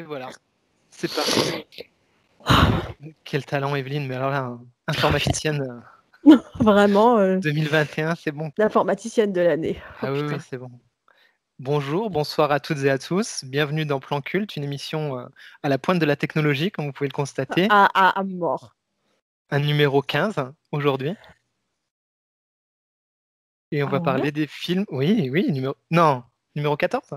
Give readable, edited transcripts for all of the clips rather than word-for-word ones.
voilà, c'est parti. Quel talent, Evelyne, mais alors là, informaticienne Vraiment, 2021, c'est bon. l'informaticienne de l'année. Ah oui, oui, c'est bon. Bonjour, bonsoir à toutes et à tous. Bienvenue dans Plan Culte, une émission à la pointe de la technologie, comme vous pouvez le constater. À mort. Un numéro 15 aujourd'hui. Et on va Ah ouais? parler des films. Oui, oui, numéro 14.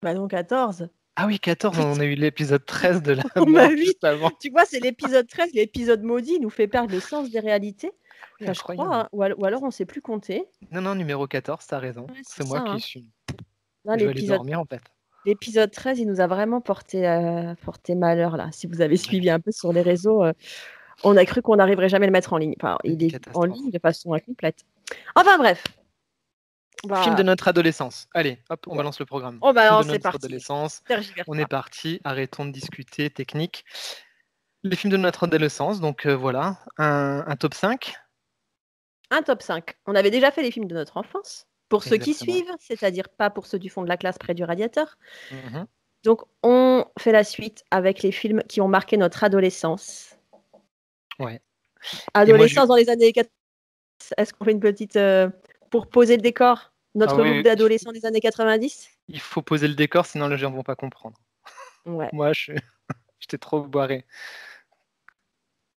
Bah non, 14. Ah oui, 14, on Putain, a eu l'épisode 13 de la bah mort oui. juste avant. Tu vois, c'est l'épisode 13, l'épisode maudit, il nous fait perdre le sens des réalités. Oui, Enfin, je crois, incroyable. hein. Ou alors on sait plus compter. Non, numéro 14, t'as raison. Ouais, c'est C'est moi ça, qui hein. suis. Là, Je vais aller dormir en fait. l'épisode 13, il nous a vraiment porté malheur, là. Si vous avez suivi un peu sur les réseaux, on a cru qu'on n'arriverait jamais à le mettre en ligne. Enfin, il Une est en catastrophe. ligne de façon incomplète. Enfin bref. Film de Bah, notre adolescence. Allez, hop, on ouais. balance le programme. Oh bah Film non, de c'est notre parti. adolescence. Tergiverse On est pas. parti. Arrêtons de discuter technique. Les films de notre adolescence. Donc voilà, un top 5. Un top 5. On avait déjà fait les films de notre enfance. Pour ceux qui Exactement. suivent, c'est-à-dire pas pour ceux du fond de la classe près du radiateur. Mhm. Donc, on fait la suite avec les films qui ont marqué notre adolescence. Ouais. Et moi, Adolescence dans les années 80. Est-ce qu'on fait une petite. Pour poser le décor, ah notre oui, look oui, d'adolescent des années 90? il faut poser le décor, sinon les gens vont pas comprendre. Ouais. Moi, j'étais trop boiré.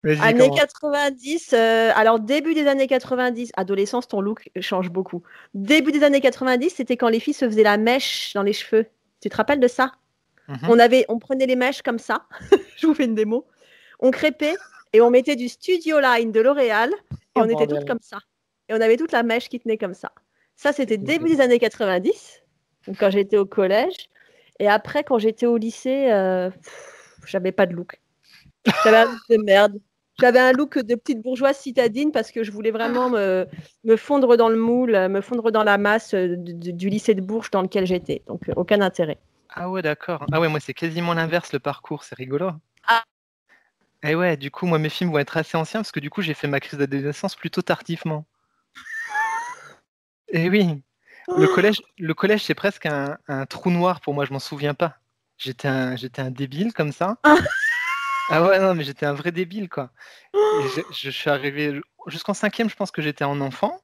Vas-y, Années comment? 90, alors début des années 90, adolescence, ton look change beaucoup. Début des années 90, c'était quand les filles se faisaient la mèche dans les cheveux. Tu te rappelles de ça? Mhm. On prenait les mèches comme ça. Je vous fais une démo. On crêpait et on mettait du Studio Line de L'Oréal et Oh on était toutes bordel. comme ça. Et on avait toute la mèche qui tenait comme ça. Ça, c'était C'est début horrible. des années 90, donc quand j'étais au collège. Et après, quand j'étais au lycée, j'avais pas de look. J'avais un look de merde. J'avais un look de petite bourgeoise citadine parce que je voulais vraiment me fondre dans le moule, me fondre dans la masse du lycée de Bourges dans lequel j'étais. Donc, aucun intérêt. Ah ouais, d'accord. Ah ouais, moi, c'est quasiment l'inverse, le parcours. C'est rigolo. Ah, Et ouais, du coup, moi, mes films vont être assez anciens parce que du coup, j'ai fait ma crise d'adolescence plutôt tardivement. Et oui, le collège, c'est presque un trou noir pour moi, je m'en souviens pas. J'étais un débile comme ça. Ah ouais, non, mais j'étais un vrai débile, quoi. Et je suis arrivé jusqu'en cinquième, je pense que j'étais en enfant.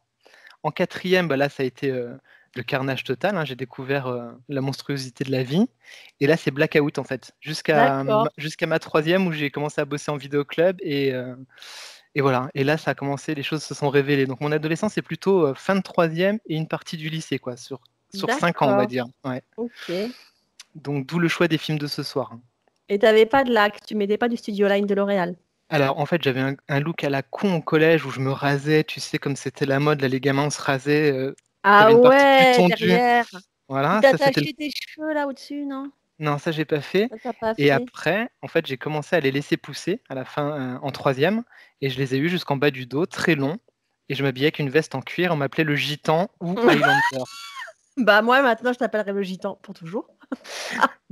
En quatrième, bah là, ça a été le carnage total, hein. J'ai découvert la monstruosité de la vie. Et là, c'est blackout, en fait. d'accord. Jusqu'à ma troisième, où j'ai commencé à bosser en vidéoclub. Et voilà. Et là, ça a commencé, les choses se sont révélées. Donc, mon adolescence, c'est plutôt fin de troisième et une partie du lycée, quoi, sur 5 ans, on va D'accord. dire. Ouais. Ok. Donc, d'où le choix des films de ce soir, hein. Et t'avais pas de lac, tu mettais pas du Studio Line de L'Oréal. Alors, en fait, j'avais un look à la con au collège où je me rasais, tu sais, comme c'était la mode, là, les gamins, on se rasait, t'avais Ah une partie plus ouais, tendue. derrière. Tu Voilà, ça, c'était le... t'attachais tes cheveux là au-dessus, non? Non, ça, j'ai pas fait. Ça t'as pas Et fait. après, en fait, j'ai commencé à les laisser pousser à la fin, en troisième, et je les ai eus jusqu'en bas du dos, très longs, et je m'habillais avec une veste en cuir, on m'appelait le gitan ou Highlander. Bah moi maintenant je t'appellerai le gitan pour toujours.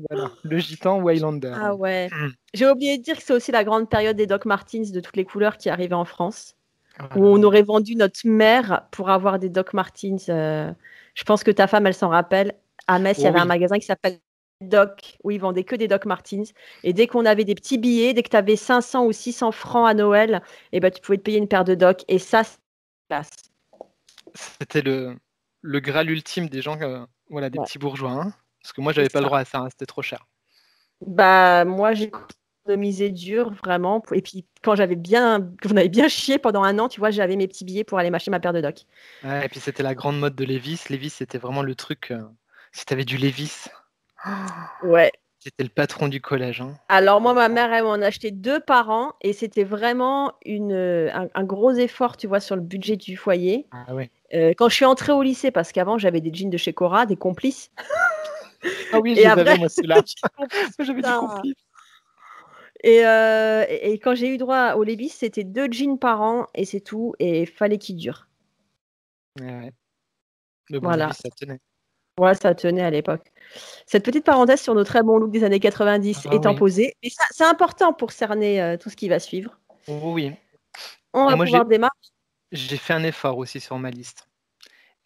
Voilà, le gitan ou Highlander. Ah ouais. J'ai oublié de dire que c'est aussi la grande période des Doc Martens de toutes les couleurs qui arrivaient en France, Oh où là on là. aurait vendu notre mère pour avoir des Doc Martens. Je pense que ta femme, elle s'en rappelle. À Metz, il y Oh avait un oui, magasin qui s'appelle Doc, où ils vendaient que des Doc Martens. Et dès qu'on avait des petits billets, dès que tu avais 500 ou 600 francs à Noël, et ben, tu pouvais te payer une paire de Doc. Et ça, c'est classe. c'était le Graal ultime des gens, voilà, des Ouais, petits bourgeois, hein. Parce que moi, c'est j'avais pas le ça. droit à ça, hein, c'était trop cher. Bah, moi, j'ai économisé dur, vraiment. Et puis, quand j'en avais bien chié pendant un an, tu vois, j'avais mes petits billets pour aller m'acheter ma paire de Doc. Ouais, et puis c'était la grande mode de Levi's. Levi's, c'était vraiment le truc. Si t'avais du Levi's, Ouais. c'était le patron du collège, hein. Alors moi, ma mère, elle m'en achetait 2 par an et c'était vraiment un gros effort, tu vois, sur le budget du foyer. Ah ouais. Quand je suis entrée au lycée, parce qu'avant, j'avais des jeans de chez Cora, des complices. Ah oui, je Et les avais, après, moi, ceux-là. j'ai compris, Moi, j'avais du putain. complice. Et quand j'ai eu droit au Levi's, c'était 2 jeans par an et c'est tout. Et fallait qu'ils durent. Ouais, ouais. Mais bon, Voilà. Levi's, ça tenait. Ouais, ça tenait à l'époque. Cette petite parenthèse sur nos très bons looks des années 90 Ah étant oui. posée. Et ça, c'est important pour cerner tout ce qui va suivre. Oh oui. On Et va moi, pouvoir démarrer. j'ai fait un effort aussi sur ma liste.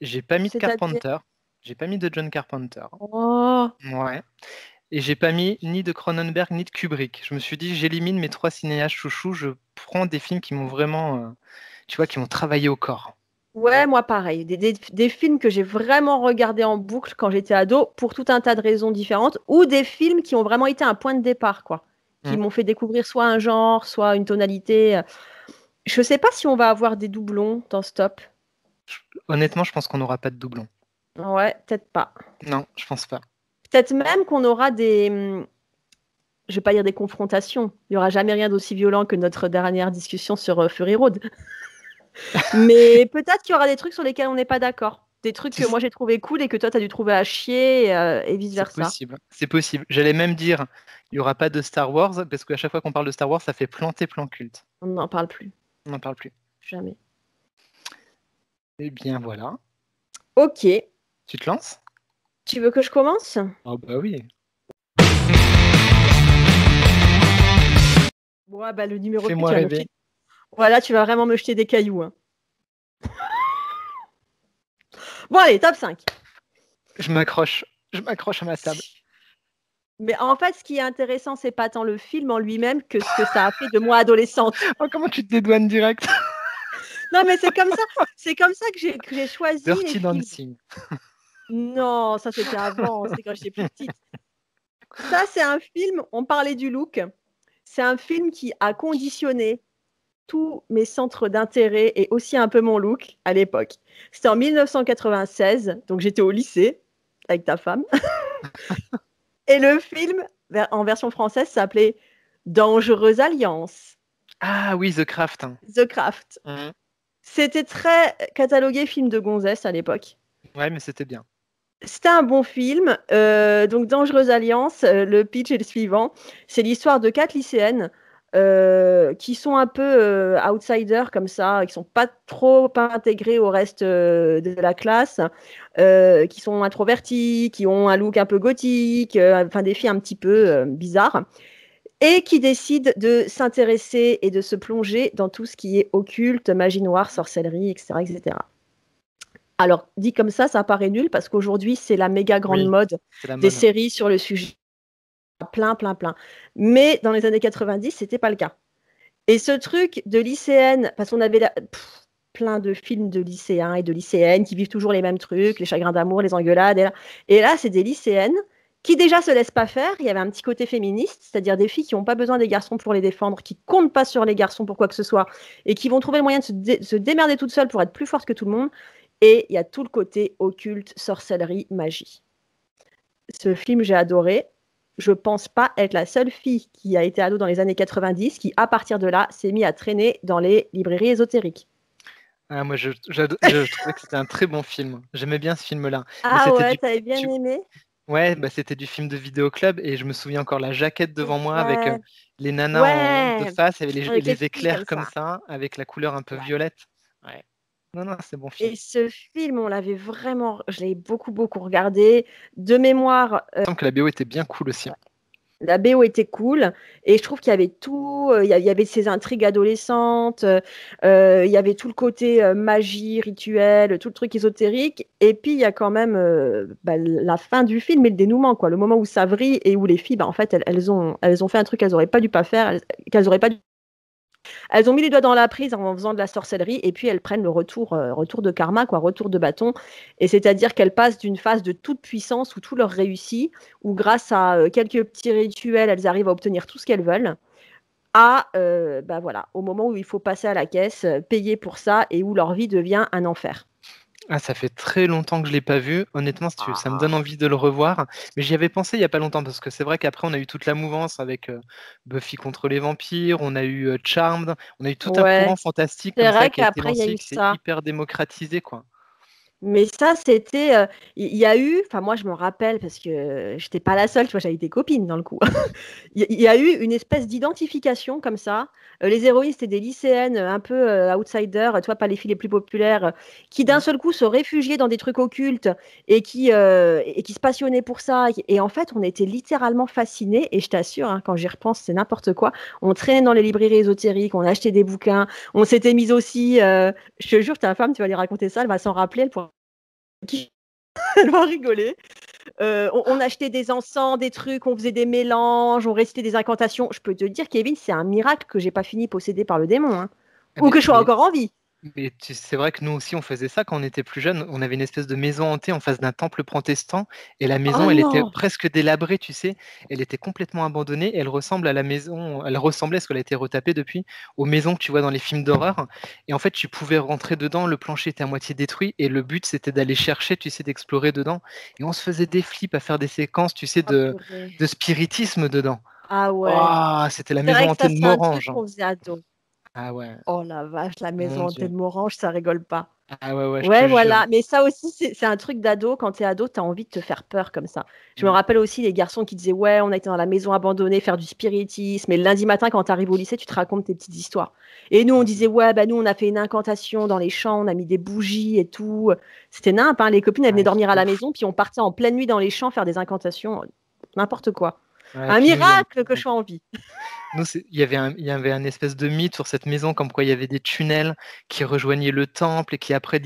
J'ai pas mis de C'est-à-dire. Carpenter. J'ai pas mis de John Carpenter. Oh, Ouais. Et j'ai pas mis ni de Cronenberg ni de Kubrick. Je me suis dit, j'élimine mes 3 cinéastes chouchous. Je prends des films qui m'ont vraiment, tu vois, qui m'ont travaillé au corps. Ouais, moi pareil. Des films que j'ai vraiment regardés en boucle quand j'étais ado pour tout un tas de raisons différentes, ou des films qui ont vraiment été un point de départ, quoi. Qui Mm. m'ont fait découvrir soit un genre, soit une tonalité. Je sais pas si on va avoir des doublons dans Stop. Honnêtement, je pense qu'on n'aura pas de doublon. Ouais, peut-être pas. Non, je pense pas. Peut-être même qu'on aura des. Je vais pas dire des confrontations. Il y aura jamais rien d'aussi violent que notre dernière discussion sur Fury Road. Mais peut-être qu'il y aura des trucs sur lesquels on n'est pas d'accord. Des trucs que moi j'ai trouvé cool et que toi t'as dû trouver à chier et vice C'est versa. possible. C'est possible. J'allais même dire, il n'y aura pas de Star Wars, parce qu'à chaque fois qu'on parle de Star Wars, ça fait planter plan culte. On n'en parle plus. On n'en parle plus. Jamais. Eh bien, voilà. Ok. Tu te lances? Tu veux que je commence? Oh bah oui. Ouais, bah le numéro Fais-moi tu vas rêver. Voilà, tu vas vraiment me jeter des cailloux. Hein. Bon, allez, top 5. Je m'accroche à ma table. Mais en fait, ce qui est intéressant, c'est pas tant le film en lui-même que ce que ça a fait de moi adolescente. Oh, comment tu te dédouanes direct? Non, mais c'est comme ça. C'est comme ça que j'ai choisi les Dirty films. Dancing. Non, ça c'était avant, c'était quand j'étais plus petite. Ça, c'est un film, on parlait du look. C'est un film qui a conditionné tous mes centres d'intérêt et aussi un peu mon look à l'époque. C'était en 1996, donc j'étais au lycée avec ta femme. Et le film, en version française, s'appelait Dangereuse Alliance. Ah oui, The Craft. The Craft. Mhm. C'était très catalogué film de gonzesse à l'époque. Ouais, mais c'était bien. C'était un bon film. Donc, Dangereuse Alliance, le pitch est le suivant. C'est l'histoire de 4 lycéennes qui sont un peu outsiders comme ça, qui sont pas trop intégrées au reste de la classe, qui sont introverties, qui ont un look un peu gothique, enfin des filles un petit peu bizarres, et qui décident de s'intéresser et de se plonger dans tout ce qui est occulte, magie noire, sorcellerie, etc., etc. Alors, dit comme ça paraît nul parce qu'aujourd'hui, c'est la méga grande mode des séries sur le sujet. Plein. Mais dans les années 90, c'était pas le cas. Et ce truc de lycéenne, parce qu'on avait plein de films de lycéens et de lycéennes qui vivent toujours les mêmes trucs, les chagrins d'amour, les engueulades. Et là, c'est des lycéennes qui déjà se laissent pas faire. Il y avait un petit côté féministe, c'est-à-dire des filles qui n'ont pas besoin des garçons pour les défendre, qui comptent pas sur les garçons pour quoi que ce soit, et qui vont trouver le moyen de se démerder toutes seules pour être plus fortes que tout le monde. Et il y a tout le côté occulte, sorcellerie, magie. Ce film, j'ai adoré. Je pense pas être la seule fille qui a été ado dans les années 90 qui, à partir de là, s'est mis à traîner dans les librairies ésotériques. Ah, moi, je trouvais que c'était un très bon film. J'aimais bien ce film-là. Ah ouais, t'avais bien aimé? Ouais, bah, c'était du film de vidéoclub et je me souviens encore la jaquette devant moi avec les nanas de face, il y avait les éclairs comme ça, avec la couleur un peu violette. Ouais. Non, c'est bon film. Et ce film, je l'ai beaucoup regardé. De mémoire. Il me semble que la BO était bien cool aussi. La BO était cool et je trouve qu'il y avait tout, il y avait ces intrigues adolescentes, il y avait tout le côté magie, rituel, tout le truc ésotérique et puis il y a quand même la fin du film et le dénouement, quoi, le moment où ça vrille et où les filles, en fait, elles ont fait un truc qu'elles n'auraient pas dû pas faire, elles ont mis les doigts dans la prise en faisant de la sorcellerie et puis elles prennent le retour de karma, quoi, retour de bâton. Et c'est-à-dire qu'elles passent d'une phase de toute puissance où tout leur réussit, où grâce à quelques petits rituels, elles arrivent à obtenir tout ce qu'elles veulent, à voilà, au moment où il faut passer à la caisse, payer pour ça et où leur vie devient un enfer. Ah, ça fait très longtemps que je ne l'ai pas vu. Honnêtement, ça me donne envie de le revoir. Mais j'y avais pensé il n'y a pas longtemps, parce que c'est vrai qu'après, on a eu toute la mouvance avec Buffy contre les vampires, on a eu Charmed, on a eu tout un courant fantastique comme ça qui a été lancé, qui s'est hyper démocratisé, quoi. Mais ça, c'était. Il y a eu. Enfin, moi, je me rappelle parce que j'étais pas la seule, tu vois, j'avais des copines dans le coup. Il y a eu une espèce d'identification comme ça. Les héroïnes, c'était des lycéennes un peu outsiders, tu vois, pas les filles les plus populaires, qui d'un seul coup se réfugiaient dans des trucs occultes et qui se passionnaient pour ça. Et en fait, on était littéralement fascinés. Et je t'assure, hein, quand j'y repense, c'est n'importe quoi. On traînait dans les librairies ésotériques, on achetait des bouquins, on s'était mis aussi. Je te jure, ta femme, tu vas lui raconter ça, elle va s'en rappeler, elle va rigoler. On achetait des encens, des trucs, on faisait des mélanges, on récitait des incantations. Je peux te dire, Kevin, c'est un miracle que j'ai pas fini possédé par le démon, hein. Ah, Ou que je sois encore en vie. Mais c'est vrai que nous aussi, on faisait ça quand on était plus jeunes. On avait une espèce de maison hantée en face d'un temple protestant. Et la Oh maison, elle était non! presque délabrée, tu sais. Elle était complètement abandonnée. Et elle ressemble à la maison. Elle ressemblait, parce qu'elle a été retapée depuis, aux maisons que tu vois dans les films d'horreur. Et en fait, tu pouvais rentrer dedans. Le plancher était à moitié détruit. Et le but, c'était d'aller chercher, tu sais, d'explorer dedans. Et on se faisait des flips à faire des séquences, tu sais, Oh, purée. de spiritisme dedans. Ah ouais. Oh, c'était la C'est maison vrai que hantée ça, de c'est un truc Morange, hein. qu'on faisait ado. Ah ouais, Oh la vache, la maison mon hantée Dieu. de Morange, ça rigole pas. Ah ouais, ouais, je te Ouais, jure. voilà. Mais ça aussi, c'est un truc d'ado. Quand t'es ado, t'as envie de te faire peur comme ça. Je me Mm. rappelle aussi les garçons qui disaient, ouais, on a été dans la maison abandonnée faire du spiritisme. Et le lundi matin, quand t'arrives au lycée, tu te racontes tes petites histoires. Et nous, on Ah disait, ouais. ouais, bah nous, on a fait une incantation dans les champs, on a mis des bougies et tout. C'était nimp, hein. Les copines, elles venaient Ouais, dormir à c'est la ouf. maison, puis on partait en pleine nuit dans les champs faire des incantations. N'importe quoi. Ouais, Un puis miracle que je sois en vie. il y avait un espèce de mythe sur cette maison, comme quoi il y avait des tunnels qui rejoignaient le temple et qui après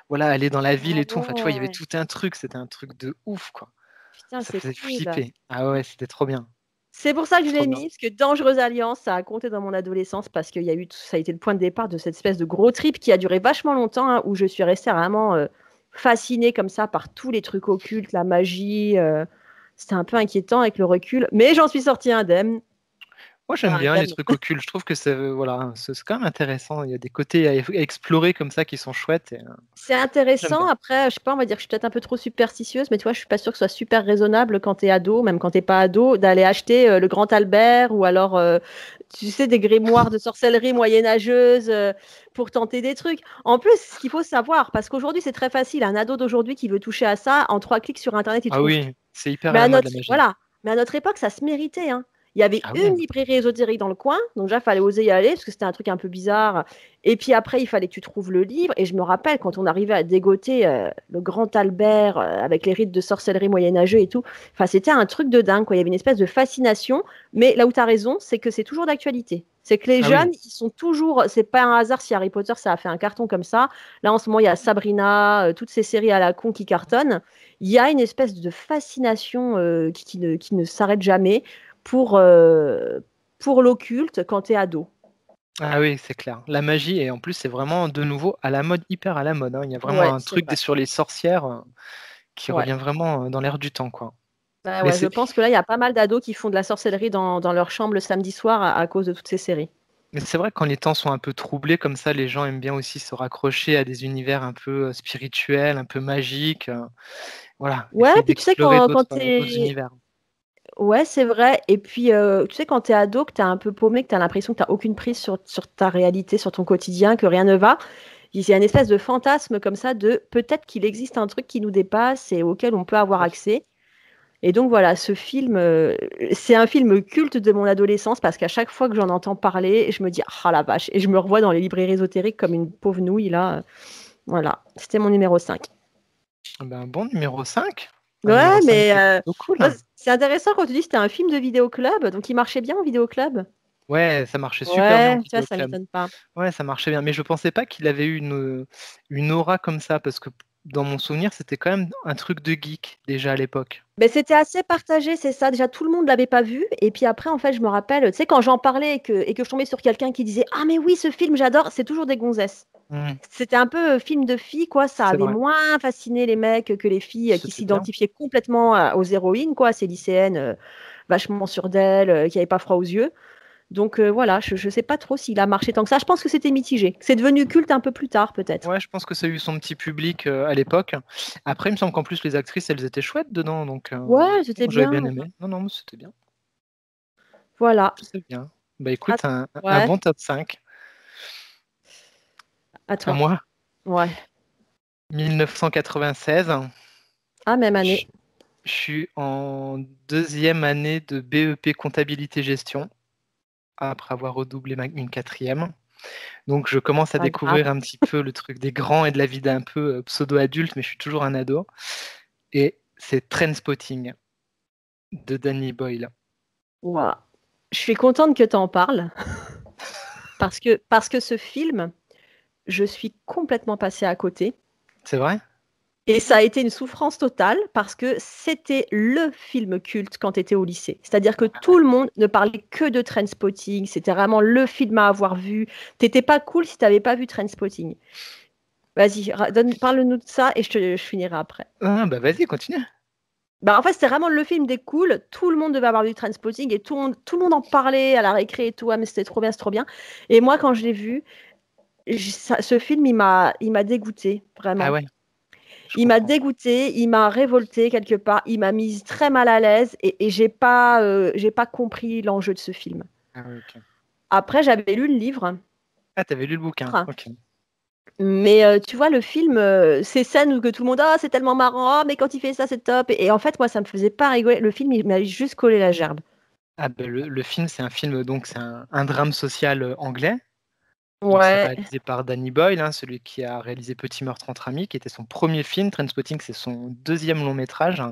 voilà, allaient dans la ville Ah et tout. Enfin, tu vois, il y avait ouais. tout un truc, c'était un truc de ouf, quoi. Putain, Ça c'est faisait cool. flipper. Ah ouais, c'était trop bien. C'est pour ça que je Trop l'ai bien. mis, parce que Dangereuse Alliance, ça a compté dans mon adolescence, parce qu'il y a eu, ça a été le point de départ de cette espèce de gros trip qui a duré vachement longtemps, hein, où je suis restée vraiment fascinée comme ça par tous les trucs occultes, la magie. C'était un peu inquiétant avec le recul, mais j'en suis sortie indemne. Moi, Enfin, j'aime bien les indemne. trucs occultes. Je trouve que c'est voilà, c'est quand même intéressant. Il y a des côtés à explorer comme ça qui sont chouettes. C'est J'aime intéressant. bien. Après, je sais pas, on va dire que je suis peut-être un peu trop superstitieuse, mais tu vois, je suis pas sûre que ce soit super raisonnable quand t'es ado, même quand t'es pas ado, d'aller acheter le Grand Albert ou alors, tu sais, des grimoires de sorcellerie moyenâgeuse pour tenter des trucs. En plus, ce qu'il faut savoir, parce qu'aujourd'hui, c'est très facile. Un ado d'aujourd'hui qui veut toucher à ça, en 3 clics sur Internet, il Ah trouve tout. oui, c'est hyper Mais à la à mode notre, la magie. voilà. Mais à notre époque, ça se méritait, hein. Il y avait Ah une ouais. librairie ésotérique dans le coin, donc déjà, il fallait oser y aller parce que c'était un truc un peu bizarre. Et puis après, il fallait que tu trouves le livre. Et je me rappelle quand on arrivait à dégoter le Grand Albert avec les rites de sorcellerie moyenâgeux et tout. Enfin, c'était un truc de dingue, quoi. Il y avait une espèce de fascination. Mais là où tu as raison, c'est que c'est toujours d'actualité. C'est que les Ah jeunes, oui. ils sont toujours. C'est pas un hasard si Harry Potter, ça a fait un carton comme ça. Là, en ce moment, il y a Sabrina, toutes ces séries à la con qui cartonnent. Il y a une espèce de fascination qui ne s'arrête jamais pour, euh, pour l'occulte quand tu es ado. Ah oui, c'est clair. La magie, et en plus, c'est vraiment de nouveau à la mode, hyper à la mode, hein. Il y a vraiment Ouais, un c'est truc vrai. sur les sorcières qui Ouais. revient vraiment dans l'air du temps, quoi. Bah Mais ouais, je c'est, pense que là, il y a pas mal d'ados qui font de la sorcellerie dans leur chambre le samedi soir à cause de toutes ces séries. mais c'est vrai que quand les temps sont un peu troublés comme ça, les gens aiment bien aussi se raccrocher à des univers un peu spirituels, un peu magiques. Voilà, Ouais, essayer puis tu sais, d'explorer quand d'autres t'es... univers. Ouais, c'est vrai. Et puis, tu sais, quand t'es ado, que t'es un peu paumé, que t'as l'impression que t'as aucune prise sur ta réalité, sur ton quotidien, que rien ne va, il y a une espèce de fantasme comme ça de peut-être qu'il existe un truc qui nous dépasse et auquel on peut avoir Tout à fait. accès. Et donc voilà, ce film, c'est un film culte de mon adolescence parce qu'à chaque fois que j'en entends parler, je me dis ah la vache, et je me revois dans les librairies ésotériques comme une pauvre nouille là. Voilà, c'était mon numéro 5. Ben, bon numéro 5. Un Ouais, numéro 5 mais qui est plutôt cool. moi, c'est intéressant quand tu dis que c'était un film de vidéoclub, donc il marchait bien en vidéoclub. Ouais, ça marchait super bien en Ouais, tu vois, ça vidéoclub. m'étonne pas. Ouais, ça marchait bien. Mais je pensais pas qu'il avait eu une aura comme ça, parce que dans mon souvenir, c'était quand même un truc de geek déjà à l'époque. Mais c'était assez partagé, c'est ça. Déjà, tout le monde ne l'avait pas vu. Et puis après, en fait, je me rappelle, tu sais, quand j'en parlais et que je tombais sur quelqu'un qui disait ah, mais oui, ce film, j'adore, c'est toujours des gonzesses. Hmm, C'était un peu film de filles, quoi. Ça c'est avait vrai. moins fasciné les mecs que les filles qui C'était bien. s'identifiaient complètement aux héroïnes, quoi. Ces lycéennes vachement sûres d'elles, qui n'avaient pas froid aux yeux. Donc voilà, je ne sais pas trop s'il a marché tant que ça. Je pense que c'était mitigé. C'est devenu culte un peu plus tard, peut-être. Ouais, je pense que ça a eu son petit public à l'époque. Après, il me semble qu'en plus, les actrices, elles étaient chouettes dedans. Donc, Ouais, c'était j'avais bien. bien aimé. Non, non, mais c'était bien. Voilà. C'est bien. Bah À, écoute, un ouais, bon top 5. à À toi. moi, Ouais. 1996. Ah, même Je année. je suis en deuxième année de BEP comptabilité gestion, après avoir redoublé une quatrième. Donc je commence à Pas grave. découvrir un petit peu le truc des grands et de la vie d'un peu pseudo-adulte, mais je suis toujours un ado. Et c'est Trainspotting de Danny Boyle. Ouah. Je suis contente que tu en parles parce que ce film, je suis complètement passée à côté. C'est vrai? Et ça a été une souffrance totale parce que c'était le film culte quand tu étais au lycée. C'est-à-dire que tout le monde ne parlait que de Trainspotting. C'était vraiment le film à avoir vu. T'étais pas cool si tu n'avais pas vu Trainspotting. Vas-y, parle-nous de ça et je finirai après. Ah, bah vas-y, continue. Bah, en fait, c'était vraiment le film des cools. Tout le monde devait avoir vu Trainspotting et tout le monde en parlait à la récré et tout. Ah, mais c'était trop bien, c'est trop bien. Et moi, quand je l'ai vu, ce film, il m'a dégoûté, Ah vraiment. ouais, je Il m'a comprends. dégoûté, il m'a révolté quelque part, il m'a mise très mal à l'aise et j'ai pas compris l'enjeu de ce film. Ah ouais, ok. Après, j'avais lu le livre, Ah, t'avais lu le bouquin, ok. mais tu vois, le film, ces scènes où que tout le monde, ah, c'est tellement marrant, ah, mais quand il fait ça, c'est top. Et en fait, moi, ça me faisait pas rigoler. Le film, il m'a juste collé la gerbe. Ah bah, le film, c'est un film, donc c'est un drame social anglais. Donc c'est Ouais, réalisé par Danny Boyle, hein, celui qui a réalisé Petit meurtre entre amis, qui était son premier film. Trainspotting, c'est son deuxième long métrage.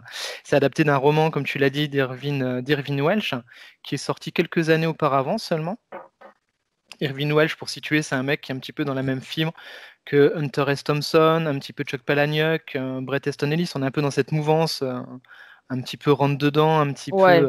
C'est adapté d'un roman, comme tu l'as dit, d'Irvine Welsh, qui est sorti quelques années auparavant seulement. Irvine Welsh, pour situer, c'est un mec qui est un petit peu dans la même fibre que Hunter S. Thompson, un petit peu Chuck Palahniuk, Bret Easton Ellis. On est un peu dans cette mouvance, un petit peu rentre-dedans, ouais.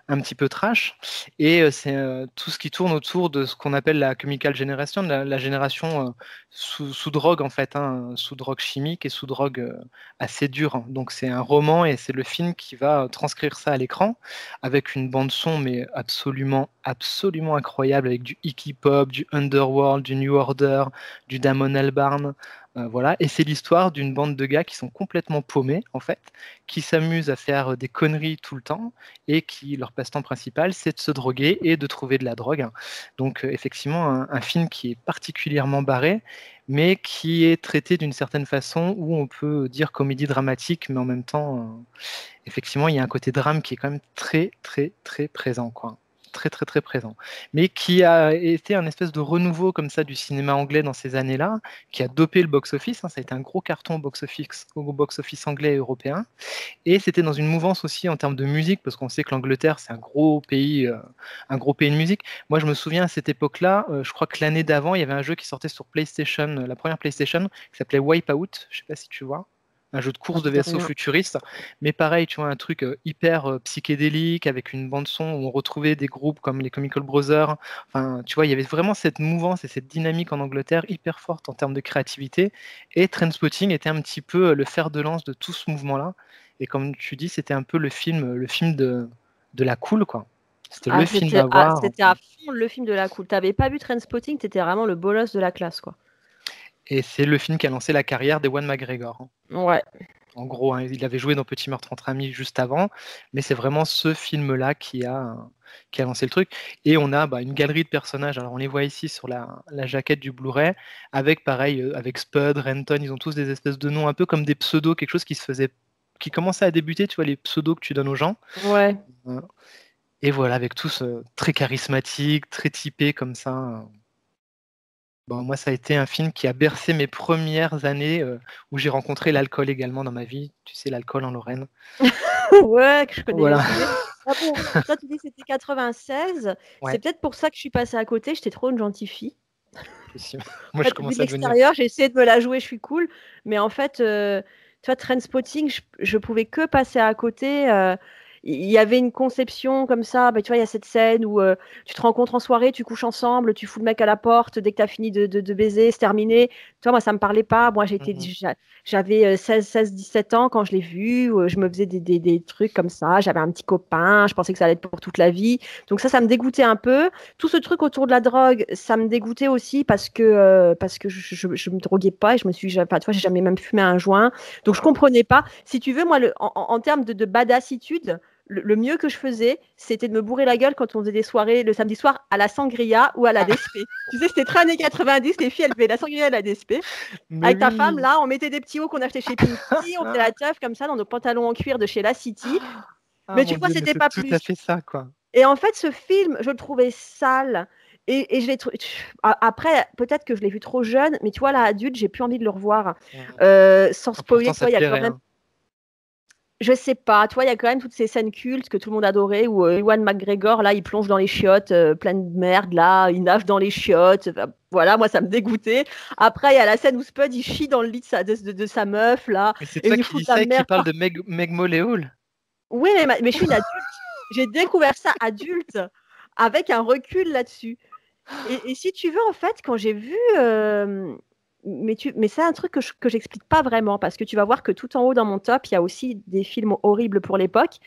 un petit peu trash. Et c'est tout ce qui tourne autour de ce qu'on appelle la chemical generation, la génération sous drogue, en fait, hein, sous drogue chimique et sous drogue assez dure, hein. Donc c'est un roman et c'est le film qui va transcrire ça à l'écran avec une bande son mais absolument, absolument incroyable, avec du Iggy Pop, du Underworld, du New Order, du Damon Albarn. Voilà. Et c'est l'histoire d'une bande de gars qui sont complètement paumés, en fait, qui s'amusent à faire des conneries tout le temps et qui, leur passe-temps principal, c'est de se droguer et de trouver de la drogue. Donc, effectivement, un film qui est particulièrement barré, mais qui est traité d'une certaine façon où on peut dire comédie dramatique, mais en même temps, effectivement, il y a un côté drame qui est quand même très, très, très présent, quoi. Très, très, très présent. Mais qui a été un espèce de renouveau comme ça du cinéma anglais dans ces années-là, qui a dopé le box-office, hein. Ça a été un gros carton au box-office anglais et européen. Et c'était dans une mouvance aussi en termes de musique, parce qu'on sait que l'Angleterre, c'est un gros pays de musique. Moi, je me souviens à cette époque-là, je crois que l'année d'avant, il y avait un jeu qui sortait sur PlayStation, la première PlayStation, qui s'appelait Wipeout. Je sais pas si tu vois. Un jeu de Ça course me de dit vaisseau rien. futuriste. Mais pareil, tu vois, un truc hyper psychédélique, avec une bande-son où on retrouvait des groupes comme les Chemical Brothers. Enfin, tu vois, il y avait vraiment cette mouvance et cette dynamique en Angleterre hyper forte en termes de créativité. Et Trainspotting était un petit peu le fer de lance de tout ce mouvement-là. Et comme tu dis, c'était un peu le film de la cool, quoi. C'était le film à voir. C'était à fond le film de la cool. T'avais pas vu Trainspotting, t'étais vraiment le bolos de la classe, quoi. Et c'est le film qui a lancé la carrière d'Ewan McGregor, hein. Ouais. En gros, hein, il avait joué dans Petit meurtre entre amis juste avant, mais c'est vraiment ce film-là qui a lancé le truc. Et on a une galerie de personnages. Alors on les voit ici sur la jaquette du Blu-ray, avec pareil, avec Spud, Renton, ils ont tous des espèces de noms un peu comme des pseudos, quelque chose qui commençait à débuter, tu vois, les pseudos que tu donnes aux gens. Ouais. Euh, Et voilà, avec tous très charismatiques, très typés comme ça. Bon, moi, ça a été un film qui a bercé mes premières années où j'ai rencontré l'alcool également dans ma vie. Tu sais, l'alcool en Lorraine. Ouais, que je connais Voilà. aussi bien. Ah bon, toi tu dis que c'était 96. C'est Ouais, peut-être pour ça que je suis passée à côté. J'étais trop une gentille fille. possible. En Moi, je fait, vu de commence à devenir. l'extérieur, j'ai essayé de me la jouer, je suis cool. Mais en fait, tu vois, Trainspotting, je pouvais que passer à côté. Il y avait une conception comme ça. Bah, tu vois, il y a cette scène où tu te rencontres en soirée, tu couches ensemble, tu fous le mec à la porte. Dès que tu as fini de baiser, c'est terminé. Tu vois, moi, ça me parlait pas. Moi, Mhm. j'avais 17 ans quand je l'ai vu. Je me faisais des trucs comme ça. J'avais un petit copain. Je pensais que ça allait être pour toute la vie. Donc ça me dégoûtait un peu. Tout ce truc autour de la drogue, ça me dégoûtait aussi parce que je me droguais pas et je me suis, enfin, tu vois, j'ai jamais même fumé un joint. Donc je comprenais pas. Si tu veux, moi, en termes de badassitude, le mieux que je faisais, c'était de me bourrer la gueule quand on faisait des soirées le samedi soir à la sangria ou à la DSP. Tu sais, c'était très années 90, les filles, elles buvaient la sangria à la DSP. Mais Avec ta femme, oui. là, on mettait des petits hauts qu'on achetait chez Pinky, on faisait la teuf comme ça dans nos pantalons en cuir de chez La City. Ah Mais tu mon vois, Dieu, mais c'était c'est pas tout à plus. fait ça, quoi. Et en fait, ce film, je le trouvais sale. Et je l'ai trouvé. Après, peut-être que je l'ai vu trop jeune, mais tu vois, là, adulte, j'ai plus envie de le revoir. Mhm. Sans Ah, pourtant, spoiler, tu ça vois, te il y a quand plairait, même. hein. je sais pas, toi, il y a quand même toutes ces scènes cultes que tout le monde adorait où Ewan McGregor, là, il plonge dans les chiottes, plein de merde, là, il nage dans les chiottes. Enfin, voilà, moi, ça me dégoûtait. Après, il y a la scène où Spud, il chie dans le lit de sa meuf, là, Mais c'est et toi il qui fout dis de la ça et qui merde parle par... de Meg Mollet Hall. Oui, mais je suis une adulte. J'ai découvert ça adulte, avec un recul là-dessus. Et si tu veux, en fait, quand j'ai vu... mais c'est un truc que j'explique pas vraiment, parce que tu vas voir que tout en haut dans mon top, il y a aussi des films horribles pour l'époque.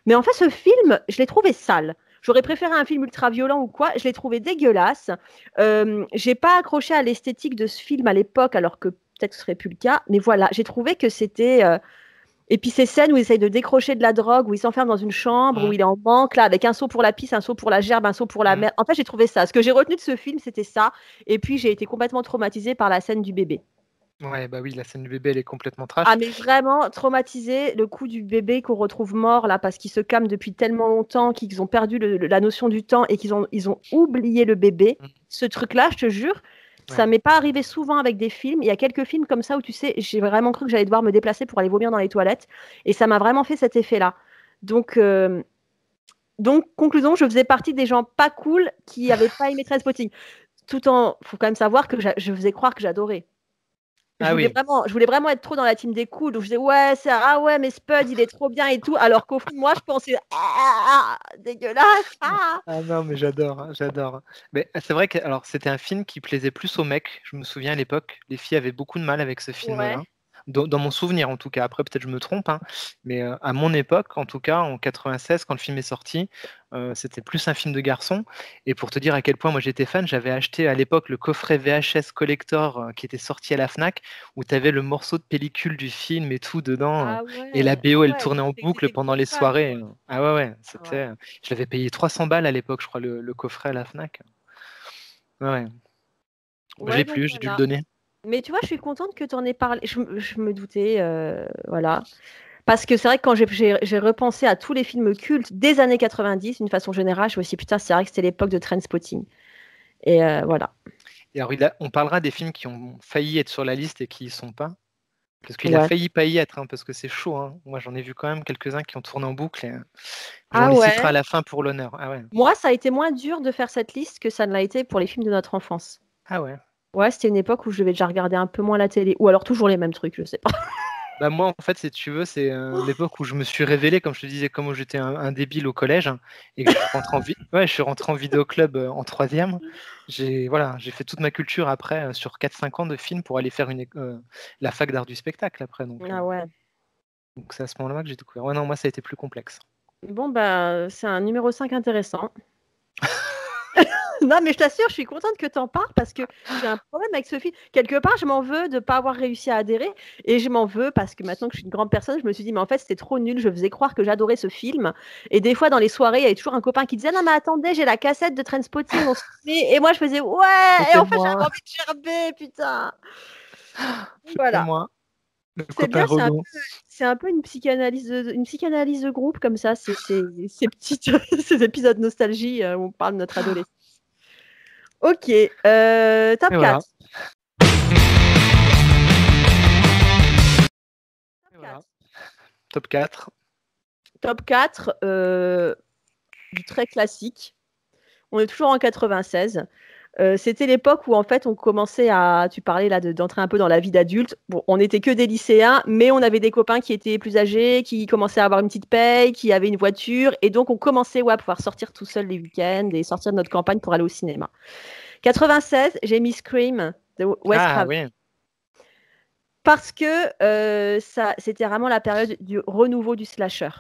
Mais en fait, ce film, je l'ai trouvé sale. J'aurais préféré un film ultra violent ou quoi. Je l'ai trouvé dégueulasse. J'ai pas accroché à l'esthétique de ce film à l'époque, alors que peut-être ce serait plus le cas. Mais voilà, j'ai trouvé que c'était. Et puis ces scènes où il essaye de décrocher de la drogue, où il s'enferme dans une chambre, où il est en manque, là, avec un seau pour la pisse, un seau pour la gerbe, un seau pour la mer. En fait, j'ai trouvé ça. Ce que j'ai retenu de ce film, c'était ça. Et puis j'ai été complètement traumatisée par la scène du bébé. Ouais, bah oui, la scène du bébé, elle est complètement trash. Ah, mais vraiment traumatisé, le coup du bébé qu'on retrouve mort là parce qu'il se calme depuis tellement longtemps qu'ils ont perdu la notion du temps et ils ont oublié le bébé. Ce truc-là, je te jure, ça m'est pas arrivé souvent avec des films. Il y a quelques films comme ça où tu sais, j'ai vraiment cru que j'allais devoir me déplacer pour aller vomir dans les toilettes et ça m'a vraiment fait cet effet-là. Donc, conclusion, je faisais partie des gens pas cool qui n'avaient pas aimé Trainspotting. Faut quand même savoir que je faisais croire que j'adorais. Je voulais vraiment être trop dans la team des cools. Donc je disais, ouais, mais Spud, il est trop bien et tout. Alors qu'au fond, moi, je pensais, dégueulasse. Ah non, mais j'adore. Mais c'est vrai que alors, c'était un film qui plaisait plus aux mecs. Je me souviens à l'époque, les filles avaient beaucoup de mal avec ce film-là. Ouais. Dans mon souvenir, en tout cas. Après, peut-être je me trompe, hein. Mais à mon époque, en tout cas, en 96, quand le film est sorti, c'était plus un film de garçon. Et pour te dire à quel point moi j'étais fan, j'avais acheté à l'époque le coffret VHS collector qui était sorti à la Fnac, où tu avais le morceau de pellicule du film et tout dedans. Ah Et la ouais, BO, elle ouais, tournait en boucle t'étais pendant gros les fan, soirées. quoi. Ah ouais, Ouais. je l'avais payé 300 balles à l'époque, je crois, le coffret à la Fnac. Ouais. Bah, je Ouais, l'ai donc plus, j'ai dû le voilà. donner. Mais tu vois, je suis contente que tu en aies parlé. Je me doutais, voilà. Parce que c'est vrai que quand j'ai repensé à tous les films cultes des années 90, d'une façon générale, je me suis dit, putain, c'est vrai que c'était l'époque de Trainspotting. Et voilà. Et alors, on parlera des films qui ont failli être sur la liste et qui y sont pas. Parce qu'il a Ouais. failli pas y être, hein, parce que c'est chaud, hein. Moi, j'en ai vu quand même quelques-uns qui ont tourné en boucle. On Ah les ouais. citera à la fin pour l'honneur. Ah ouais. Moi, ça a été moins dur de faire cette liste que ça ne l'a été pour les films de notre enfance. Ah ouais. Ouais, c'était une époque où je devais déjà regarder un peu moins la télé. Ou alors toujours les mêmes trucs, je sais pas. Bah moi, en fait, si tu veux, c'est l'époque où je me suis révélé, comme je te disais, comme j'étais un débile au collège, hein, et que je suis rentré je suis rentré en vidéoclub en troisième. J'ai fait toute ma culture après sur 4-5 ans de films pour aller faire la fac d'art du spectacle après. Ah ouais. Donc c'est à ce moment-là que j'ai découvert. Ouais, non, moi, ça a été plus complexe. Bon, bah, c'est un numéro 5 intéressant. Non, mais je t'assure, je suis contente que tu en parles parce que j'ai un problème avec ce film. Quelque part, je m'en veux de ne pas avoir réussi à adhérer et je m'en veux parce que maintenant que je suis une grande personne, je me suis dit, mais en fait, c'était trop nul. Je faisais croire que j'adorais ce film. Et des fois, dans les soirées, il y avait toujours un copain qui disait, non, mais attendez, j'ai la cassette de Trainspotting, on se met. Et moi, je faisais, ouais. Et en fait, j'avais Moi, envie de gerber, putain. c'est Voilà. moi, le C'est copain bien, relou. c'est un peu une psychanalyse de groupe comme ça, ces petites, ces épisodes nostalgie où on parle de notre adolescence. Ok, top Et 4. voilà. Top 4. Top 4, du très classique. On est toujours en 96. C'était l'époque où en fait on commençait à, tu parlais là d'entrer un peu dans la vie d'adulte. Bon, on n'était que des lycéens, mais on avait des copains qui étaient plus âgés, qui commençaient à avoir une petite paye, qui avaient une voiture, et donc on commençait à pouvoir sortir tout seul les week-ends et sortir de notre campagne pour aller au cinéma. 96, j'ai mis Scream de Wes Craven. Oui. Parce que c'était vraiment la période du renouveau du slasher.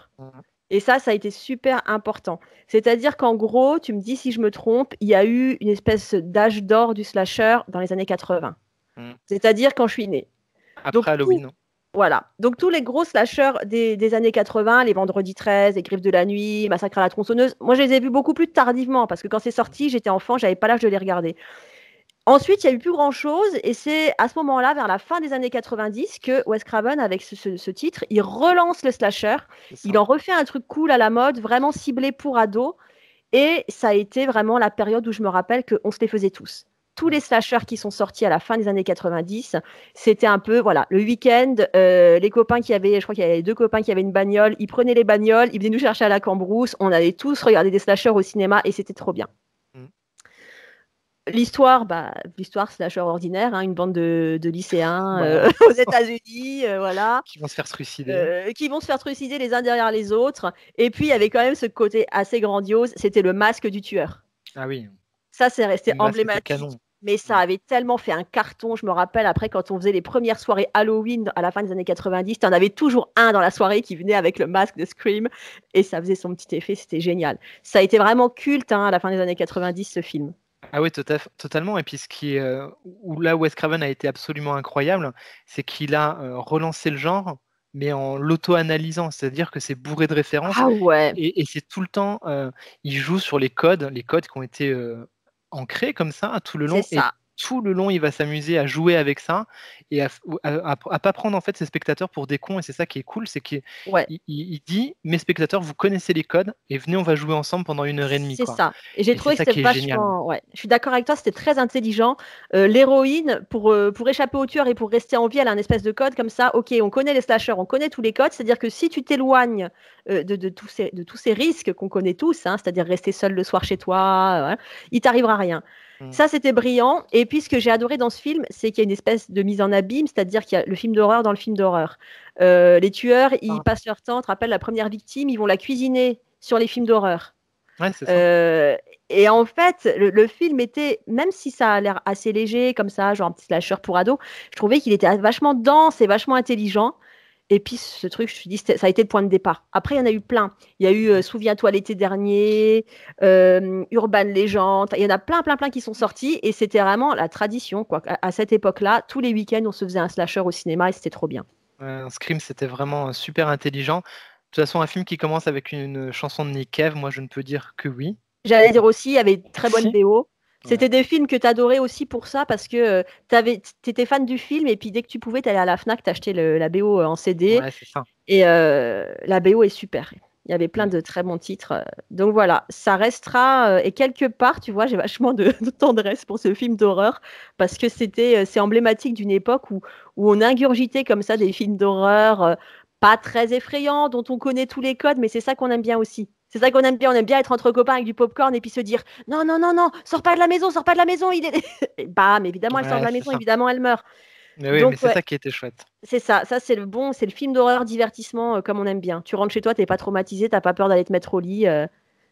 Et ça a été super important. C'est-à-dire qu'en gros, tu me dis si je me trompe, il y a eu une espèce d'âge d'or du slasher dans les années 80. C'est-à-dire quand je suis née. Après Halloween. Voilà. Donc tous les gros slashers des années 80, les Vendredi 13, les Griffes de la nuit, Massacre à la tronçonneuse, moi je les ai vus beaucoup plus tardivement parce que quand c'est sorti, j'étais enfant, j'avais pas l'âge de les regarder. Ensuite, il n'y a eu plus grand-chose et c'est à ce moment-là, vers la fin des années 90, que Wes Craven, avec ce titre, il relance le slasher. Il en refait un truc cool à la mode, vraiment ciblé pour ados. Et ça a été vraiment la période où je me rappelle qu'on se les faisait tous. tous les slashers qui sont sortis à la fin des années 90, c'était un peu, voilà, le week-end, les copains qui avaient, je crois qu'il y avait 2 copains qui avaient une bagnole, ils prenaient les bagnoles, ils venaient nous chercher à la Cambrousse, on allait tous regarder des slashers au cinéma et c'était trop bien. Mm. L'histoire, slasher ordinaire, hein, une bande de lycéens Voilà. aux États-Unis, voilà. Qui vont se faire trucider. Qui vont se faire trucider les uns derrière les autres. Et puis, il y avait quand même ce côté assez grandiose, c'était le masque du tueur. Ah oui. Ça, c'est resté Le masque était emblématique. canon. Mais ça avait tellement fait un carton. Je me rappelle, après, quand on faisait les premières soirées Halloween à la fin des années 90, tu en avais toujours un dans la soirée qui venait avec le masque de Scream. Et ça faisait son petit effet, c'était génial. Ça a été vraiment culte à la fin des années 90, ce film. Ah oui, totalement. Et puis ce qui est où là Wes Craven a été absolument incroyable, c'est qu'il a relancé le genre, mais en l'auto-analysant, c'est-à-dire que c'est bourré de références Ah ouais, et c'est tout le temps, il joue sur les codes qui ont été ancrés comme ça tout le c'est long, et ça. tout le long il va s'amuser à jouer avec ça et à pas prendre en fait ses spectateurs pour des cons. Et c'est ça qui est cool, c'est qu'il Ouais. il dit mes spectateurs, vous connaissez les codes et venez, on va jouer ensemble pendant 1 heure et demie, C'est quoi. ça. Et j'ai Et c'est trouvé que ça c'était qui est génial. vachement. Ouais. Je suis d'accord avec toi, c'était très intelligent. L'héroïne, pour échapper au tueur et pour rester en vie, elle a un espèce de code comme ça. Ok, on connaît les slashers, on connaît tous les codes. C'est-à-dire que si tu t'éloignes de tous ces risques qu'on connaît tous, hein, c'est-à-dire rester seul le soir chez toi, voilà, il t'arrivera rien. Ça, c'était brillant. Et puis, ce que j'ai adoré dans ce film, c'est qu'il y a une espèce de mise en abîme, c'est-à-dire qu'il y a le film d'horreur dans le film d'horreur. Les tueurs, ils passent leur temps, tu te rappelles, la première victime, ils vont la cuisiner sur les films d'horreur. Ouais, c'est ça. Et en fait, le film était, même si ça a l'air assez léger, comme ça, genre un petit slasher pour ados, je trouvais qu'il était vachement dense et vachement intelligent. Et puis ce truc, je me suis dit, ça a été le point de départ. Après, il y en a eu plein. Il y a eu Souviens-toi l'été dernier, Urban Legend. Il y en a plein qui sont sortis. Et c'était vraiment la tradition, quoi. À cette époque-là, tous les week-ends, on se faisait un slasher au cinéma et c'était trop bien. Scream, c'était vraiment super intelligent. De toute façon, un film qui commence avec une chanson de Nick Cave, moi je ne peux dire que oui. J'allais dire aussi, il y avait une très bonne Si. BO. C'était Ouais. des films que tu adorais aussi pour ça, parce que tu étais fan du film, et puis dès que tu pouvais, tu allais à la Fnac, t'achetais la BO en CD, Ouais, c'est ça. et la BO est super. Il y avait plein Ouais. de très bons titres. Donc voilà, ça restera, et quelque part, tu vois, j'ai vachement de tendresse pour ce film d'horreur, parce que c'est emblématique d'une époque où on ingurgitait comme ça des films d'horreur pas très effrayants, dont on connaît tous les codes, mais c'est ça qu'on aime bien aussi. C'est ça qu'on aime bien. On aime bien être entre copains avec du popcorn et puis se dire non, non, non, non, sors pas de la maison, sors pas de la maison. Il est. Et bam, évidemment, elle sort de Ouais, la c'est maison, ça. évidemment, elle meurt. Mais oui, mais Donc, c'est ouais, ça qui était chouette. c'est ça. Ça, c'est le film d'horreur divertissement comme on aime bien. Tu rentres chez toi, t'es pas traumatisé, t'as pas peur d'aller te mettre au lit.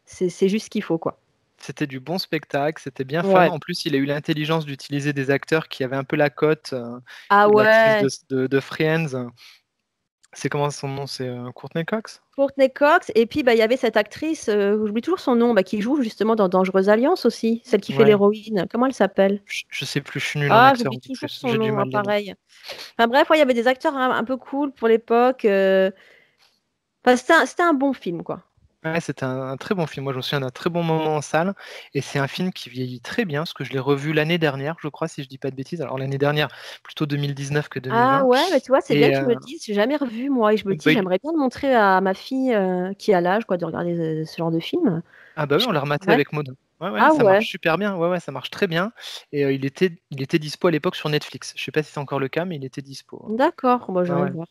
C'est juste ce qu'il faut, quoi. C'était du bon spectacle, c'était bien fun. Ouais. En plus, il a eu l'intelligence d'utiliser des acteurs qui avaient un peu la cote. Ah ouais. L'actrice de Friends, c'est comment son nom? C'est Courtney Cox? Courtney Cox. Et puis, bah, il y avait cette actrice, j'oublie toujours son nom, bah, qui joue justement dans Dangereuse Alliance aussi, celle qui fait Ouais. l'héroïne. Comment elle s'appelle? Je sais plus, je suis nul en Ah, acteur j'oublie en toujours plus. son J'ai du nom, hein, mal les noms. pareil. Enfin bref, ouais, il y avait des acteurs un peu cool pour l'époque. Enfin, c'était un bon film, quoi. Ouais, c'était un très bon film. Moi, je me souviens d'un très bon moment en salle. Et c'est un film qui vieillit très bien, parce que je l'ai revu l'année dernière, je crois, si je dis pas de bêtises. Alors, l'année dernière, plutôt 2019 que Ah 2020. ouais, mais tu vois, c'est bien Et que tu me le dises. J'ai jamais revu, moi, et je me dis, bah, j'aimerais bien le montrer à ma fille qui a l'âge, quoi, de regarder ce genre de film. ah bah oui, on l'a rematé Ouais. avec Maud. Ouais, ouais, Ah ça ouais, marche super bien. Ouais, ouais, ça marche très bien. Et il était dispo à l'époque sur Netflix. Je sais pas si c'est encore le cas, mais il était dispo. d'accord. Bon, Ouais, j'irai ouais. voir.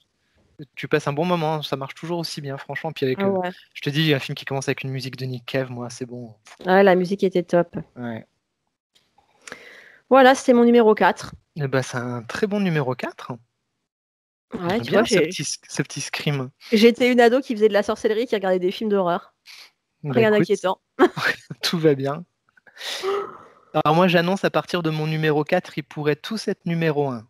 Tu passes un bon moment, ça marche toujours aussi bien, franchement. Puis avec, Ah ouais. je te dis, un film qui commence avec une musique de Nick Cave, moi, c'est bon. Ouais, la musique était top. Ouais. Voilà, c'était mon numéro 4. Et bah, c'est un très bon numéro 4. Ouais, J'aime tu vois, bien ce petit scream. j'étais une ado qui faisait de la sorcellerie, qui regardait des films d'horreur. Bah Rien écoute, d'inquiétant. tout va bien. Alors moi, j'annonce à partir de mon numéro 4, ils pourraient tous être numéro 1.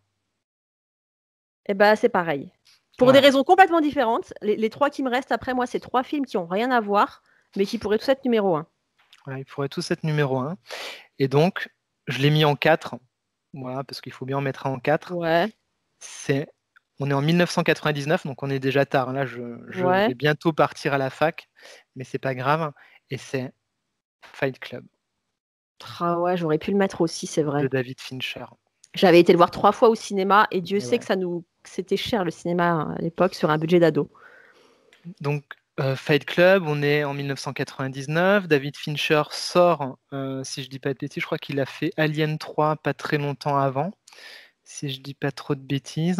Et bah, c'est pareil. Pour des Voilà. raisons complètement différentes, les trois qui me restent après moi, c'est trois films qui ont rien à voir, mais qui pourraient tous être numéro 1. Voilà, ils pourraient tous être numéro 1. Et donc, je l'ai mis en 4. Voilà, parce qu'il faut bien en mettre un en 4. Ouais, On est en 1999, donc on est déjà tard. Là, je ouais. vais bientôt partir à la fac, mais c'est pas grave. Et c'est Fight Club Ah ouais, j'aurais pu le mettre aussi, c'est de vrai. David Fincher. J'avais été le voir 3 fois au cinéma et Dieu Et sait ouais. que c'était cher le cinéma à l'époque sur un budget d'ado. Donc, Fight Club, on est en 1999. David Fincher sort, si je dis pas de bêtises, je crois qu'il a fait Alien 3 pas très longtemps avant, si je dis pas trop de bêtises.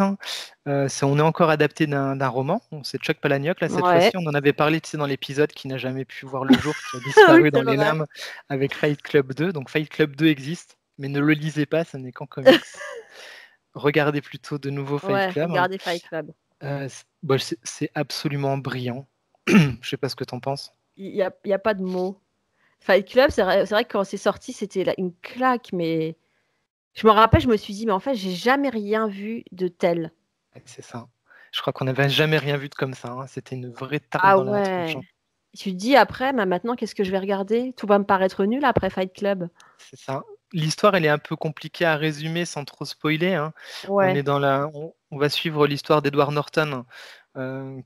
On est encore adapté d'un roman. C'est Chuck Palahniuk, là, cette Ouais. fois-ci. On en avait parlé, tu sais, dans l'épisode qui n'a jamais pu voir le jour, qui a Oui, disparu c'est dans les vrai. limbes avec Fight Club 2. Donc Fight Club 2 existe, mais ne le lisez pas, ça n'est qu'en comics. Regardez plutôt de nouveau Fight Ouais, Club. regardez Fight Club. C'est absolument brillant. Je sais pas ce que t'en penses. Il y a pas de mots. Fight Club, c'est vrai que quand c'est sorti, c'était une claque, mais je me rappelle, je me suis dit, mais en fait, j'ai jamais rien vu de tel. Ouais, c'est ça. Je crois qu'on n'avait jamais rien vu de comme ça, hein. C'était une vraie tarte Ah dans la tronche, ouais. hein. Tu te dis après, bah, maintenant, qu'est-ce que je vais regarder? Tout va me paraître nul après Fight Club. C'est ça. L'histoire, elle est un peu compliquée à résumer sans trop spoiler, hein. Ouais. On va suivre l'histoire d'Edward Norton,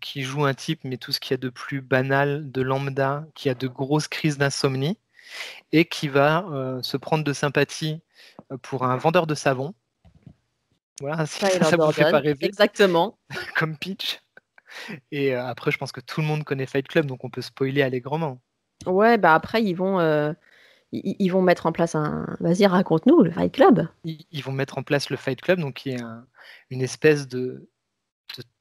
qui joue un type, mais tout ce qu'il y a de plus banal, de lambda, qui a de grosses crises d'insomnie et qui va se prendre de sympathie pour un vendeur de savon. Voilà, si Tyler ça vous fait pas Durden, rêver, exactement. comme pitch. Et après, je pense que tout le monde connaît Fight Club, donc on peut spoiler allègrement. Ouais, bah après, ils vont mettre en place un. Vas-y, raconte-nous le Fight Club. Ils vont mettre en place le Fight Club, donc qui est une espèce de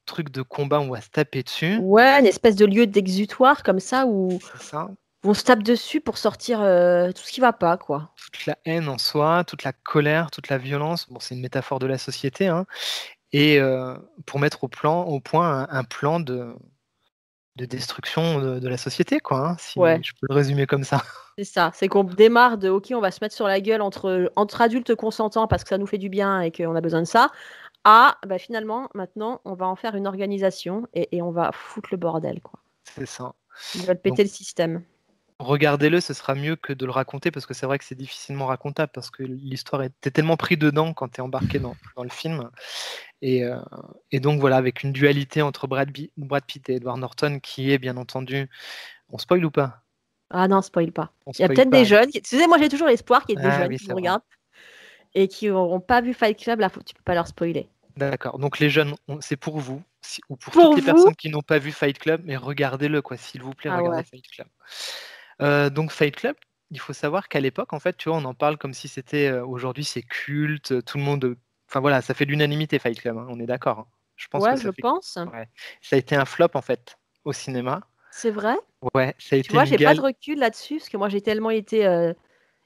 truc de combat où on va se taper dessus. Ouais, une espèce de lieu d'exutoire comme ça où C'est ça. on se tape dessus pour sortir tout ce qui va pas, quoi. Toute la haine en soi, toute la colère, toute la violence. Bon, c'est une métaphore de la société, hein. Et pour mettre au point un plan de destruction de la société, quoi, hein, si Ouais, je peux le résumer comme ça. c'est ça. C'est qu'on démarre de OK, on va se mettre sur la gueule entre adultes consentants parce que ça nous fait du bien et qu'on a besoin de ça. Ah, bah finalement, maintenant, on va en faire une organisation et on va foutre le bordel, quoi. C'est ça. Ils veulent Donc, péter le système. regardez-le, ce sera mieux que de le raconter parce que c'est vrai que c'est difficilement racontable parce que l'histoire t'es tellement pris dedans quand tu es embarqué dans le film. Et, euh, et donc voilà, avec une dualité entre Brad Pitt et Edward Norton qui est bien entendu. On spoil ou pas? Ah non, spoil pas. On Il y a spoil peut-être des pas. jeunes. Tu sais, moi j'ai toujours l'espoir qu'il y ait des Ah jeunes oui, qui c'est nous vrai. regardent et qui n'auront pas vu Fight Club. Là, tu peux pas leur spoiler. D'accord. Donc les jeunes, c'est pour vous, ou pour toutes Pour les vous? personnes qui n'ont pas vu Fight Club, mais regardez-le, quoi, s'il vous plaît, Ah regardez ouais. Fight Club. Donc Fight Club, il faut savoir qu'à l'époque, en fait, tu vois, on en parle comme si c'était aujourd'hui c'est culte, tout le monde. Enfin voilà, ça fait l'unanimité Fight Club, hein, on est d'accord, hein. Je pense que Ouais, ça je fait. pense. Ouais. Ça a été un flop en fait au cinéma. C'est vrai. Ouais, ça a Tu été vois, une j'ai pas de gale. recul là-dessus parce que moi j'ai tellement été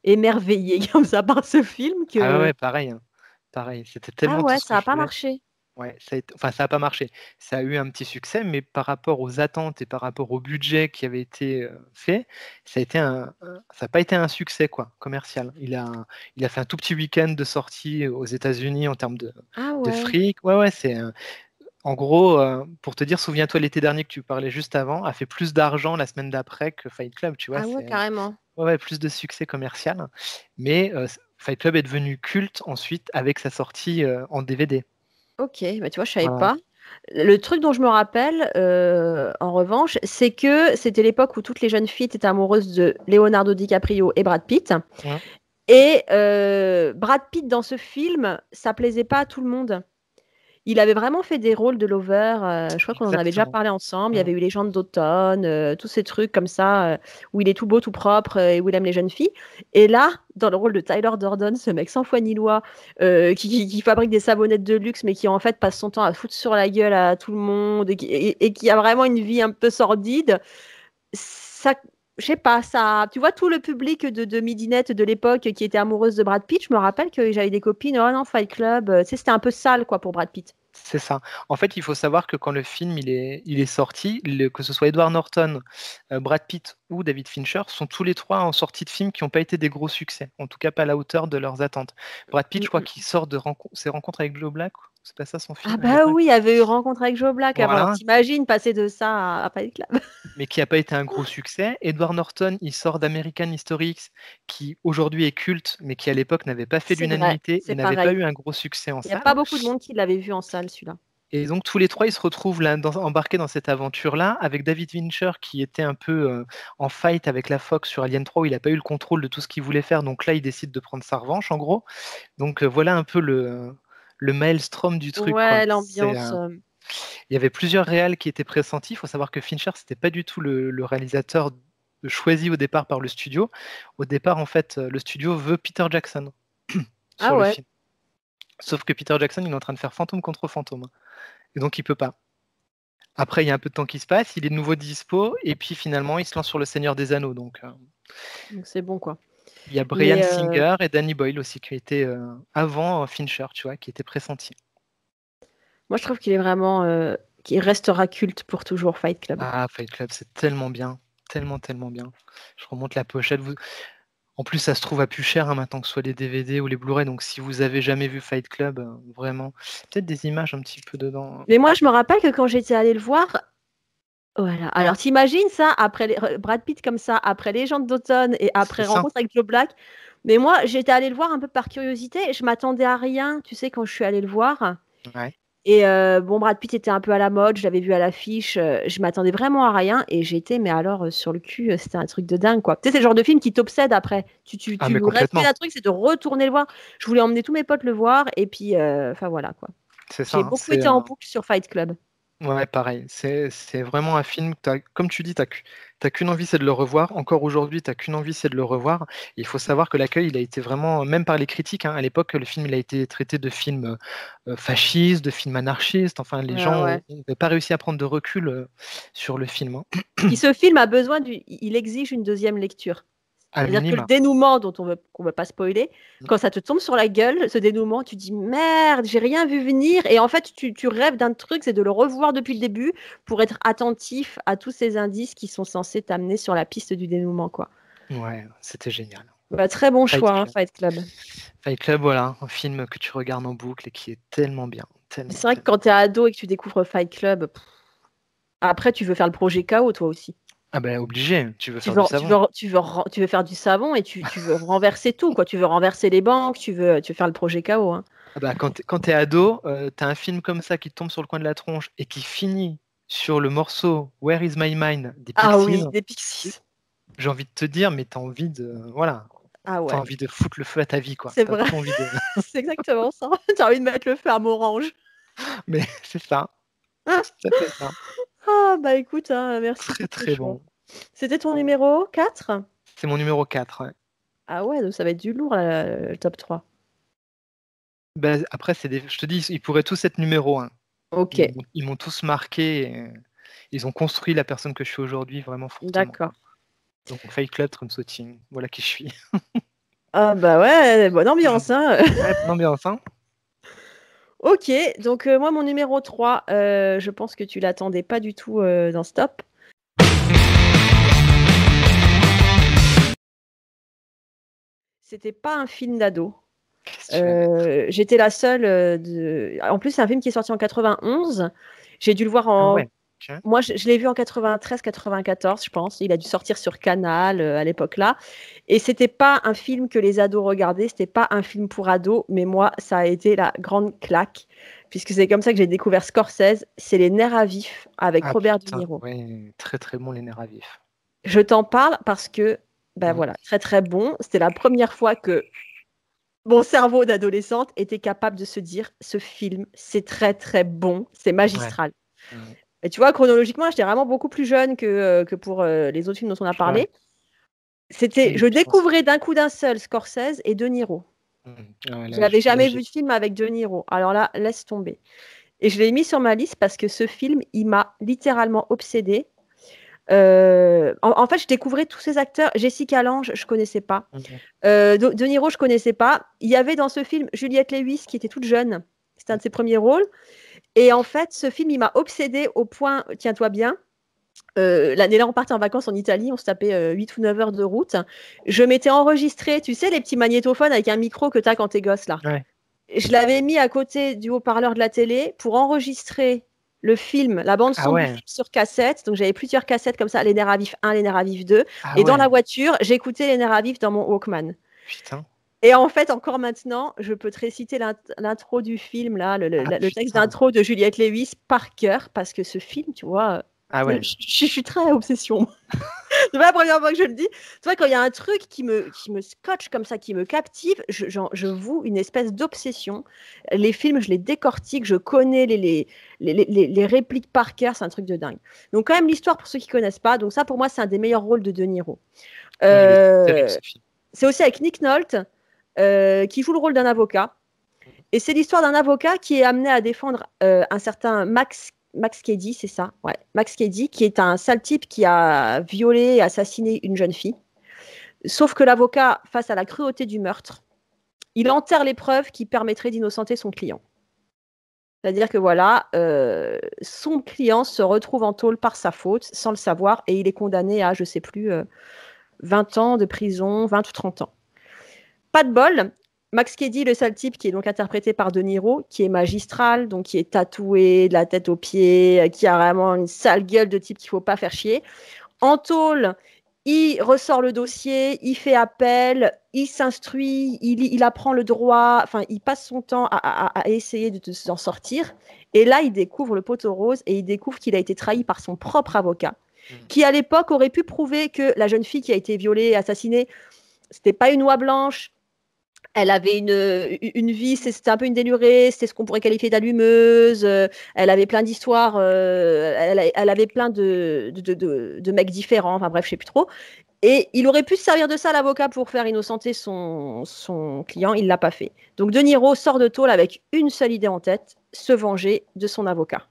émerveillée comme ça par ce film Ah ouais, que ouais, pareil, hein. Pareil, c'était ah tellement tout ouais, ce que ça a je pas voulais. marché. Ouais, enfin, ça a pas marché. Ça a eu un petit succès, mais par rapport aux attentes et par rapport au budget qui avait été fait, ça n'a pas été un succès quoi, commercial. Il a fait un tout petit week-end de sortie aux États-Unis en termes Ah de ouais. fric. Ouais, ouais, en gros, pour te dire, souviens-toi l'été dernier que tu parlais juste avant, a fait plus d'argent la semaine d'après que Fight Club, tu vois. Ah ouais, carrément. Ouais, ouais, plus de succès commercial. Mais Fight Club est devenu culte ensuite avec sa sortie en DVD. Ok, bah tu vois, je savais Voilà. pas. Le truc dont je me rappelle, en revanche, c'est que c'était l'époque où toutes les jeunes filles étaient amoureuses de Leonardo DiCaprio et Brad Pitt. Mmh. Et Brad Pitt dans ce film, ça plaisait pas à tout le monde. Il avait vraiment fait des rôles de lover, je crois qu'on en avait déjà Exactement. parlé ensemble. Il y Mmh. avait eu Les Légendes d'automne, tous ces trucs comme ça, où il est tout beau, tout propre, et où il aime les jeunes filles. Et là, dans le rôle de Tyler Durden, ce mec sans foi ni loi, qui fabrique des savonnettes de luxe, mais qui en fait passe son temps à foutre sur la gueule à tout le monde et qui a vraiment une vie un peu sordide, ça, je sais pas, ça, tu vois, tout le public de midinette de l'époque qui était amoureuse de Brad Pitt, je me rappelle que j'avais des copines, oh non, Fight Club, tu sais, c'était un peu sale, quoi, pour Brad Pitt. C'est ça. En fait, il faut savoir que quand le film il est sorti, que ce soit Edward Norton, Brad Pitt ou David Fincher, sont tous les trois en sortie de films qui n'ont pas été des gros succès, en tout cas pas à la hauteur de leurs attentes. Brad Pitt, Mm, je crois mm. qu'il sort de ses rencontres avec Joe Black, c'est pas ça son Ah film à bah l'époque? oui, il y avait eu Rencontre avec Joe Black avant, alors Voilà, t'imagines passer de ça à Fight Club. mais qui n'a pas été un gros succès. Edward Norton, il sort d'American History X, qui aujourd'hui est culte, mais qui à l'époque n'avait pas fait C'est vrai, l'unanimité et c'est n'avait pas pareil. eu un gros succès en Il n'y a pas salle. beaucoup de monde qui l'avait vu en salle, celui-là. Et donc tous les trois, ils se retrouvent là, embarqués dans cette aventure-là, avec David Fincher qui était un peu en fight avec la Fox sur Alien 3, où il n'a pas eu le contrôle de tout ce qu'il voulait faire. Donc là, il décide de prendre sa revanche, en gros. Donc voilà un peu le maelstrom du truc, quoi. Ouais, l'ambiance. Il y avait plusieurs réals qui étaient pressentis. Il faut savoir que Fincher, c'était pas du tout le réalisateur choisi au départ par le studio. Au départ, en fait, le studio veut Peter Jackson sur le ouais. film. Sauf que Peter Jackson, il est en train de faire fantôme contre fantôme. Et donc, il peut pas. Après, il y a un peu de temps qui se passe, il est de nouveau dispo, et puis finalement, il se lance sur Le Seigneur des Anneaux. Donc c'est bon, quoi. il y a Bryan Singer et Danny Boyle aussi, qui étaient avant Fincher, tu vois, qui étaient pressentis. Moi, je trouve qu'il est vraiment... qu'il restera culte pour toujours, Fight Club. Ah, Fight Club, c'est tellement bien. Tellement bien. Je remonte la pochette. En plus, ça se trouve à plus cher maintenant, que ce soit les DVD ou les Blu-ray. Donc, si vous avez jamais vu Fight Club, vraiment, peut-être des images un petit peu dedans. Mais moi, je me rappelle que quand j'étais allée le voir, voilà. Alors, t'imagines ça, après Brad Pitt comme ça, après Légende d'automne et après Rencontre avec Joe Black. Mais moi, j'étais allée le voir un peu par curiosité. Je m'attendais à rien, tu sais, quand je suis allée le voir. Ouais. Et bon, Brad Pitt était un peu à la mode, je l'avais vu à l'affiche, je m'attendais vraiment à rien et j'étais, mais alors sur le cul, c'était un truc de dingue, quoi. Tu sais, c'est le genre de film qui t'obsède après. Tu restes un truc, c'est de retourner le voir. Je voulais emmener tous mes potes le voir et puis, enfin voilà, quoi. J'ai beaucoup été en boucle sur Fight Club. Ouais, pareil. C'est vraiment un film, comme tu dis, t'as qu'une envie, c'est de le revoir. Encore aujourd'hui, t'as qu'une envie, c'est de le revoir. Et il faut savoir que l'accueil, il a été vraiment, même par les critiques, à l'époque, le film, il a été traité de film fasciste, de film anarchiste. Enfin, les gens n'avaient pas réussi à prendre de recul sur le film. Puis ce film a besoin il exige une deuxième lecture. C'est-à-dire que le dénouement dont on veut pas spoiler, quand ça te tombe sur la gueule, ce dénouement, tu dis merde, j'ai rien vu venir. Et en fait, tu rêves d'un truc, c'est de le revoir depuis le début pour être attentif à tous ces indices qui sont censés t'amener sur la piste du dénouement, quoi. Ouais, c'était génial. Bah, très bon choix, Fight Club. Fight Club, voilà, un film que tu regardes en boucle et qui est tellement bien. C'est vrai que quand tu es ado et que tu découvres Fight Club, après, tu veux faire le projet KO, toi aussi. Ah ben obligé, tu veux faire du savon. Tu veux faire du savon et tu veux renverser tout, quoi. Tu veux renverser les banques, tu veux faire le projet KO. Hein. Ah bah, quand t'es ado, t'as un film comme ça qui tombe sur le coin de la tronche et qui finit sur le morceau Where is my mind des Pixies. Ah oui, des Pixies. J'ai envie de te dire, mais t'as envie de... Voilà. Ah ouais. T'as envie de foutre le feu à ta vie, quoi. C'est vrai. C'est exactement ça. T'as envie de mettre le feu à Morange. Mais c'est ça. Ça fait ça. Ah bah écoute, merci. Très très bon. C'était ton numéro 4 ? C'est mon numéro 4, ouais. Ah ouais, donc ça va être du lourd, le top 3. Bah, après, je te dis, ils pourraient tous être numéro 1. Ok. Ils m'ont tous marqué. Et ils ont construit la personne que je suis aujourd'hui vraiment fortement. D'accord. Donc Fight Club, Trainspotting, voilà qui je suis. Ah bah ouais, bonne ambiance. Hein. Ouais, bonne ambiance, hein. Ok, donc moi mon numéro 3, je pense que tu l'attendais pas du tout dans ce top. C'était pas un film d'ado. J'étais la seule. En plus, c'est un film qui est sorti en 91. J'ai dû le voir en. Ah ouais. Moi, je l'ai vu en 93-94, je pense. Il a dû sortir sur Canal à l'époque-là. Et c'était pas un film que les ados regardaient. C'était pas un film pour ados. Mais moi, ça a été la grande claque. Puisque c'est comme ça que j'ai découvert Scorsese. C'est Les Nerfs à vif avec Robert De Niro. Oui, très très bon, Les Nerfs à vif. Je t'en parle parce que, voilà, très très bon. C'était la première fois que mon cerveau d'adolescente était capable de se dire ce film, c'est très très bon, c'est magistral. Ouais. Et tu vois, chronologiquement, j'étais vraiment beaucoup plus jeune que pour les autres films dont on a parlé. Je découvrais d'un coup d'un seul Scorsese et De Niro. Je n'avais jamais vu de film avec De Niro. Alors là, laisse tomber. Et je l'ai mis sur ma liste parce que ce film, il m'a littéralement obsédée. En fait, je découvrais tous ces acteurs. Jessica Lange, je connaissais pas. De Niro, je connaissais pas. Il y avait dans ce film Juliette Lewis qui était toute jeune. C'était un de ses premiers rôles. Et en fait, ce film, il m'a obsédée au point, tiens-toi bien, l'année-là, on partait en vacances en Italie, on se tapait 8 ou 9 heures de route. Je m'étais enregistré, tu sais, les petits magnétophones avec un micro que tu as quand t'es gosse, là. Ouais. Je l'avais mis à côté du haut-parleur de la télé pour enregistrer le film, la bande-son du film sur cassette. Donc, j'avais plusieurs cassettes comme ça, Les Nerfs à vif 1, Les Nerfs à vif 2. Et dans la voiture, j'écoutais Les Nerfs à vif dans mon Walkman. Putain. Et en fait, encore maintenant, je peux te réciter l'intro du film, là, le texte d'intro de Juliette Lewis par cœur, parce que ce film, tu vois, Ah ouais. Je suis très obsession. C'est pas la première fois que je le dis. Tu vois, quand il y a un truc qui me scotche comme ça, qui me captive, je voue une espèce d'obsession. Les films, je les décortique, je connais les répliques par cœur, c'est un truc de dingue. Donc, quand même, l'histoire, pour ceux qui connaissent pas, donc ça, pour moi, c'est un des meilleurs rôles de De Niro. Oui, il est terrible, ce film. C'est aussi avec Nick Nolte, qui joue le rôle d'un avocat. Et c'est l'histoire d'un avocat qui est amené à défendre un certain Max Cady, c'est ça, ouais. Max Cady, qui est un sale type qui a violé et assassiné une jeune fille. Sauf que l'avocat, face à la cruauté du meurtre, il enterre les preuves qui permettraient d'innocenter son client. C'est-à-dire que voilà, son client se retrouve en tôle par sa faute, sans le savoir, et il est condamné à, je ne sais plus, 20 ans de prison, 20 ou 30 ans. Pas de bol, Max Cady, le sale type, qui est donc interprété par De Niro, qui est magistral, donc qui est tatoué de la tête aux pieds, qui a vraiment une sale gueule de type qu'il ne faut pas faire chier. En tôle, il ressort le dossier, il fait appel, il s'instruit, il apprend le droit, enfin, il passe son temps à essayer de s'en sortir. Et là, il découvre le poteau rose et il découvre qu'il a été trahi par son propre avocat, qui à l'époque aurait pu prouver que la jeune fille qui a été violée et assassinée, c'était pas une oie blanche. Elle avait une vie, c'était un peu une délurée, c'était ce qu'on pourrait qualifier d'allumeuse. Elle avait plein d'histoires, elle avait plein de mecs différents, enfin bref, je sais plus trop. Et il aurait pu se servir de ça, l'avocat, pour faire innocenter son client, il ne l'a pas fait. Donc De Niro sort de tôle avec une seule idée en tête, se venger de son avocat.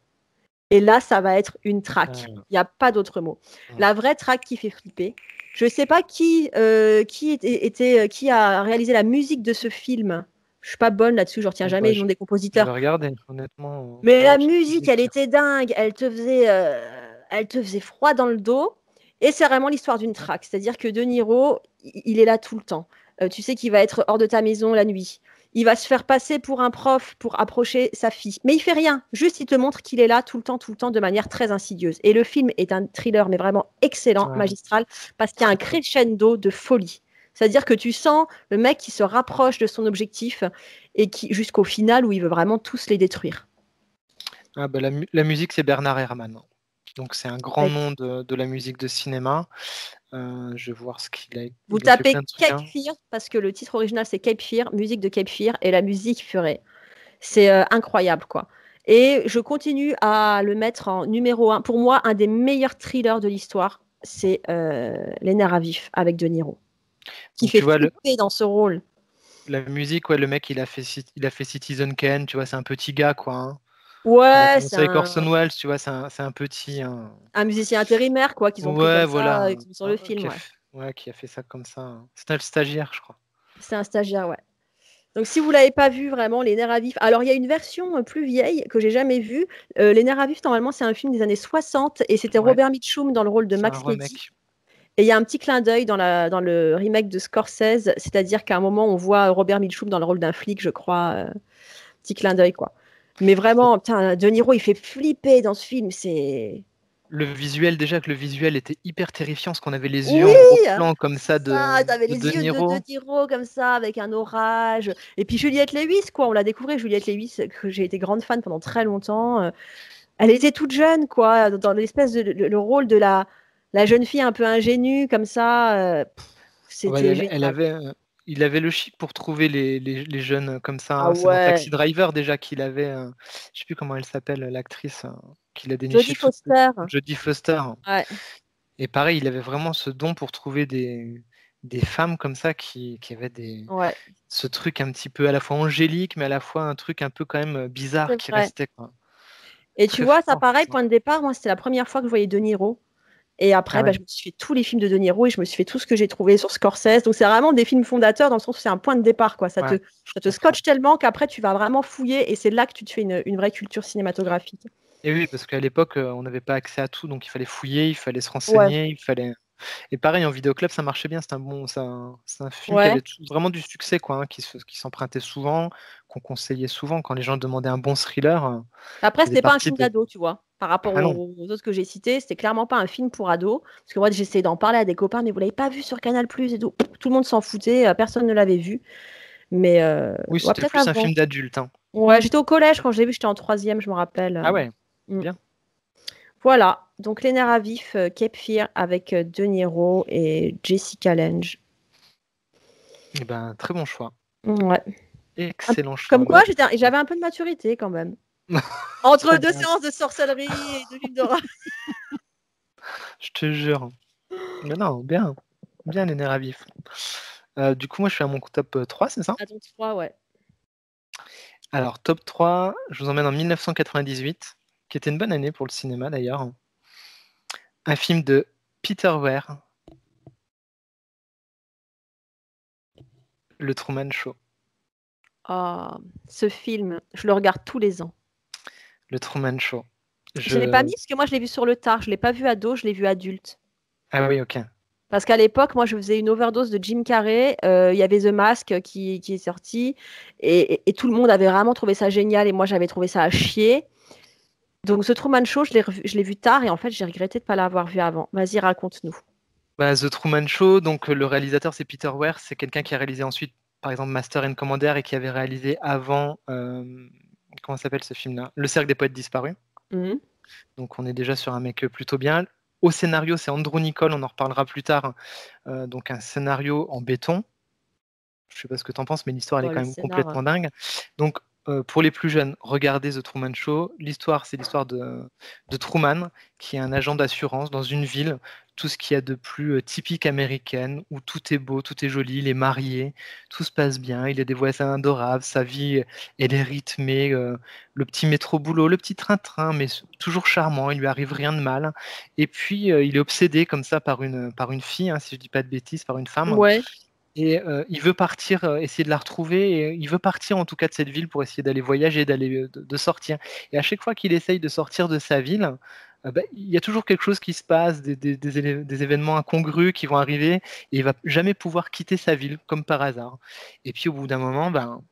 Et là, ça va être une traque. Il n'y a pas d'autre mot. La vraie traque qui fait flipper. Je ne sais pas qui a réalisé la musique de ce film. Je ne suis pas bonne là-dessus, je ne retiens jamais le nom des compositeurs. Je regarde, honnêtement. Mais la musique, elle était dingue. Elle te faisait froid dans le dos. Et c'est vraiment l'histoire d'une traque. C'est-à-dire que De Niro, il est là tout le temps. Tu sais qu'il va être hors de ta maison la nuit. Il va se faire passer pour un prof pour approcher sa fille. Mais il fait rien. Juste, il te montre qu'il est là tout le temps, de manière très insidieuse. Et le film est un thriller, mais vraiment excellent, magistral, parce qu'il y a un crescendo de folie. C'est-à-dire que tu sens le mec qui se rapproche de son objectif et qui, jusqu'au final, où il veut vraiment tous les détruire. Ah bah la musique, c'est Bernard Herrmann. Donc, c'est un grand nom de la musique de cinéma. Je vais voir ce qu'il a. Vous tapez Cape Fear, parce que le titre original, c'est Cape Fear, musique de Cape Fear, et la musique ferait. C'est incroyable, quoi. Et je continue à le mettre en numéro 1. Pour moi, un des meilleurs thrillers de l'histoire, c'est Les Nerfs à vif avec De Niro, qui fait flipper dans ce rôle. La musique, ouais, le mec, il a fait Citizen Kane, tu vois, c'est un petit gars, quoi. Hein. Ouais, c'est avec Orson Welles, tu vois, c'est un petit. Un musicien intérimaire, quoi, qu'ils ont pris comme ça, sur le film. Qui a fait ça comme ça. C'est un stagiaire, je crois. C'est un stagiaire, ouais. Donc, si vous ne l'avez pas vu, vraiment, Les Nerfs à vif. Alors, il y a une version plus vieille que j'ai jamais vue. Les Nerfs à vif, normalement, c'est un film des années 60 et c'était Robert Mitchum dans le rôle de Max Cady. Et il y a un petit clin d'œil dans le remake de Scorsese, c'est-à-dire qu'à un moment, on voit Robert Mitchum dans le rôle d'un flic, je crois. Petit clin d'œil, quoi. Mais vraiment, putain, De Niro, il fait flipper dans ce film. C'est... Le visuel, déjà que le visuel était hyper terrifiant, parce qu'on avait les yeux en gros plan comme ça de t'avais les yeux de De Niro comme ça, avec un orage. Et puis Juliette Lewis, quoi, on l'a découvert, Juliette Lewis, que j'ai été grande fan pendant très longtemps. Elle était toute jeune, quoi, dans l'espèce de le rôle de la jeune fille un peu ingénue, comme ça. C'était génial. Il avait le chic pour trouver les jeunes comme ça. Ah c'est dans Taxi Driver déjà qu'il avait, je sais plus comment elle s'appelle, l'actrice qu'il a déniché. Jodie Foster. Jodie Foster. Ouais. Et pareil, il avait vraiment ce don pour trouver des femmes comme ça qui avaient ce truc un petit peu à la fois angélique, mais à la fois un truc un peu quand même bizarre qui restait. Quoi. Et tu vois, ça pareil, point de départ, moi c'était la première fois que je voyais De Niro. Et après, je me suis fait tous les films de De Niro et je me suis fait tout ce que j'ai trouvé sur Scorsese. Donc, c'est vraiment des films fondateurs dans le sens où c'est un point de départ, quoi. Ça te scotche tellement qu'après, tu vas vraiment fouiller et c'est là que tu te fais une vraie culture cinématographique. Et oui, parce qu'à l'époque, on n'avait pas accès à tout, donc il fallait fouiller, il fallait se renseigner, il fallait... Et pareil, en vidéoclub, ça marchait bien. C'est un film qui avait vraiment du succès, quoi, hein, qui s'empruntait souvent, qu'on conseillait souvent quand les gens demandaient un bon thriller. Après, c'était pas un film d'ado, tu vois. Par rapport aux autres que j'ai cités, c'était clairement pas un film pour ados. Parce que moi, j'essayais d'en parler à des copains, mais vous l'avez pas vu sur Canal+, et tout. Tout le monde s'en foutait, personne ne l'avait vu. Mais oui, c'était plus un film d'adulte. Hein. Ouais, j'étais au collège quand je l'ai vu, j'étais en 3e, je me rappelle. Ah ouais, bien. Voilà. Donc Les Nerfs à vif, Cape Fear avec De Niro et Jessica Lange. Eh ben, très bon choix. Ouais. Excellent choix. Comme quoi, j'avais un peu de maturité quand même. Entre deux séances de sorcellerie et de films d'horreur. Je te jure. Mais non, bien. Bien les nerfs à vif. Du coup, moi, je suis à mon top 3, c'est ça? À ton 3, ouais. Alors, top 3, je vous emmène en 1998, qui était une bonne année pour le cinéma d'ailleurs. Un film de Peter Weir, Le Truman Show. Ah, ce film, je le regarde tous les ans. Le Truman Show. Je ne l'ai pas mis parce que moi, je l'ai vu sur le tard. Je ne l'ai pas vu ado, je l'ai vu adulte. Ah oui, ok. Parce qu'à l'époque, moi, je faisais une overdose de Jim Carrey. Il y avait The Mask qui est sorti. Et tout le monde avait vraiment trouvé ça génial. Et moi, j'avais trouvé ça à chier. Donc, ce Truman Show, je l'ai vu tard. Et en fait, j'ai regretté de ne pas l'avoir vu avant. Vas-y, raconte-nous. Bah, The Truman Show, donc le réalisateur c'est Peter Weir, c'est quelqu'un qui a réalisé ensuite par exemple Master and Commander et qui avait réalisé avant, comment s'appelle ce film-là? Le Cercle des Poètes Disparus. Mhm. Donc on est déjà sur un mec plutôt bien. Au scénario, c'est Andrew Niccol, on en reparlera plus tard. Donc un scénario en béton. Je sais pas ce que tu en penses, mais l'histoire elle est Bon, quand le même scénar. complètement dingue. Donc pour les plus jeunes, regardez The Truman Show. L'histoire, c'est l'histoire de Truman, qui est un agent d'assurance dans une ville, tout ce qu'il y a de plus typique américaine, où tout est beau, tout est joli, il est marié, tout se passe bien, il a des voisins adorables, sa vie, elle est rythmée, le petit métro-boulot, le petit train-train, mais toujours charmant, il lui arrive rien de mal. Et puis, il est obsédé comme ça par une fille, hein, si je dis pas de bêtises, par une femme. Ouais. Et il veut partir, essayer de la retrouver, et il veut partir en tout cas de cette ville pour essayer d'aller voyager, de sortir. Et à chaque fois qu'il essaye de sortir de sa ville, bah, il y a toujours quelque chose qui se passe, des événements incongrus qui vont arriver, et il va jamais pouvoir quitter sa ville, comme par hasard. Et puis au bout d'un moment, ben,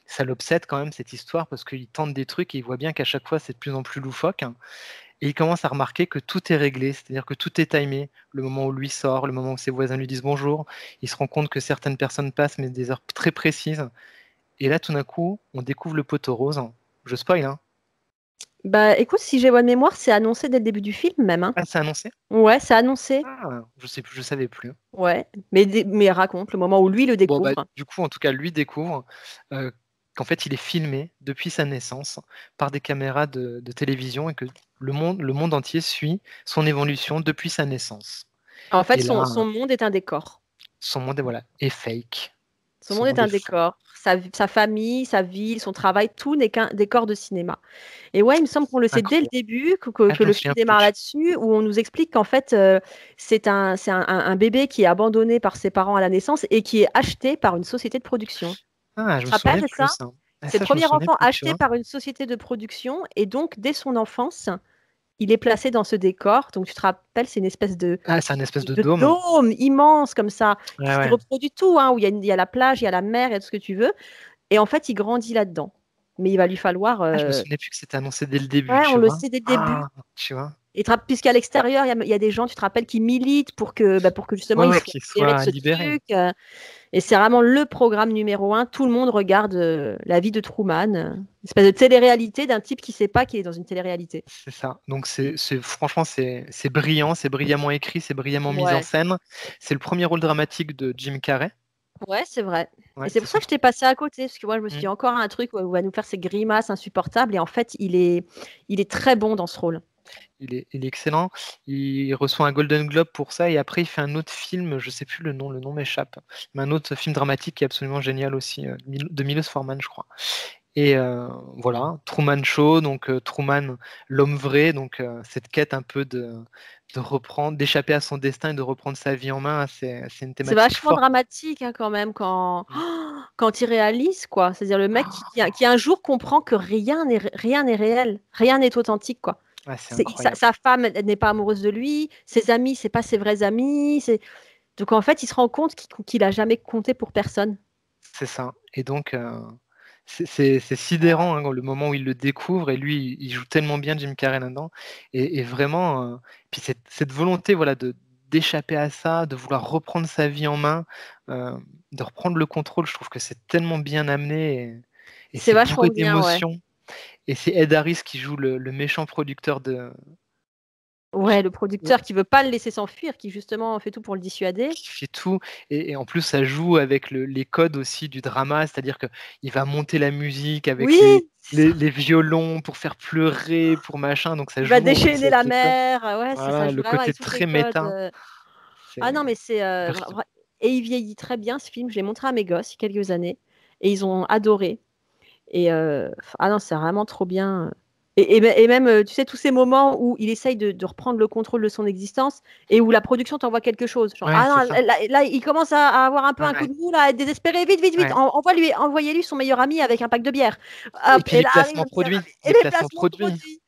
ça l'obsède quand même cette histoire, parce qu'il tente des trucs et il voit bien qu'à chaque fois c'est de plus en plus loufoque. Et il commence à remarquer que tout est réglé, c'est-à-dire que tout est timé. Le moment où lui sort, le moment où ses voisins lui disent bonjour, il se rend compte que certaines personnes passent, mais des heures très précises. Et là, tout d'un coup, on découvre le poteau rose. Je spoil, hein. Bah, écoute, si j'ai bonne mémoire, c'est annoncé dès le début du film, même, hein. Ah, c'est annoncé? Ouais, c'est annoncé. Ah, je sais plus, je savais plus. Ouais. Mais raconte le moment où lui le Bon, bah, découvre. du coup, en tout cas, lui découvre euh, qu'en fait, il est filmé depuis sa naissance par des caméras de télévision et que le monde entier suit son évolution depuis sa naissance. En fait, Et là, son monde est un décor. son monde est, voilà, est fake. Son Son monde est monde un est faux. décor. Sa famille, sa ville, son travail, tout n'est qu'un décor de cinéma. Et ouais, il me semble qu'on le sait dès le Incroyable. début, Ah, que je m'en le film souviens démarre plus. là-dessus, où on nous explique qu'en fait, c'est un bébé qui est abandonné par ses parents à la naissance et qui est acheté par une société de production. Ah, je Tu me te rappelles, souvenais c'est plus, ça? ça. Ah, C'est le ça, je me premier souvenais enfant plus, tu acheté vois. par une société de production et donc, dès son enfance, il est placé dans ce décor. Donc, tu te rappelles, c'est une espèce Ah, c'est un espèce de de dôme. dôme immense comme ça, Ouais, qui ouais. reproduit tout, hein, où il y a la plage, il y a la mer, il y a tout ce que tu veux. Et en fait, il grandit là-dedans. Mais il va lui falloir. Ah, je me souvenais plus que c'était annoncé dès le début, Ouais, on tu le vois. sait dès le début. Ah, tu vois. Puisqu'à l'extérieur, il y a des gens, tu te rappelles, qui militent pour que justement Ouais, il ouais, soit qu'il libéré de soit ce libéré. truc. Et c'est vraiment le programme numéro un. Tout le monde regarde la vie de Truman, une espèce de télé-réalité d'un type qui ne sait pas qu'il est dans une télé-réalité. C'est ça. Donc, franchement, c'est brillant, c'est brillamment écrit, c'est brillamment mis en Ouais, scène. C'est le premier rôle dramatique de Jim Carrey. ouais, c'est vrai. Et Ouais, c'est c'est pour ça son. que je t'ai passé à côté, parce que moi, je me suis Mm. dit encore un truc où il va nous faire ces grimaces insupportables. Et en fait, il est très bon dans ce rôle. Il est excellent. Il reçoit un Golden Globe pour ça et après il fait un autre film, je sais plus le nom m'échappe, mais un autre film dramatique qui est absolument génial aussi, de Milos Forman, je crois. Et voilà, Truman Show, donc Truman, l'homme vrai, donc cette quête un peu de reprendre, d'échapper à son destin et de reprendre sa vie en main, hein, c'est une C'est thématique vachement forte. dramatique hein, quand même Mm. quand il réalise, quoi. C'est-à-dire le mec qui un jour comprend que rien n'est réel, rien n'est authentique, quoi. Ouais, c'est incroyable, Sa femme elle n'est pas amoureuse de lui, ses amis, c'est pas ses vrais amis. Donc en fait, il se rend compte qu'il a jamais compté pour personne. c'est ça. Et donc, c'est sidérant hein, le moment où il le découvre et lui, il joue tellement bien Jim Carrey là-dedans. Et vraiment, puis cette volonté voilà, d'échapper à ça, de vouloir reprendre sa vie en main, de reprendre le contrôle, je trouve que c'est tellement bien amené et C'est c'est vachement bourré bien, ouais. d'émotions. Et c'est Ed Harris qui joue le méchant producteur Ouais, le producteur qui veut pas le laisser s'enfuir, qui justement fait tout pour le dissuader. Qui fait tout. Et en plus, ça joue avec les codes aussi du drama, c'est-à-dire qu'il va monter la musique avec Oui, les violons pour faire pleurer, pour machin. Donc ça il va joue en plus déchaîner avec la les codes. mer. Ouais, c'est ça Voilà, joue le vraiment côté avec tous les très codes. méta. Ah non, mais c'est Brillant. et il vieillit très bien ce film. Je l'ai montré à mes gosses il y a quelques années et ils ont adoré. Et ah non, c'est vraiment trop bien. Et même, tu sais, tous ces moments où il essaye de reprendre le contrôle de son existence et où la production t'envoie quelque chose. Genre, Ouais, ah c'est non, ça. là, il commence à avoir un peu un coup Ouais, de mou, là, à être désespéré. Vite, vite, vite. ouais. Envoyez-lui son meilleur ami avec un pack de bière. Et Hop, puis et les là arrive placements le meilleur produits. ami. Et Les les placements placements de produits. produits.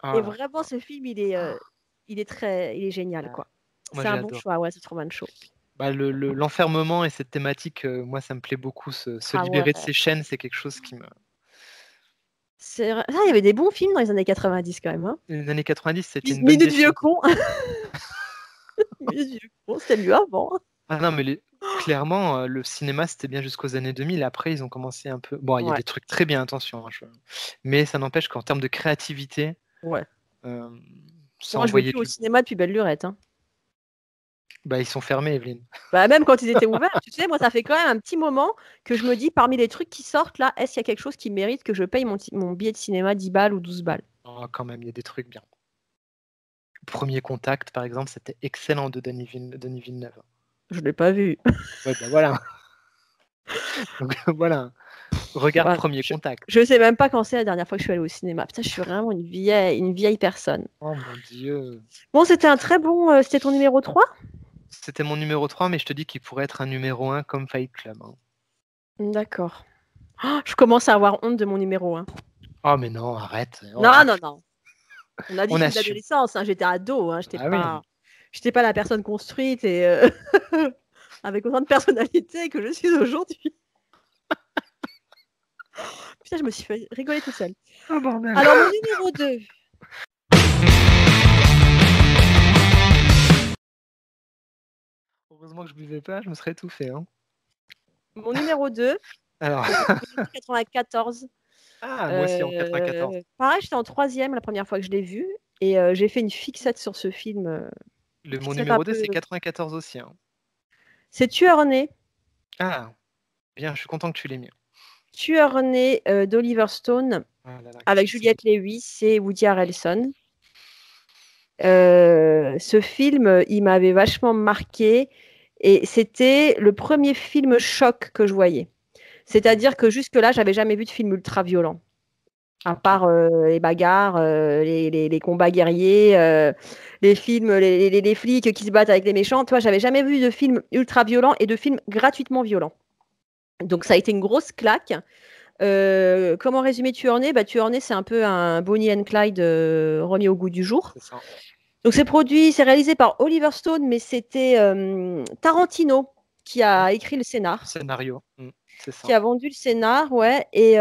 Oh Et là vraiment, là. ce film, il est génial, Ouais. quoi. Moi, C'est un bon j'adore. choix, ouais, c'est Truman Show. Bah, l'enfermement et cette thématique, moi, ça me plaît beaucoup. Se Ah ouais. libérer de ses chaînes, c'est quelque chose qui me. Ah, il y avait des bons films dans les années 90 quand même. Hein. Les années 90, c'était une bonne Minute vieux décennie. con. Minute vieux con, c'était mieux avant. Ah non, mais clairement, le cinéma, c'était bien jusqu'aux années 2000. Après, ils ont commencé un peu. Bon, il y a Ouais, des trucs très bien, attention, hein, mais ça n'empêche qu'en termes de créativité, ouais. euh, ça Moi, je vais envoyait plus au du. cinéma depuis belle lurette. Hein. Bah, ils sont fermés, Evelyne. Bah, même quand ils étaient ouverts, tu sais, moi, ça fait quand même un petit moment que je me dis, parmi les trucs qui sortent là, est-ce qu'il y a quelque chose qui mérite que je paye mon billet de cinéma 10 balles ou 12 balles? Oh, quand même, il y a des trucs bien. Premier Contact, par exemple, c'était excellent de Denis Villeneuve. Je l'ai pas vu. Ouais, bah voilà. Donc, voilà. Regarde Ouais, Premier Contact. je sais même pas quand c'est la dernière fois que je suis allée au cinéma. Putain, je suis vraiment une vieille personne. Oh mon Dieu. Bon, c'était un très bon. C'était ton numéro 3? C'était mon numéro 3, mais je te dis qu'il pourrait être un numéro 1 comme Fight Club. Hein. D'accord. Oh, je commence à avoir honte de mon numéro 1. Oh, mais non, arrête. Oh Non, là. non, non. On a dit On film assume. d'adolescence, hein, j'étais ado, hein, Ah oui. j'étais pas la personne construite et avec autant de personnalité que je suis aujourd'hui. Putain, je me suis fait rigoler toute seule. Oh bordel. Alors, mon numéro 2. Heureusement que je buvais pas, je me serais étouffé. Hein. Mon numéro 2, Alors. c'est 1994. Ah, moi aussi en 94. Pareil, j'étais en 3e la première fois que je l'ai vu et j'ai fait une fixette sur ce film. Mon Fixette un numéro 2, peu. c'est 94 aussi. Hein. C'est Tueur né. Ah, bien, je suis content que tu l'aies mis. Tueur né d'Oliver Stone Ah là là, avec qu'est-ce que Juliette Lewis et Woody Harrelson. Ce film, il m'avait vachement marqué et c'était le premier film choc que je voyais. C'est-à-dire que jusque-là, j'avais jamais vu de film ultra violent. À part les bagarres, les combats guerriers, les films, les flics qui se battent avec les méchants. Toi, j'avais jamais vu de film ultra violent et de film gratuitement violent. Donc ça a été une grosse claque. Comment résumer Tueur né? Tueur né, c'est un peu un Bonnie and Clyde remis au goût du jour. c'est ça. Donc c'est réalisé par Oliver Stone, mais c'était Tarantino qui a écrit le scénar, Scénario, c'est ça. qui a vendu le scénar, ouais, et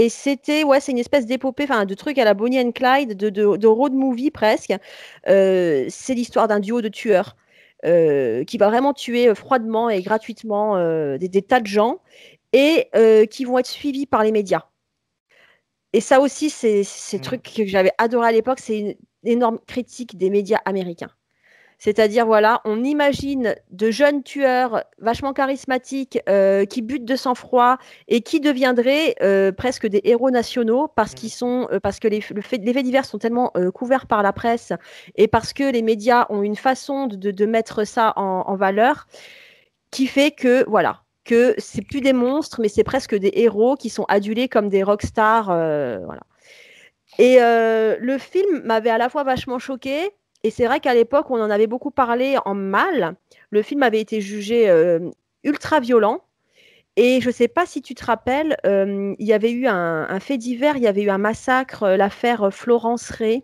c'était, ouais, c'est une espèce d'épopée, enfin de truc à la Bonnie and Clyde, de road movie presque. C'est l'histoire d'un duo de tueurs qui va vraiment tuer froidement et gratuitement des tas de gens et qui vont être suivis par les médias. Et ça aussi, c'est truc que j'avais adoré à l'époque, c'est une énorme critique des médias américains. C'est-à-dire, voilà, on imagine de jeunes tueurs vachement charismatiques qui butent de sang-froid et qui deviendraient presque des héros nationaux parce parce que les faits divers sont tellement couverts par la presse et parce que les médias ont une façon de mettre ça en valeur qui fait que, voilà, que c'est plus des monstres, mais c'est presque des héros qui sont adulés comme des rockstars. Voilà. Et le film m'avait à la fois vachement choquée, et c'est vrai qu'à l'époque, on en avait beaucoup parlé en mal. Le film avait été jugé ultra violent. Et je ne sais pas si tu te rappelles, il y avait eu un fait divers, il y avait eu un massacre, l'affaire Florence Ray,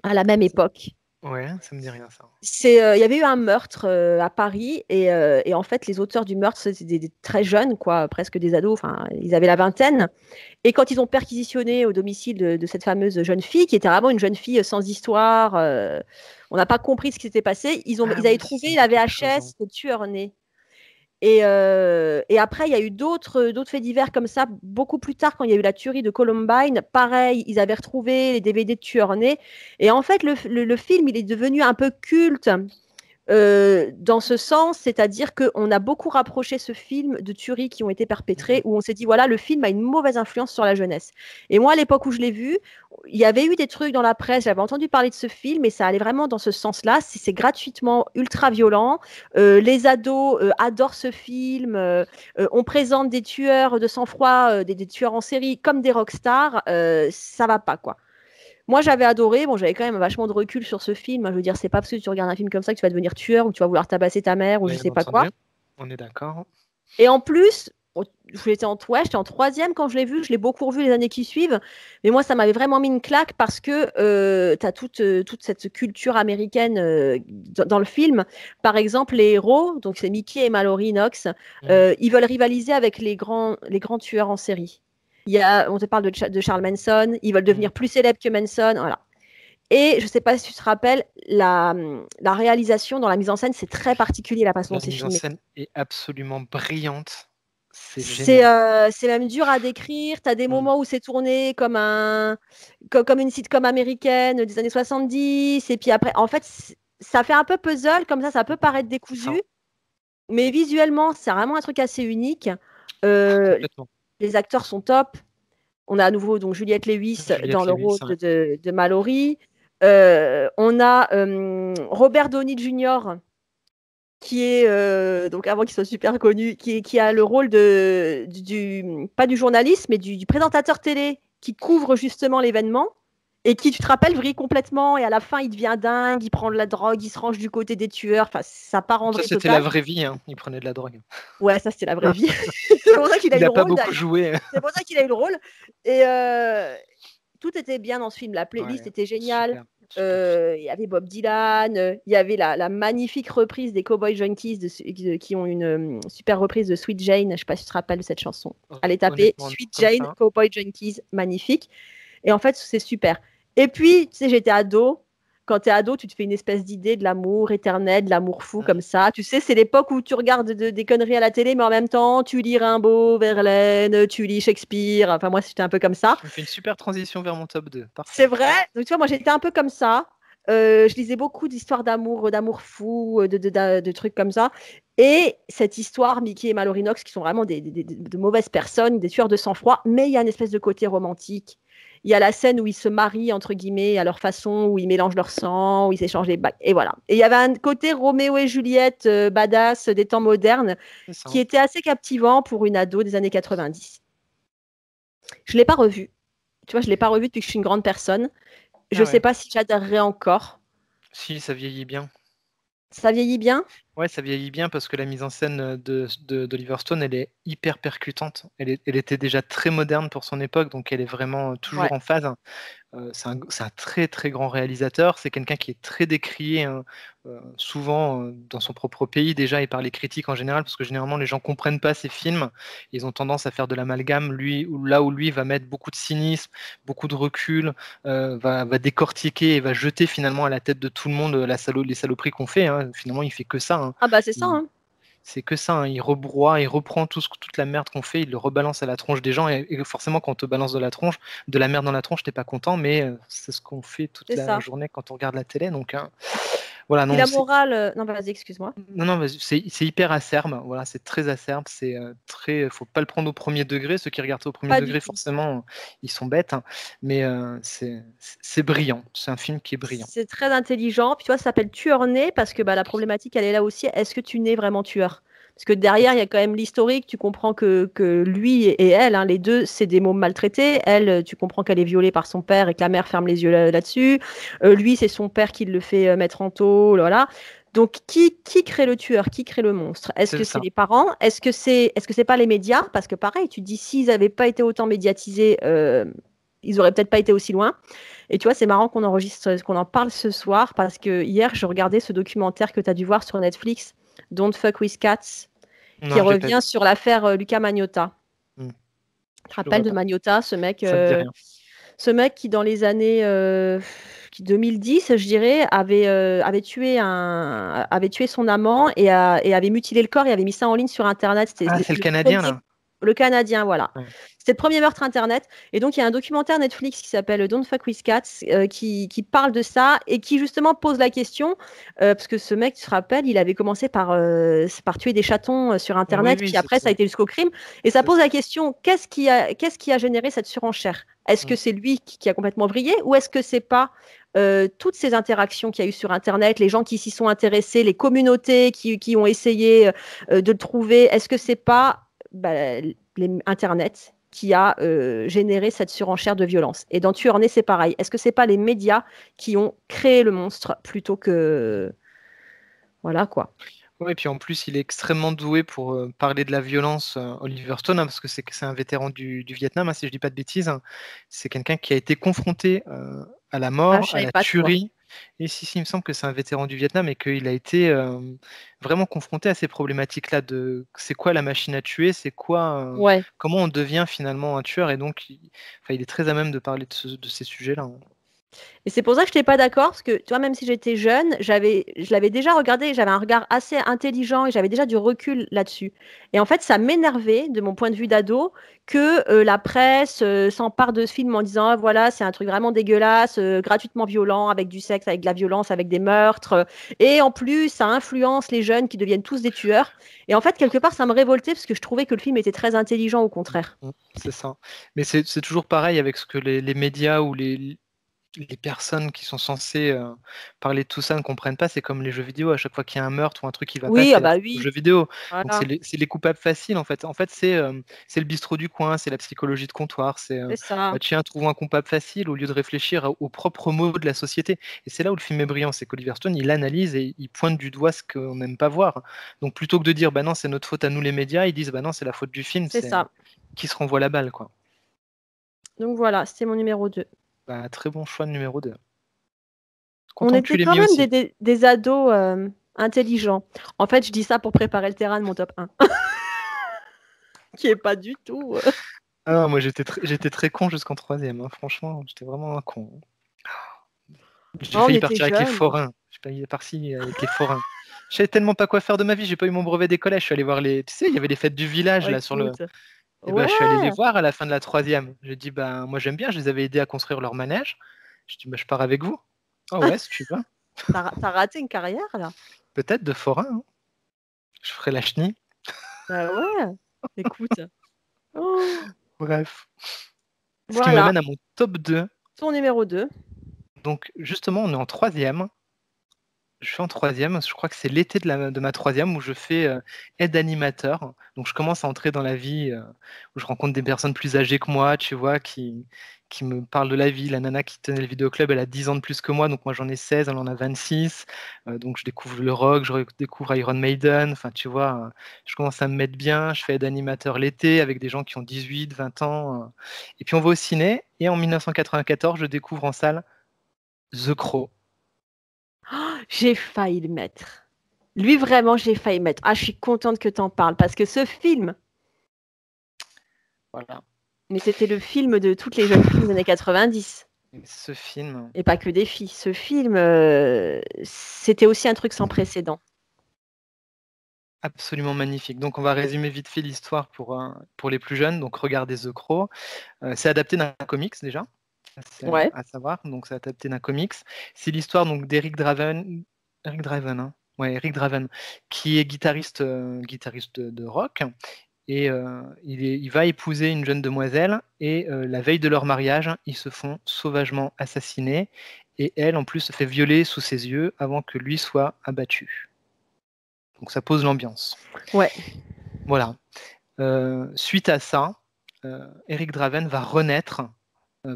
à la même époque. Ouais, ça me dit rien ça. Il y avait eu un meurtre à Paris et en fait les auteurs du meurtre c'était des très jeunes quoi, presque des ados, enfin ils avaient la vingtaine et quand ils ont perquisitionné au domicile de cette fameuse jeune fille qui était vraiment une jeune fille sans histoire, on n'a pas compris ce qui s'était passé, ils avaient trouvé la VHS de Tueur né Et après, il y a eu d'autres faits divers comme ça, beaucoup plus tard, quand il y a eu la tuerie de Columbine. Pareil, ils avaient retrouvé les DVD de tueurs nés. Et en fait, le film, il est devenu un peu culte dans ce sens, c'est-à-dire qu'on a beaucoup rapproché ce film de tueries qui ont été perpétrées, où on s'est dit, voilà, le film a une mauvaise influence sur la jeunesse. Et moi, à l'époque où je l'ai vu, il y avait eu des trucs dans la presse, j'avais entendu parler de ce film, et ça allait vraiment dans ce sens-là. C'est gratuitement ultra violent. Les ados adorent ce film. On présente des tueurs de sang-froid, des tueurs en série comme des rockstars. Ça va pas, quoi. Moi, j'avais adoré. Bon, j'avais quand même vachement de recul sur ce film. Je veux dire, c'est pas parce que tu regardes un film comme ça que tu vas devenir tueur ou tu vas vouloir tabasser ta mère ou je Bien sais pas quoi. entendu, on est d'accord. Et en plus, j'étais en troisième quand je l'ai vu. Je l'ai beaucoup revu les années qui suivent. Mais moi, ça m'avait vraiment mis une claque parce que tu as toute cette culture américaine dans le film. Par exemple, les héros, donc c'est Mickey et Mallory Knox, ils veulent rivaliser avec les grands tueurs en série. On te parle de Charles Manson, ils veulent devenir plus célèbres que Manson, voilà. Et je ne sais pas si tu te rappelles, la réalisation dans la mise en scène, c'est très particulier la façon dont c'est La mise en filmé. scène est absolument brillante. C'est génial. C'est même dur à décrire. Tu as des moments où c'est tourné comme une sitcom américaine des années 70. Et puis après, en fait, ça fait un peu puzzle, comme ça peut paraître décousu. Mais visuellement, c'est vraiment un truc assez unique. Les acteurs sont top. On a à nouveau donc Juliette Lewis dans le rôle de Mallory. On a Robert Downey Jr. qui est, donc avant qu'il soit super connu, qui a le rôle pas du journaliste, mais du présentateur télé qui couvre justement l'événement et qui, tu te rappelles, vrille complètement et à la fin, il devient dingue, il prend de la drogue, il se range du côté des tueurs. Enfin, ça part en vrille totale. Ça, c'était la vraie vie, hein. Il prenait de la drogue. Ouais, ça, c'était la vraie vie. C'est pour ça qu'il a eu le rôle. Il n'a pas beaucoup joué. C'est pour ça qu'il a eu le rôle. Et tout était bien dans ce film. La playlist était géniale. Il y avait Bob Dylan. Il y avait la magnifique reprise des Cowboy Junkies qui ont une super reprise de Sweet Jane. Je ne sais pas si tu te rappelles de cette chanson. Allez taper Sweet Jane, Cowboy Junkies, magnifique. Et en fait, c'est super. Et puis, tu sais, j'étais ado. Quand tu es ado, tu te fais une espèce d'idée de l'amour éternel, de l'amour fou comme ça. Tu sais, c'est l'époque où tu regardes des conneries à la télé, mais en même temps, tu lis Rimbaud, Verlaine, tu lis Shakespeare. Enfin, moi, c'était un peu comme ça. Tu me fais une super transition vers mon top 2. Parfait. C'est vrai. Donc, tu vois, moi, j'étais un peu comme ça. Je lisais beaucoup d'histoires d'amour fou, de trucs comme ça. Et cette histoire, Mickey et Mallory Knox, qui sont vraiment de mauvaises personnes, des tueurs de sang-froid, mais il y a une espèce de côté romantique. Il y a la scène où ils se marient, entre guillemets, à leur façon, où ils mélangent leur sang, où ils s'échangent les bagues. Et voilà. Et il y avait un côté Roméo et Juliette, badass, des temps modernes, qui était assez captivant pour une ado des années 90. Je ne l'ai pas revu. Tu vois, je ne l'ai pas revu depuis que je suis une grande personne. Je ne sais pas si j'adorerais encore. Si, ça vieillit bien. Ça vieillit bien ? Ouais, ça vieillit bien parce que la mise en scène d'Oliver Stone, elle est hyper percutante. Elle était déjà très moderne pour son époque, donc elle est vraiment toujours en phase. C'est un très très grand réalisateur. C'est quelqu'un qui est très décrié, hein, souvent dans son propre pays déjà et par les critiques en général, parce que généralement les gens comprennent pas ses films. Ils ont tendance à faire de l'amalgame. Là où lui va mettre beaucoup de cynisme, beaucoup de recul, va décortiquer et va jeter finalement à la tête de tout le monde les saloperies qu'on fait. Hein. Finalement, il fait que ça. Hein. Ah bah c'est ça. Hein. C'est que ça, hein. Il rebroie, il reprend toute la merde qu'on fait, il le rebalance à la tronche des gens, et forcément quand on te balance de la merde dans la tronche, t'es pas content, mais c'est ce qu'on fait toute la journée quand on regarde la télé, donc voilà. Non, la morale, non vas-y, excuse-moi. Non, c'est hyper acerbe, voilà, c'est très acerbe, c'est faut pas le prendre au premier degré, ceux qui regardent au premier degré, forcément, ils sont bêtes, hein, mais c'est brillant, c'est un film qui est brillant. C'est très intelligent, puis tu vois, ça s'appelle Tueur né, parce que la problématique, elle est là aussi, est-ce que tu nais vraiment tueur ? Parce que derrière, il y a quand même l'historique, tu comprends que lui et elle, hein, les deux, c'est des mômes maltraités. Elle, tu comprends qu'elle est violée par son père et que la mère ferme les yeux là-dessus. Lui, c'est son père qui le fait mettre en taulle, voilà. Donc, qui crée le tueur ? Qui crée le monstre ? Est-ce que c'est les parents ? Est-ce que c'est pas les médias ? Parce que pareil, tu te dis, s'ils n'avaient pas été autant médiatisés, ils auraient peut-être pas été aussi loin. Et tu vois, c'est marrant qu'on en parle ce soir, parce que hier, je regardais ce documentaire que tu as dû voir sur Netflix, Don't Fuck With Cats, qui revient sur l'affaire Luca Magnotta. Tu te rappelles de Magnotta, ce mec qui dans les années 2010, je dirais, avait tué son amant et avait mutilé le corps et avait mis ça en ligne sur Internet. C'était Ah, c'est le Canadien, là. le Canadien, voilà. Ouais. C'était le premier meurtre Internet. Et donc, il y a un documentaire Netflix qui s'appelle Don't Fuck With Cats qui parle de ça et qui, justement, pose la question, parce que ce mec, tu te rappelles, il avait commencé par tuer des chatons sur Internet, Oui, puis après, ça a été jusqu'au crime. Et ça pose la question, qu'est-ce qui a généré cette surenchère? Est-ce que c'est lui qui a complètement vrillé ou est-ce que c'est pas toutes ces interactions qu'il y a eu sur Internet, les gens qui s'y sont intéressés, les communautés qui ont essayé de le trouver, est-ce que c'est pas Internet qui a généré cette surenchère de violence? Et dans Tueur en est, c'est pareil. Est-ce que c'est pas les médias qui ont créé le monstre plutôt que... Voilà, quoi. Ouais, et puis en plus, il est extrêmement doué pour parler de la violence, Oliver Stone, parce que c'est un vétéran du Vietnam, si je dis pas de bêtises, hein. C'est quelqu'un qui a été confronté à la Ah, mort, je à savais la pas, tu vois. tuerie. Et si, il me semble que c'est un vétéran du Vietnam et qu'il a été vraiment confronté à ces problématiques-là de c'est quoi la machine à tuer, c'est quoi, Ouais. comment on devient finalement un tueur. Et donc, il est très à même de parler de ces sujets-là, hein. Et c'est pour ça que je n'étais pas d'accord, parce que, tu vois, même si j'étais jeune, je l'avais déjà regardé, j'avais un regard assez intelligent et j'avais déjà du recul là-dessus. Et en fait, ça m'énervait, de mon point de vue d'ado, que la presse s'empare de ce film en disant, ah, voilà, c'est un truc vraiment dégueulasse, gratuitement violent, avec du sexe, avec de la violence, avec des meurtres. Et en plus, ça influence les jeunes qui deviennent tous des tueurs. Et en fait, quelque part, ça me révoltait, parce que je trouvais que le film était très intelligent, au contraire. C'est ça. Mais c'est toujours pareil avec ce que les médias ou les personnes qui sont censées parler de tout ça ne comprennent pas. C'est comme les jeux vidéo, à chaque fois qu'il y a un meurtre ou un truc qui va pas, Oui, ah c'est la bah faute aux oui, jeux vidéo. Donc voilà, c'est les coupables faciles en fait. En fait, c'est le bistrot du coin, c'est la psychologie de comptoir. C'est c'est ça. bah, tiens, trouvons un coupable facile au lieu de réfléchir aux propres maux de la société. Et c'est là où le film est brillant, c'est qu'Oliver Stone, il analyse et il pointe du doigt ce qu'on n'aime pas voir. Donc plutôt que de dire bah non, c'est notre faute à nous les médias, ils disent bah non, c'est la faute du film, C'est c'est ça. qui se renvoie la balle, quoi. Donc voilà, c'était mon numéro 2. Bah, très bon choix de numéro 2. On Content que tu était l'aies quand mis même aussi. des ados intelligents. En fait, je dis ça pour préparer le terrain de mon top 1, qui est pas du tout. Ah non, moi j'étais très con jusqu'en troisième, hein. Franchement, j'étais vraiment un con. J'ai Oh, on failli était partir avec les jeunes. forains. J'ai failli partir avec les forains. Je savais tellement pas quoi faire de ma vie, j'ai pas eu mon brevet des collèges. Je suis allé voir les. Tu sais, il y avait les fêtes du village Oh, là sur le. écoute. Et ben, je suis allé les Ouais, voir à la fin de la troisième. J'ai dit, ben, moi j'aime bien, je les avais aidés à construire leur manège. Je dis, bah, je pars avec vous. Ah ouais, si tu veux. t'as raté une carrière là. Peut-être de forain, hein. Je ferai la chenille. Bah ouais, écoute. Oh, Bref. Ce qui me voilà, mène à mon top 2. ton numéro 2. Donc, justement, on est en troisième. Je suis en troisième, je crois que c'est l'été de ma troisième où je fais aide animateur. Donc je commence à entrer dans la vie où je rencontre des personnes plus âgées que moi, tu vois, qui me parlent de la vie. La nana qui tenait le vidéoclub, elle a 10 ans de plus que moi, donc moi j'en ai 16, elle en a 26. Donc je découvre le rock, je découvre Iron Maiden, enfin tu vois, je commence à me mettre bien. Je fais aide animateur l'été avec des gens qui ont 18, 20 ans. Et puis on va au ciné, et en 1994, je découvre en salle The Crow. J'ai failli le mettre. Lui, vraiment, j'ai failli le mettre. Ah, je suis contente que t'en parles parce que ce film, Voilà. mais c'était le film de toutes les jeunes filles des années 90. Et ce film. Et pas que des filles. Ce film, c'était aussi un truc sans précédent. Absolument magnifique. Donc, on va résumer vite fait l'histoire pour les plus jeunes. Donc, regardez The Crow. C'est adapté d'un comics déjà, c'est Ouais. à savoir. Donc, c'est adapté d'un comics. C'est l'histoire donc d'Eric Draven, Eric Draven, hein. Ouais, Eric Draven, qui est guitariste, guitariste de rock. Et il va épouser une jeune demoiselle. Et la veille de leur mariage, ils se font sauvagement assassiner. Et elle, en plus, se fait violer sous ses yeux avant que lui soit abattu. Donc ça pose l'ambiance. Ouais. Voilà. Suite à ça, Eric Draven va renaître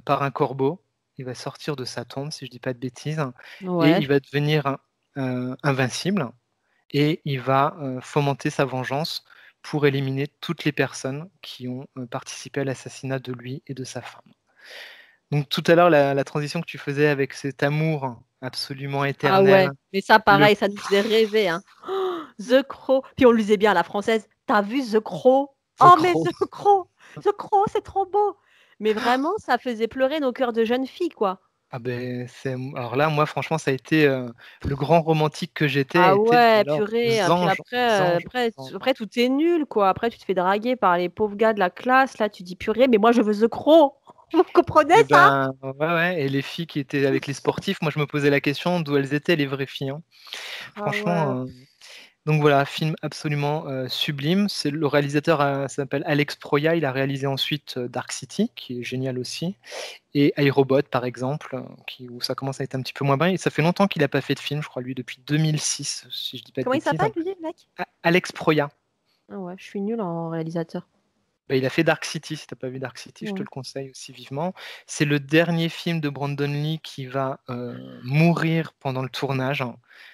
par un corbeau. Il va sortir de sa tombe, si je ne dis pas de bêtises, et Ouais. il va devenir invincible. Et il va fomenter sa vengeance pour éliminer toutes les personnes qui ont participé à l'assassinat de lui et de sa femme. Donc tout à l'heure, la transition que tu faisais avec cet amour absolument Ah éternel, ouais. Mais ça, le pareil, ça nous faisait rêver, hein. Oh, The Crow. Puis on le disait bien à la française. T'as vu The Crow? The Oh, mais Crow. The Crow! The Crow, c'est trop beau! Mais vraiment, ça faisait pleurer nos cœurs de jeunes filles, quoi. Ah ben, alors là, moi, franchement, ça a été le grand romantique que j'étais, Ah était ouais, alors purée. Puis Zange, après, Zange, après, Zange. après, tout est nul, quoi. Après, tu te fais draguer par les pauvres gars de la classe. Là, tu dis purée, mais moi, je veux The Crow. Vous comprenez Et ça? ben, ouais, ouais. Et les filles qui étaient avec les sportifs, moi, je me posais la question d'où elles étaient, les vraies filles, hein. Ah ouais. Franchement, donc voilà, film absolument sublime. C'est le réalisateur s'appelle Alex Proya. Il a réalisé ensuite Dark City, qui est génial aussi, et iRobot par exemple, où ça commence à être un petit peu moins bien. Et ça fait longtemps qu'il n'a pas fait de film, je crois lui depuis 2006, si je dis pas de Comment il bêtises. s'appelle, lui, le mec? Alex Proya. Ah ouais, je suis nulle en réalisateur. Bah, il a fait Dark City. Si t'as pas vu Dark City, je te Ouais. le conseille aussi vivement. C'est le dernier film de Brandon Lee qui va mourir pendant le tournage,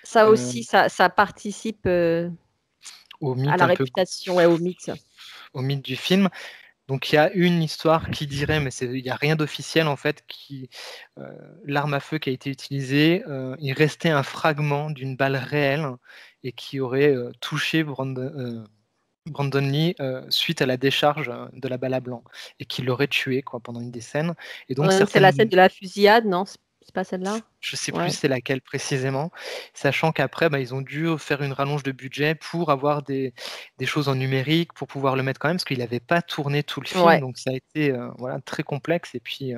Ça euh, aussi, ça participe au à mythe la un peu, réputation, ouais, au mythe. au mythe du film. Donc il y a une histoire qui dirait, mais il n'y a rien d'officiel en fait, l'arme à feu qui a été utilisée, il restait un fragment d'une balle réelle et qui aurait touché Brandon Lee suite à la décharge de la balle à blanc et qui l'aurait tué quoi, pendant une des scènes. Et donc C'est la scène certaines, de la fusillade, non? C'est pas celle-là? je sais plus Ouais. c'est laquelle précisément, sachant qu'après bah, ils ont dû faire une rallonge de budget pour avoir des choses en numérique, pour pouvoir le mettre quand même, parce qu'il n'avait pas tourné tout le film, Ouais. donc ça a été voilà, très complexe. Et puis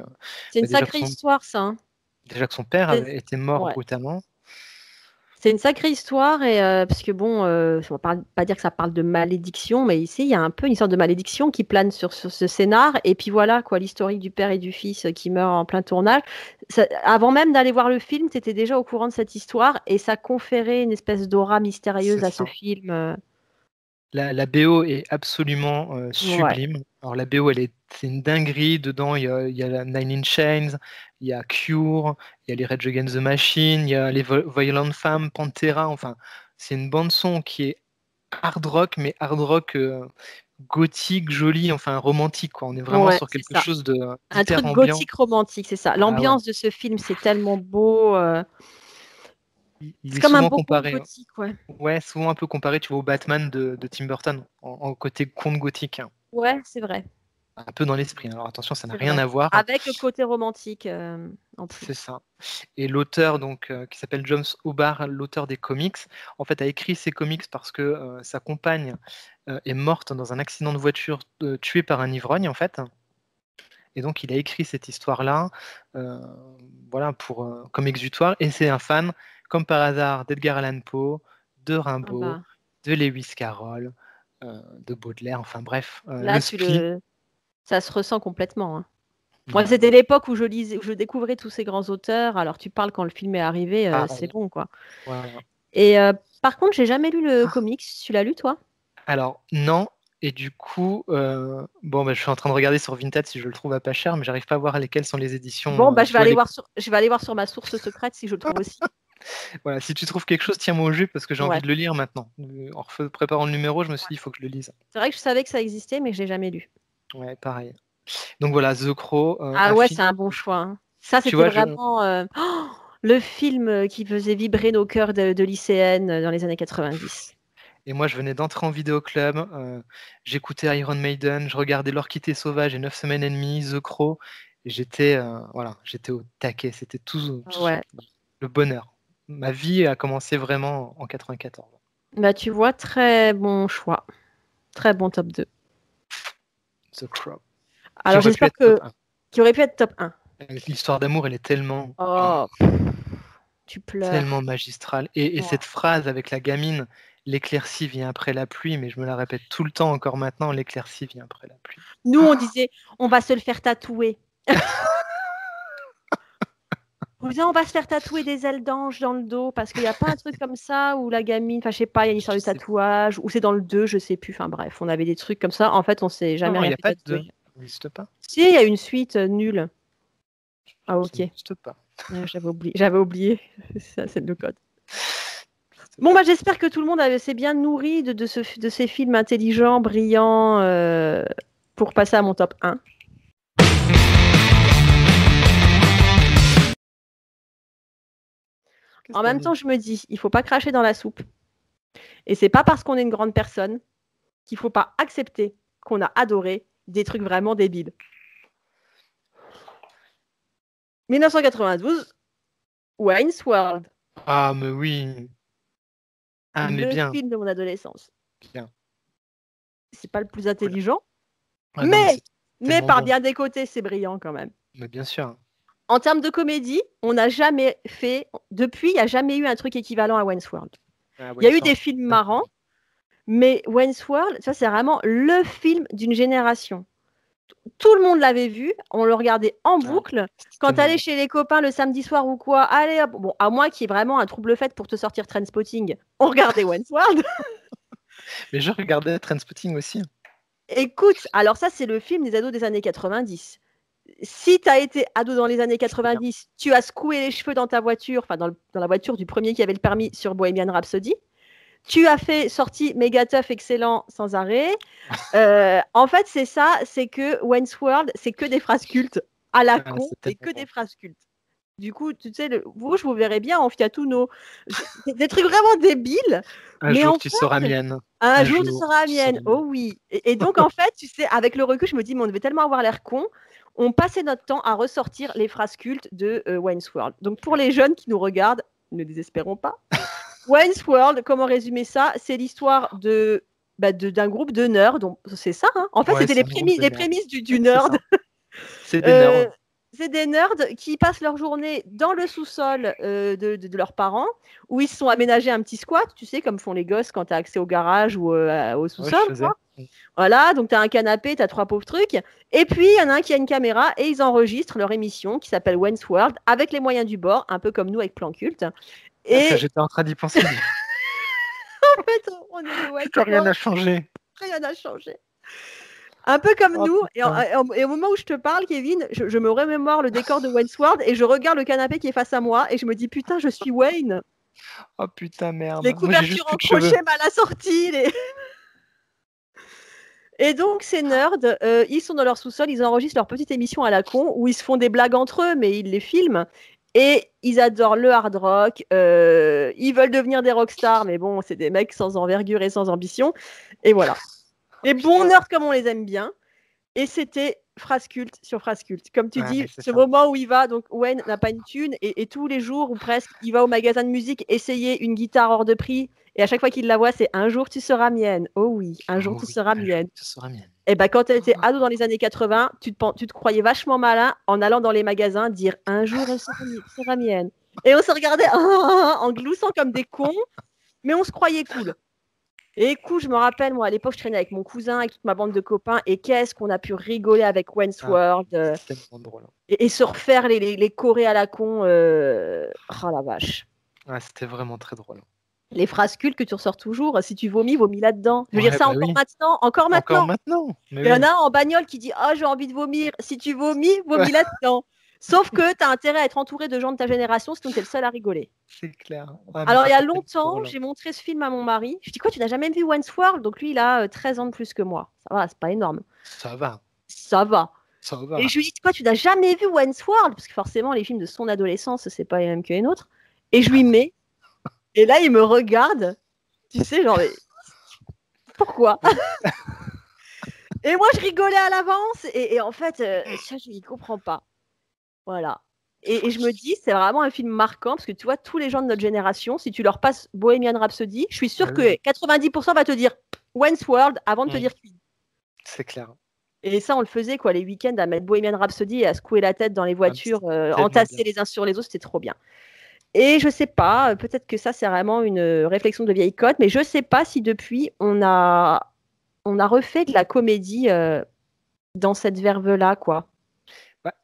C'est une bah, sacrée histoire, ça, hein. déjà que son père C'est avait été mort ouais. brutalement. C'est une sacrée histoire, et parce que bon, on va pas dire que ça parle de malédiction, mais ici, il y a un peu une sorte de malédiction qui plane sur ce scénar. Et puis voilà, quoi, l'historique du père et du fils qui meurent en plein tournage. Avant même d'aller voir le film, tu étais déjà au courant de cette histoire, et ça conférait une espèce d'aura C'est mystérieuse à ce ça. film. La BO est absolument Ouais. sublime. Alors la BO, c'est une dinguerie. Dedans, il y a la Nine Inch Chains, il y a Cure, il y a les Rage Against the Machine, il y a les Violent Femmes, Pantera. Enfin, c'est une bande son qui est hard rock, mais hard rock gothique, joli, enfin romantique, quoi. On est vraiment Ouais, sur c'est quelque ça. chose Un d'hyper truc ambiant. gothique romantique, c'est ça. Ah ouais. L'ambiance de ce film, c'est tellement beau. Il C'est est comme un souvent beau conte comparé, gothique, ouais. ouais, souvent un peu comparé, tu vois, au Batman de Tim Burton, en côté conte gothique, hein. Ouais, c'est vrai. Un peu dans l'esprit, hein. Alors attention, ça n'a C'est rien vrai. à voir. Avec le côté romantique en C'est plus. ça. Et l'auteur, donc, qui s'appelle James O'Barr, l'auteur des comics, en fait, a écrit ces comics parce que sa compagne est morte dans un accident de voiture, tuée par un ivrogne, en fait. Et donc, il a écrit cette histoire-là, euh, voilà, comme exutoire. Et c'est un fan, comme par hasard, d'Edgar Allan Poe, de Ah Rimbaud, bah, de Lewis Carroll, de Baudelaire. Enfin bref, là, le spleen. ça se ressent complètement, hein. Moi, Ouais, c'était l'époque où je lisais, où je découvrais tous ces grands auteurs. Alors, tu parles quand le film est arrivé, c'est pareil. bon, quoi. Voilà. Et par contre, j'ai jamais lu le comics. Tu l'as lu, toi? Alors, non. Et du coup, bon, bah, je suis en train de regarder sur Vinted si je le trouve à pas cher, mais j'arrive pas à voir lesquelles sont les Bon, éditions. bah, Tu vois, je vais aller voir sur ma source secrète si je le trouve aussi. voilà, si tu trouves quelque chose, tiens-moi au jus parce que j'ai envie Ouais. de le lire maintenant. Préparant le numéro, je me suis dit, il faut que je le lise. C'est vrai que je savais que ça existait, mais je l'ai jamais lu. Ouais, pareil. Donc voilà, The Crow, Ah un ouais, film. c'est un bon choix, hein. Ça, Tu c'était vois, vraiment le film qui faisait vibrer nos cœurs de lycéennes dans les années 90. et moi, je venais d'entrer en vidéo club, j'écoutais Iron Maiden, je regardais L'Orchidée Sauvage et 9 semaines et demie, The Crow, et voilà, j'étais au taquet, c'était tout Ouais. le bonheur. Ma vie a commencé vraiment en 94. Bah, tu vois, très bon choix. Très bon top 2. The Crow, qui Alors, aurait pu j'espère être top que 1. qui aurait pu être top 1. L'histoire d'amour, elle est tellement, Oh, tu tellement pleures. magistrale. Et Ouais. cette phrase avec la gamine, l'éclaircie vient après la pluie, mais je me la répète tout le temps encore maintenant, l'éclaircie vient après la pluie. Nous, on disait, on va se le faire tatouer. On disait, on va se faire tatouer des ailes d'ange dans le dos parce qu'il n'y a pas un truc comme ça où la gamine, enfin, je sais pas, il y a une histoire Je de sais. tatouage, ou c'est dans le 2, je sais plus. Enfin, bref, on avait des trucs comme ça. En fait, on s'est jamais Non, il rien n'y a fait pas de deux. tatouer. Ça n'existe pas. Si, il y a une suite nulle. Ah, Ça ok. n'existe pas. J'avais oublié. J'avais oublié. Ça, c'est le code. Ça n'existe Bon, pas. bah, j'espère que tout le monde s'est bien nourri de ces films intelligents, brillants, pour passer à mon top 1. Qu'est-ce En que t'as même mis? temps, je me dis, il faut pas cracher dans la soupe. Et c'est pas parce qu'on est une grande personne qu'il faut pas accepter qu'on a adoré des trucs vraiment débiles. 1992, Wayne's World. Ah, mais oui. Ah, mais Le bien. film de mon adolescence. Bien. C'est pas le plus intelligent, Ah, non, mais tellement par bon. bien des côtés, c'est brillant quand même. Mais bien sûr. En termes de comédie, on n'a jamais fait, depuis, il n'y a jamais eu un truc équivalent à Wayne's World. Ah, Il y a eu Wayne's des World. films marrants, mais Wayne's World, ça c'est vraiment le film d'une génération. Tout le monde l'avait vu, on le regardait en boucle. Quand tellement t'allais bon. chez les copains le samedi soir ou quoi, allez hop, bon, à moins qu'il y ait vraiment un trouble fait pour te sortir Trainspotting, on regardait Wayne's World. Mais je regardais Trainspotting aussi. Écoute, alors ça c'est le film des ados des années 90. Si tu as été ado dans les années 90, tu as secoué les cheveux dans ta voiture, enfin dans la voiture du premier qui avait le permis sur Bohemian Rhapsody. Tu as fait sortie méga tough excellent sans arrêt. En fait, c'est ça, c'est que Wayne's World, c'est que des phrases cultes à la con, et que des phrases cultes. Du coup, tu sais, vous, je vous verrais bien en Fiatuno. Des trucs vraiment débiles. Un jour, tu seras mienne. Un jour, tu seras mienne. Oh oui. Et donc, en fait, tu sais, avec le recul, je me dis, mais on devait tellement avoir l'air con. On passait notre temps à ressortir les phrases cultes de Wayne's World. Donc, pour les jeunes qui nous regardent, ne désespérons pas. Wayne's World, comment résumer ça? C'est l'histoire d'un groupe de nerds. Donc, c'est ça, hein. En fait, c'était les prémices du nerd. C'est des nerds. C'est des nerds qui passent leur journée dans le sous-sol de leurs parents, où ils se sont aménagés un petit squat, tu sais, comme font les gosses quand tu as accès au garage ou au sous-sol. Voilà, donc tu as un canapé, tu as 3 pauvres trucs. Et puis, il y en a un qui a une caméra et ils enregistrent leur émission qui s'appelle Wayne's World avec les moyens du bord, un peu comme nous avec Plan Culte. Et j'étais en train d'y penser. En fait, on est de Wayne's World. Rien n'a changé. Rien n'a changé. Un peu comme nous, et au moment où je te parle, Kevin, je me remémore le décor de Wayne's World et je regarde le canapé qui est face à moi et je me dis putain, je suis Wayne. Oh putain, merde. Les couvertures en crochet mal assorties. Et donc, ces nerds, ils sont dans leur sous-sol, ils enregistrent leur petite émission à la con où ils se font des blagues entre eux, mais ils les filment. Et ils adorent le hard rock. Ils veulent devenir des rockstars, mais bon, c'est des mecs sans envergure et sans ambition. Et voilà. Les bons nerds comme on les aime bien. Et c'était phrase culte sur phrase culte. Comme tu dis, ce moment où il va, donc Wayne n'a pas une thune, et tous les jours ou presque, il va au magasin de musique essayer une guitare hors de prix. Et à chaque fois qu'il la voit, c'est un jour tu seras mienne. Oh oui, un jour tu seras mienne. Et ben quand tu étais ado dans les années 80, tu te croyais vachement malin en allant dans les magasins dire un jour elle sera mienne. Et on se regardait en gloussant comme des cons, mais on se croyait cool. Et écoute, je me rappelle, moi, à l'époque, je traînais avec mon cousin, avec toute ma bande de copains, et qu'est-ce qu'on a pu rigoler avec Wayne's World. C'était tellement drôle. Et se refaire les chorés à la con. Oh la vache. Ouais, c'était vraiment très drôle. Les phrases cultes que tu ressors toujours, si tu vomis là-dedans. Je veux dire ça maintenant. Encore maintenant. Il y en a un en bagnole qui dit « Oh, j'ai envie de vomir. Si tu vomis là-dedans. » Sauf que tu as intérêt à être entouré de gens de ta génération, sinon tu es le seul à rigoler. C'est clair. Alors, il y a longtemps, j'ai montré ce film à mon mari. Je dis quoi, tu n'as jamais vu Wayne's World? Donc, lui, il a 13 ans de plus que moi. Ça va, c'est pas énorme. Ça va. Et je lui dis quoi, tu n'as jamais vu Wayne's World? Parce que forcément, les films de son adolescence, c'est pas les mêmes que les nôtres. Et je lui mets. Et là, il me regarde. Tu sais, genre, pourquoi? Et moi, je rigolais à l'avance. Et en fait, ça, je ne comprends pas. Voilà. Et je me dis, c'est vraiment un film marquant parce que tu vois, tous les gens de notre génération, si tu leur passes Bohemian Rhapsody, je suis sûre que 90% va te dire Wayne's World avant de te dire Queen. C'est clair. Et ça, on le faisait quoi, les week-ends à mettre Bohemian Rhapsody et à secouer la tête dans les voitures, entassés les uns sur les autres, c'était trop bien. Et je sais pas, peut-être que ça, c'est vraiment une réflexion de vieille cote, mais je sais pas si depuis, on a refait de la comédie dans cette verve-là, quoi.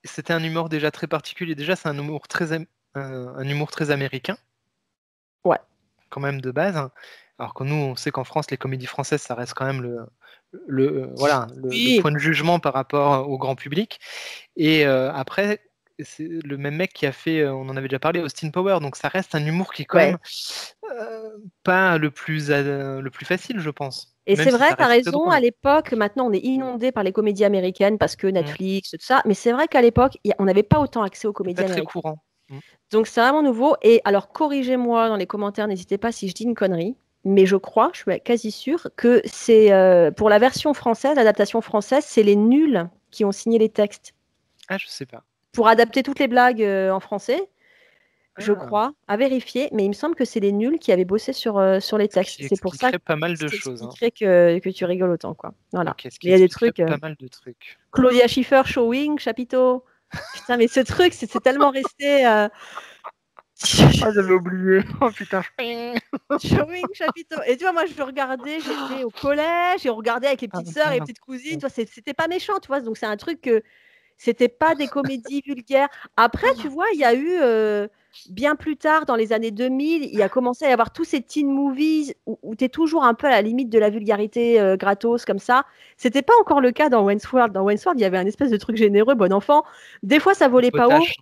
C'était un humour déjà très particulier. Déjà, c'est un humour très américain. Ouais. Quand même de base. Alors que nous, on sait qu'en France, les comédies françaises, ça reste quand même le point de jugement par rapport au grand public. Et après, c'est le même mec qui a fait, on en avait déjà parlé, Austin Powers. Donc ça reste un humour qui est quand même pas le plus facile, je pense. Et c'est vrai, tu as raison, à l'époque, maintenant on est inondé par les comédies américaines parce que Netflix, tout ça, mais c'est vrai qu'à l'époque, on n'avait pas autant accès aux comédies américaines. Très courant. Donc c'est vraiment nouveau. Et alors, corrigez-moi dans les commentaires, n'hésitez pas si je dis une connerie, mais je crois, je suis quasi sûre, que c'est pour la version française, l'adaptation française, c'est les nuls qui ont signé les textes. Ah, je sais pas. pour adapter toutes les blagues en français, je Ah, crois, à vérifier, mais il me semble que c'est les nuls qui avaient bossé sur les ce textes. qui C'est pour ça expliquerait pas mal ce de qui choses. Hein. expliquerait que tu rigoles autant, quoi. Voilà. Ok, ce qui Mais il y a des expliquerait trucs. pas mal de trucs. Claudia Schiffer, Showing, Chapiteau. Putain, mais ce truc, c'est tellement resté. Ah, j'avais oublié. Oh putain. Showing, Chapiteau. Et tu vois, moi, je regardais, j'étais au collège, et on regardait avec les Ah, petites sœurs et les petites cousines. Tu vois, c'était pas méchant, tu vois. Donc, c'est un truc que c'était pas des comédies vulgaires. Après, tu vois, il y a eu, bien plus tard, dans les années 2000, il a commencé à y avoir tous ces teen movies où tu es toujours un peu à la limite de la vulgarité gratos, comme ça. C'était pas encore le cas dans Wayne's World. Dans Wayne's World, il y avait un espèce de truc généreux, bon enfant. Des fois, ça volait pas haut. potache.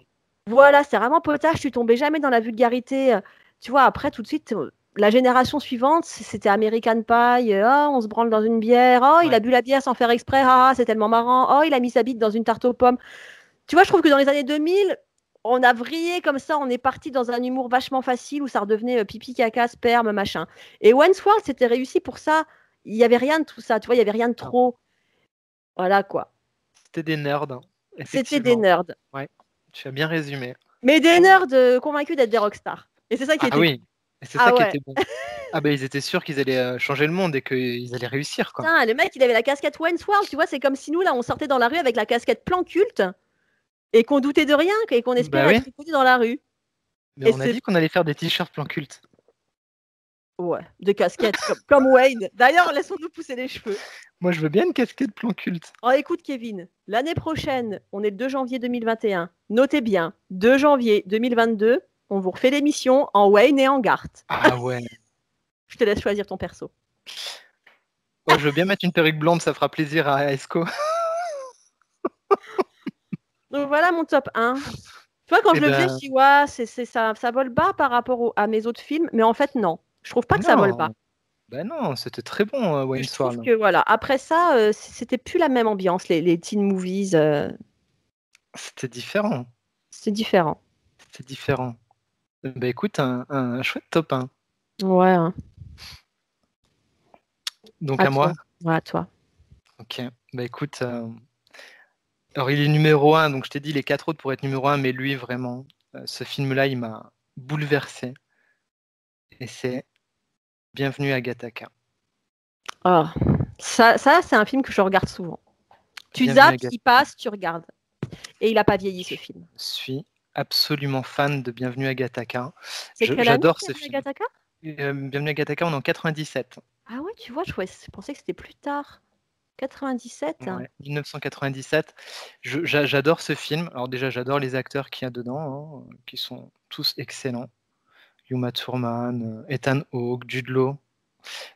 Voilà, c'est vraiment potage, tu tombais jamais dans la vulgarité. Tu vois, après, tout de suite, la génération suivante, c'était American Pie. Oh, on se branle dans une bière. Oh, il a Ouais. bu la bière sans faire exprès. Ah, c'est tellement marrant. Oh, il a mis sa bite dans une tarte aux pommes. Tu vois, je trouve que dans les années 2000, on a vrillé comme ça. On est parti dans un humour vachement facile où ça redevenait pipi, caca, sperme, machin. Et Wayne's World, c'était réussi pour ça. Il n'y avait rien de tout ça. Tu vois, il n'y avait rien de Non. trop. Voilà, quoi. C'était des nerds, hein, C'était des effectivement. nerds. Ouais, tu as bien résumé. Mais des nerds convaincus d'être des rockstars. Et c'est ça qui Ah était cool. oui, et c'est ça Ah qui ouais. était bon. Ah ben ils étaient sûrs qu'ils allaient changer le monde et qu'ils allaient réussir, quoi. Putain, le mec, il avait la casquette Wayne's World, tu vois, c'est comme si nous, là, on sortait dans la rue avec la casquette Plan Culte et qu'on doutait de rien et qu'on Bah espérait oui, être écouté dans la rue. mais Et on a c'est. dit qu'on allait faire des t-shirts plan culte. Ouais, de casquettes, comme Wayne. D'ailleurs, laissons-nous pousser les cheveux. Moi je veux bien une casquette plan culte. Oh, écoute, Kevin, l'année prochaine, on est le 2 janvier 2021. Notez bien, 2 janvier 2022, on vous refait l'émission en Wayne et en Garth. Ah ouais. Je te laisse choisir ton perso. Oh, je veux bien mettre une perruque blonde, ça fera plaisir à Esco. Donc voilà mon top 1. Tu vois, quand Eh je le faisais, je ben, dis, ouais, ça vole bas par rapport à mes autres films, mais en fait, non. Je trouve pas que ça vole bas. non, bah non, c'était très bon, Je Wayne's trouve World. que, voilà, après ça, c'était plus la même ambiance, les teen movies, C'était différent. c'est différent. C'était différent. Bah écoute, un chouette top 1. Ouais, hein. Donc À à moi. toi. Ouais, à toi. Ok. Bah écoute, alors il est numéro 1, donc je t'ai dit les 4 autres pour être numéro 1, mais lui vraiment, ce film-là, il m'a bouleversé. Et c'est Bienvenue à Gattaca. Oh. Ça c'est un film que je regarde souvent. Tu Bienvenue à zappes, il Gattaca. passe, tu regardes. Et il n'a pas vieilli, ce film. Je suis absolument fan de Bienvenue à Gattaca. C'est quelle année, J'adore ce Bienvenue à film. Gattaca? Bienvenue à Gattaca, on est en 97. Ah ouais, tu vois, je pensais que c'était plus tard. 97. Ouais, 1997. J'adore ce film. Alors déjà, j'adore les acteurs qu'il y a dedans, hein, qui sont tous excellents. Uma Thurman, Ethan Hawke, Jude Law.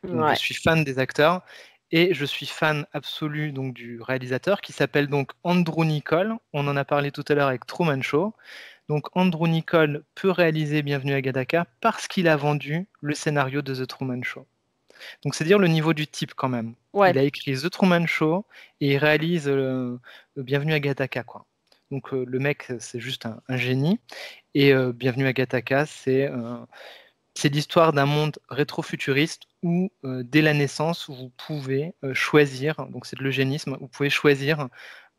Donc je Ouais. suis fan des acteurs et je suis fan absolu donc du réalisateur qui s'appelle donc Andrew Niccol. On en a parlé tout à l'heure avec Truman Show. Donc Andrew Niccol peut réaliser Bienvenue à Gattaca parce qu'il a vendu le scénario de The Truman Show. Donc c'est dire le niveau du type quand même. Ouais. Il a écrit The Truman Show et il réalise Bienvenue à Gattaca, quoi. Donc le mec c'est juste un génie et Bienvenue à Gattaca c'est l'histoire d'un monde rétro-futuriste où, dès la naissance, vous pouvez choisir, donc c'est de l'eugénisme, vous pouvez choisir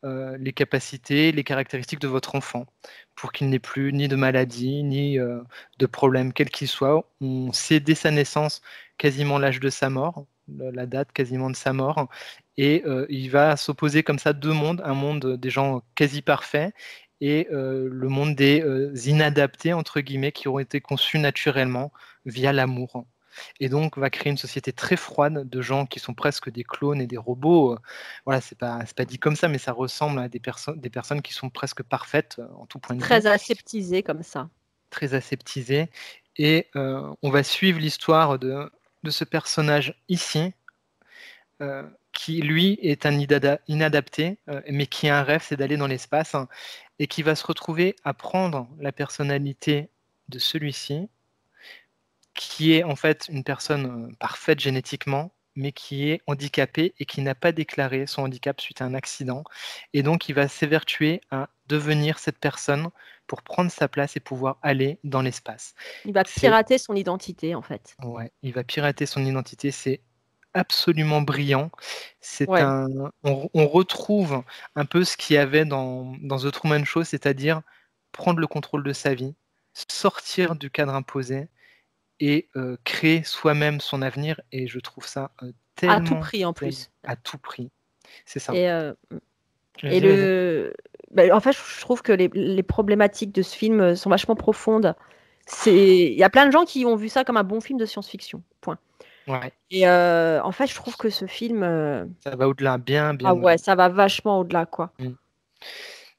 les capacités, les caractéristiques de votre enfant pour qu'il n'ait plus ni de maladie, ni de problème, quel qu'il soit. On sait dès sa naissance quasiment l'âge de sa mort, la date quasiment de sa mort, et il va s'opposer comme ça deux mondes, un monde des gens quasi parfaits et le monde des inadaptés, entre guillemets, qui ont été conçus naturellement via l'amour. Et donc va créer une société très froide de gens qui sont presque des clones et des robots. Voilà, c'est pas dit comme ça, mais ça ressemble à des personnes qui sont presque parfaites en tout point de vue, Très aseptisé comme ça. très aseptisées. Et on va suivre l'histoire de ce personnage ici, qui lui est un inadapté, mais qui a un rêve, c'est d'aller dans l'espace, hein, et qui va se retrouver à prendre la personnalité de celui-ci, qui est en fait une personne parfaite génétiquement, mais qui est handicapé et qui n'a pas déclaré son handicap suite à un accident. Et donc, il va s'évertuer à devenir cette personne pour prendre sa place et pouvoir aller dans l'espace. Il va C'est pirater son identité, en fait. Ouais, il va pirater son identité, c'est absolument brillant. C'est Ouais. on retrouve un peu ce qu'il y avait dans The Truman Show, c'est-à-dire prendre le contrôle de sa vie, sortir du cadre imposé et créer soi-même son avenir et je trouve ça, À tout tellement, prix en tellement plus. à tout prix. C'est ça. Et, et Vas-y, vas-y. en fait, je trouve que les problématiques de ce film sont vachement profondes. Il y a plein de gens qui ont vu ça comme un bon film de science-fiction. Point. Ouais, Et en fait, je trouve que ce film, ça va au-delà, bien, ah bien ouais, au-delà. ça va vachement au-delà, quoi. Mmh.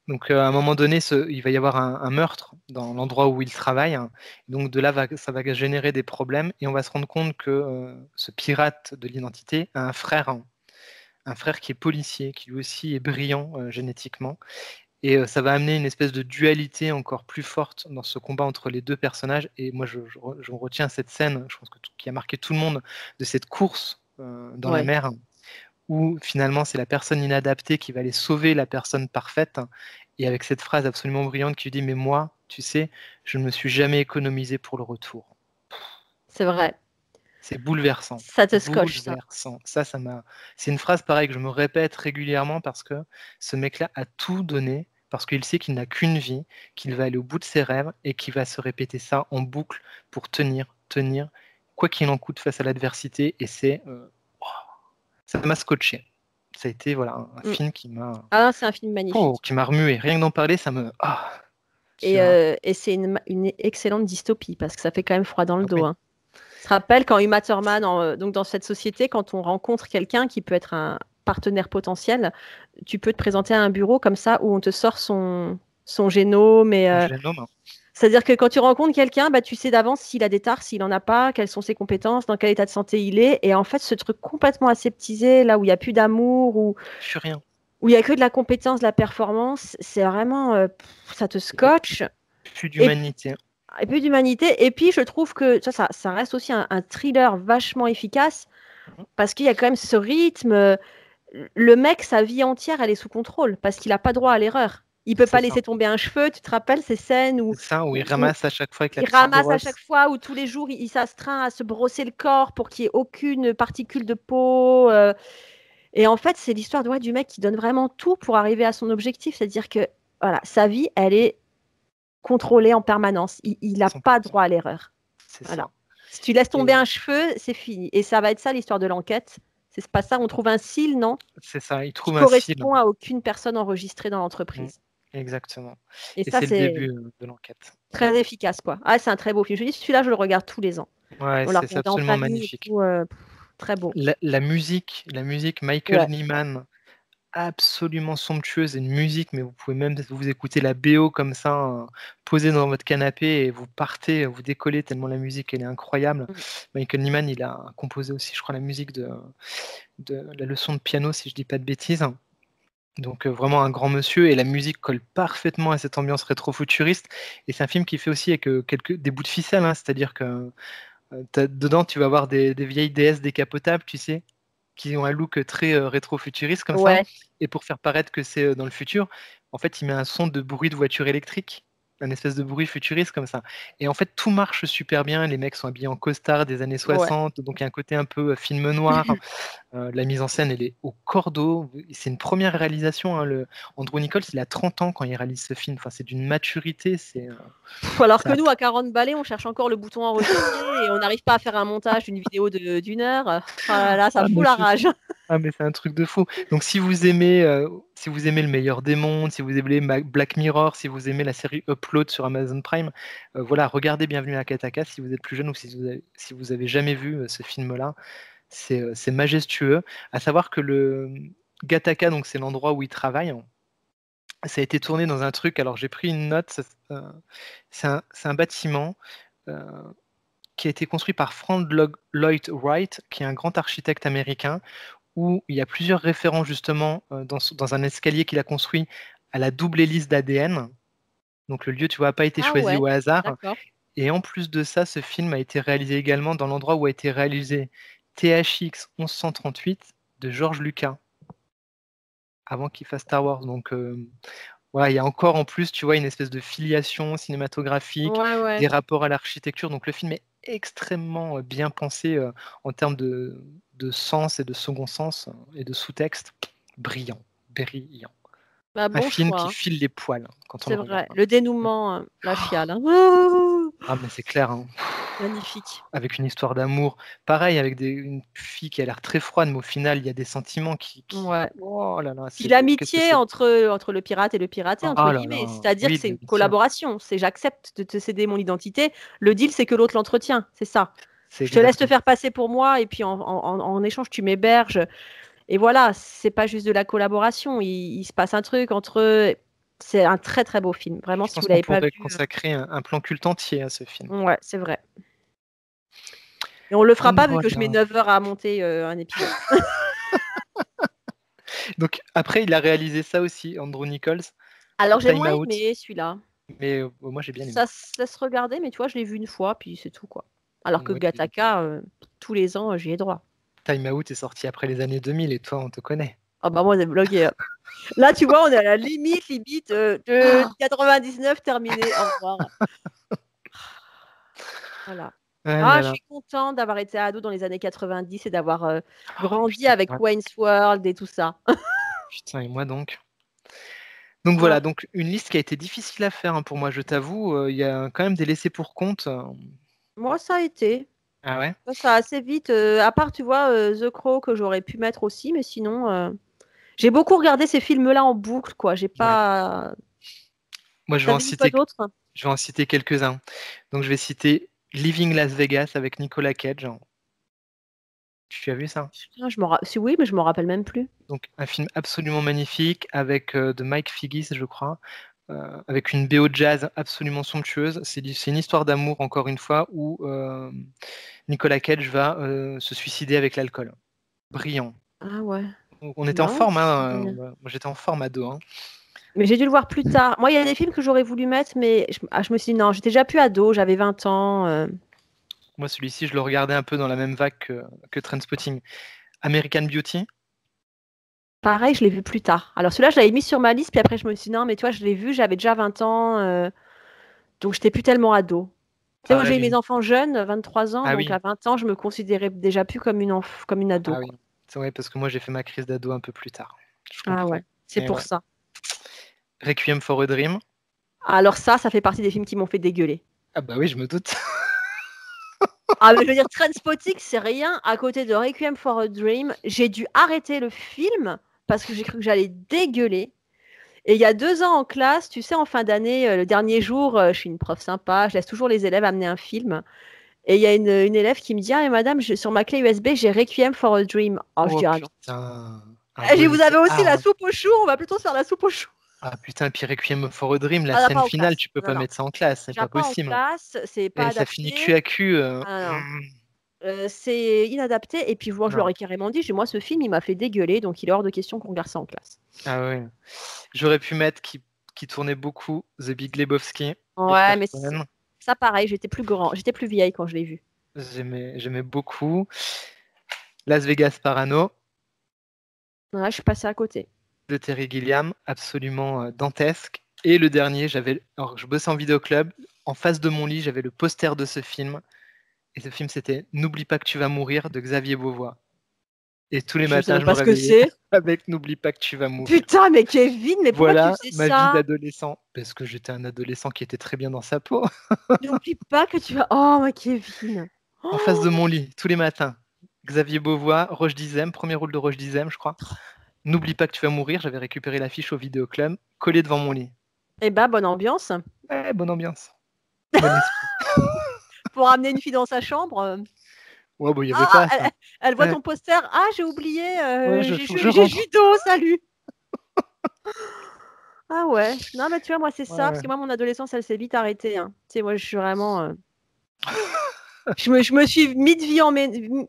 Donc, à un moment donné, il va y avoir un meurtre dans l'endroit où il travaille, hein. Donc de là, ça va générer des problèmes et on va se rendre compte que, ce pirate de l'identité a un frère qui est policier, qui lui aussi est brillant, génétiquement et ça va amener une espèce de dualité encore plus forte dans ce combat entre les 2 personnages et moi je retiens cette scène, je pense que qui a marqué tout le monde, de cette course, dans la Ouais. mer où finalement c'est la personne inadaptée qui va aller sauver la personne parfaite et avec cette phrase absolument brillante qui lui dit: «Mais moi, tu sais, je ne me suis jamais économisé pour le retour». C'est vrai. C'est bouleversant, Ça te scotche, ça. bouleversant. Ça m'a c'est une phrase pareil que je me répète régulièrement parce que ce mec-là a tout donné, parce qu'il sait qu'il n'a qu'une vie, qu'il va aller au bout de ses rêves et qu'il va se répéter ça en boucle pour tenir, tenir, quoi qu'il en coûte face à l'adversité et c'est, waouh, ça m'a scotché. Ça a été voilà un Mm. film qui m'a Ah, c'est un film magnifique. qui m'a remué. Rien que d'en parler, ça me tu Et, vois? c'est une excellente dystopie parce que ça fait quand même froid dans le Ah dos, oui, hein. Tu te rappelles quand Uma Thurman, donc dans cette société, quand on rencontre quelqu'un qui peut être un partenaire potentiel, tu peux te présenter à un bureau comme ça où on te sort son génome. son génome, hein. C'est-à-dire que quand tu rencontres quelqu'un, bah, tu sais d'avance s'il a des tares, s'il en a pas, quelles sont ses compétences, dans quel état de santé il est. Et en fait, ce truc complètement aseptisé, là où il n'y a plus d'amour, Je suis rien. où il n'y a que de la compétence, de la performance, c'est vraiment, ça te scotche. Plus Et, d'humanité. et puis d'humanité. Et puis, je trouve que ça reste aussi un thriller vachement efficace Mmh. parce qu'il y a quand même ce rythme. Le mec, sa vie entière, elle est sous contrôle parce qu'il n'a pas droit à l'erreur. Il peut C'est pas ça. laisser tomber un cheveu. Tu te rappelles ces scènes C'est ça, où il ramasse à chaque fois avec la il petite ramasse à chaque brosse. fois, où tous les jours, il s'astreint à se brosser le corps pour qu'il n'y ait aucune particule de peau. Et en fait, c'est l'histoire du mec qui donne vraiment tout pour arriver à son objectif. C'est-à-dire que voilà, sa vie, elle est contrôlée en permanence. Il n'a pas 100%. droit à l'erreur. C'est Voilà. ça. Si tu laisses Et tomber un cheveu, c'est fini. Et ça va être ça l'histoire de l'enquête. C'est pas ça, on trouve un cil, non, c'est ça, il qui trouve un cil. correspond à aucune personne enregistrée dans Mmh. l'entreprise. Exactement. Et Et ça, c'est le c'est début, de l'enquête. très efficace, quoi. Ah, c'est un très beau film. Je dis, celui-là, je le regarde tous les ans. Ouais, On l'a c'est regardé en absolument famille et magnifique. tout. Très beau. La musique Michael Ouais. Nyman, absolument somptueuse et une musique, mais vous pouvez même vous écouter la BO comme ça, posée dans votre canapé et vous partez, vous décollez tellement la musique elle est incroyable. Mm. Michael Nyman, il a composé aussi, je crois, la musique de la leçon de piano, si je dis pas de bêtises. Donc, vraiment un grand monsieur et la musique colle parfaitement à cette ambiance rétro-futuriste et c'est un film qui fait aussi avec, des bouts de ficelle, hein. C'est-à-dire que, dedans, tu vas avoir des vieilles déesses décapotables, tu sais? Qui ont un look, très, rétro-futuriste comme ça Ouais. et pour faire paraître que c'est, dans le futur, en fait, il met un son de bruit de voiture électrique, un espèce de bruit futuriste comme ça et en fait, tout marche super bien. Les mecs sont habillés en costard des années Ouais. 60, donc il y a un côté un peu, film noir. La mise en scène, elle est au cordeau. C'est une première réalisation, hein, Andrew Nichols, il a 30 ans quand il réalise ce film. Enfin, c'est d'une maturité, Alors que ça nous, à 40 balais, on cherche encore le bouton enregistrer et on n'arrive pas à faire un montage d'une vidéo d'une heure. Oh là là, ça ah fout mais la c'est ça. rage. Ah mais c'est un truc de fou. Donc si vous aimez Le Meilleur des mondes, si vous aimez Black Mirror, si vous aimez la série Upload sur Amazon Prime, voilà, regardez Bienvenue à Kataka si vous êtes plus jeune ou si vous avez jamais vu, ce film-là. C'est majestueux. À savoir que Gattaca, donc c'est l'endroit où il travaille. Ça a été tourné dans un truc, alors j'ai pris une note, c'est un bâtiment, heu, qui a été construit par Frank Lloyd Wright, qui est un grand architecte américain, où il y a plusieurs références justement, dans un escalier qu'il a construit à la double hélice d'ADN. Donc le lieu, tu vois, a pas été Ah choisi ouais, au hasard d'accord. et en plus de ça, ce film a été réalisé également dans l'endroit où a été réalisé THX 1138 de George Lucas, avant qu'il fasse Star Wars donc ouais, il y a encore en plus, tu vois, une espèce de filiation cinématographique, Ouais, ouais. des rapports à l'architecture, donc le film est extrêmement bien pensé en termes de sens et de second sens et de sous-texte. Brillant, brillant. Bah, Un bon film choix, qui hein. file les poils quand on C'est le regarde. vrai. Le dénouement, la chiale, hein. Ouh, Ah, mais c'est clair, hein. magnifique. Avec une histoire d'amour. Pareil, avec une fille qui a l'air très froide, mais au final, il y a des sentiments qui... Ouais. Oh là là, Puis c'est beau. Qu'est-ce que l'amitié c'est beau. entre le pirate et le piraté, entre Oh là guillemets. là. C'est-à-dire que Oui, c'est une bien sûr. collaboration. C'est j'accepte de te céder mon identité. Le deal, c'est que l'autre l'entretient. C'est ça. C'est Je te laisse te exactement. faire passer pour moi et puis en échange, tu m'héberges. Et voilà, c'est pas juste de la collaboration. Il se passe un truc entre eux. C'est un très très beau film. Vraiment, Je si pense vous qu'on l'avez pas pourrait vu, consacrer un plan culte entier à ce film. ouais, c'est vrai. Et on le fera Donc pas vu que je mets voilà. 9 heures à monter un épisode. Donc après, il a réalisé ça aussi, Andrew Nichols, Alors j'ai Time moins Out. aimé celui-là. Mais moi, j'ai bien aimé. Ça se laisse regarder, mais tu vois, je l'ai vu une fois, puis c'est tout, quoi. Alors que Ouais, Gattaca, tous les ans, j'y ai droit. Time Out est sorti après les années 2000 et toi, on te connaît. Ah bah moi, j'ai blogué. Là, tu vois, on est à la limite de 99 terminé. Au revoir. Voilà. Ah Ah, là je là. suis contente d'avoir été ado dans les années 90 et d'avoir grandi Putain, avec ouais. Wayne's World et tout ça. Putain, et moi donc. Donc Ouais. voilà, donc une liste qui a été difficile à faire pour moi, je t'avoue. Il y a quand même des laissés pour compte. Moi, ça a été. Ah ouais? Ça a assez vite. À part, tu vois, The Crow que j'aurais pu mettre aussi, mais sinon, j'ai beaucoup regardé ces films-là en boucle, quoi. J'ai Ouais. pas. Moi, T'avais mis quoi d'autre? je vais en citer quelques-uns. Donc je vais citer Living Las Vegas avec Nicolas Cage. Tu as vu ça? Putain, si oui, mais je me rappelle même plus. Donc un film absolument magnifique avec de Mike Figgis, je crois, avec une BO jazz absolument somptueuse. C'est une histoire d'amour, encore une fois, où Nicolas Cage va se suicider avec l'alcool. Brillant. Ah ouais. Donc, on était en Non, forme, ça me dit hein. rien. Moi, j'étais en forme ado, hein. Mais j'ai dû le voir plus tard. Moi, il y a des films que j'aurais voulu mettre, mais je me suis dit non, j'étais déjà plus ado, j'avais 20 ans. Moi, celui-ci, je le regardais un peu dans la même vague que Trainspotting. American Beauty. Pareil, je l'ai vu plus tard. Alors celui-là, je l'avais mis sur ma liste, puis après, je me suis dit non, mais toi, je l'ai vu, j'avais déjà 20 ans, donc j'étais plus tellement ado. Tu sais, moi, j'ai eu Pareil. mes enfants jeunes, 23 ans, Ah donc oui, à 20 ans, je me considérais déjà plus comme une ado, ah oui. quoi. C'est vrai, parce que moi, j'ai fait ma crise d'ado un peu plus tard. Je Ah comprends. ouais, c'est Et pour ouais. ça. Requiem for a Dream. Alors ça fait partie des films qui m'ont fait dégueuler. Ah bah oui, je me doute. Ah, mais je veux dire, Trainspotting, c'est rien à côté de Requiem for a Dream. J'ai dû arrêter le film parce que j'ai cru que j'allais dégueuler. Et il y a 2 ans en classe, tu sais, en fin d'année, le dernier jour, je suis une prof sympa, je laisse toujours les élèves amener un film. Et il y a une élève qui me dit, ah, mais madame, sur ma clé USB, j'ai Requiem for a Dream. Oh, je Oh dis, ah non. putain, un Et vous bonnet. avez aussi la Ah, soupe aux choux, on va plutôt se faire la soupe aux choux. ah putain, puis Requiem for a Dream, la Ah, non, scène pas en finale, classe. tu peux Non, pas non. mettre ça en classe, c'est Déjà pas pas en possible. classe, c'est pas Et ça finit cul adapté. à cul. Ah, non, non. C'est inadapté. Et puis, moi, je Non. leur ai carrément dit, moi, ce film, il m'a fait dégueuler, donc il est hors de question qu'on regarde ça en classe. Ah ouais. J'aurais pu mettre qui tournait beaucoup The Big Lebowski, les Ouais, frères mais Coen. ça, pareil, j'étais plus vieille quand je l'ai vu. J'aimais beaucoup. Las Vegas Parano Ouais, je suis passée à côté. de Terry Gilliam, absolument dantesque. Et le dernier, alors je bossais en vidéoclub, en face de mon lit, j'avais le poster de ce film. Et ce film, c'était N'oublie pas que tu vas mourir de Xavier Beauvois. Et tous les Je sais matins, même je me pas ce que réveillais c'est. avec N'oublie pas que tu vas mourir. Putain, mais Kevin, mais pourquoi tu Voilà sais ma vie ça? d'adolescent. Parce que j'étais un adolescent qui était très bien dans sa peau. N'oublie pas que tu vas. Oh, ma Kevin. En face de Oh, mon lit, tous les matins. Xavier Beauvois, Roche Dizem, premier rôle de Roche Dizem, je crois. N'oublie pas que tu vas mourir. J'avais récupéré l'affiche au vidéoclub, collée devant mon lit. eh ben, bonne ambiance. Ouais, bonne ambiance. Bon esprit. Pour amener une fille dans sa chambre. Ouais, bon, il n'y avait Ah, pas ça. elle voit Ouais, ton poster. Ah, j'ai oublié. ouais, faut que je J'ai rentre. judo, salut. Ah ouais. Non, mais tu vois, moi, c'est Ouais, ça. ouais. Parce que moi, mon adolescence, elle s'est vite arrêtée, hein. Tu sais, moi, je suis vraiment. Je me suis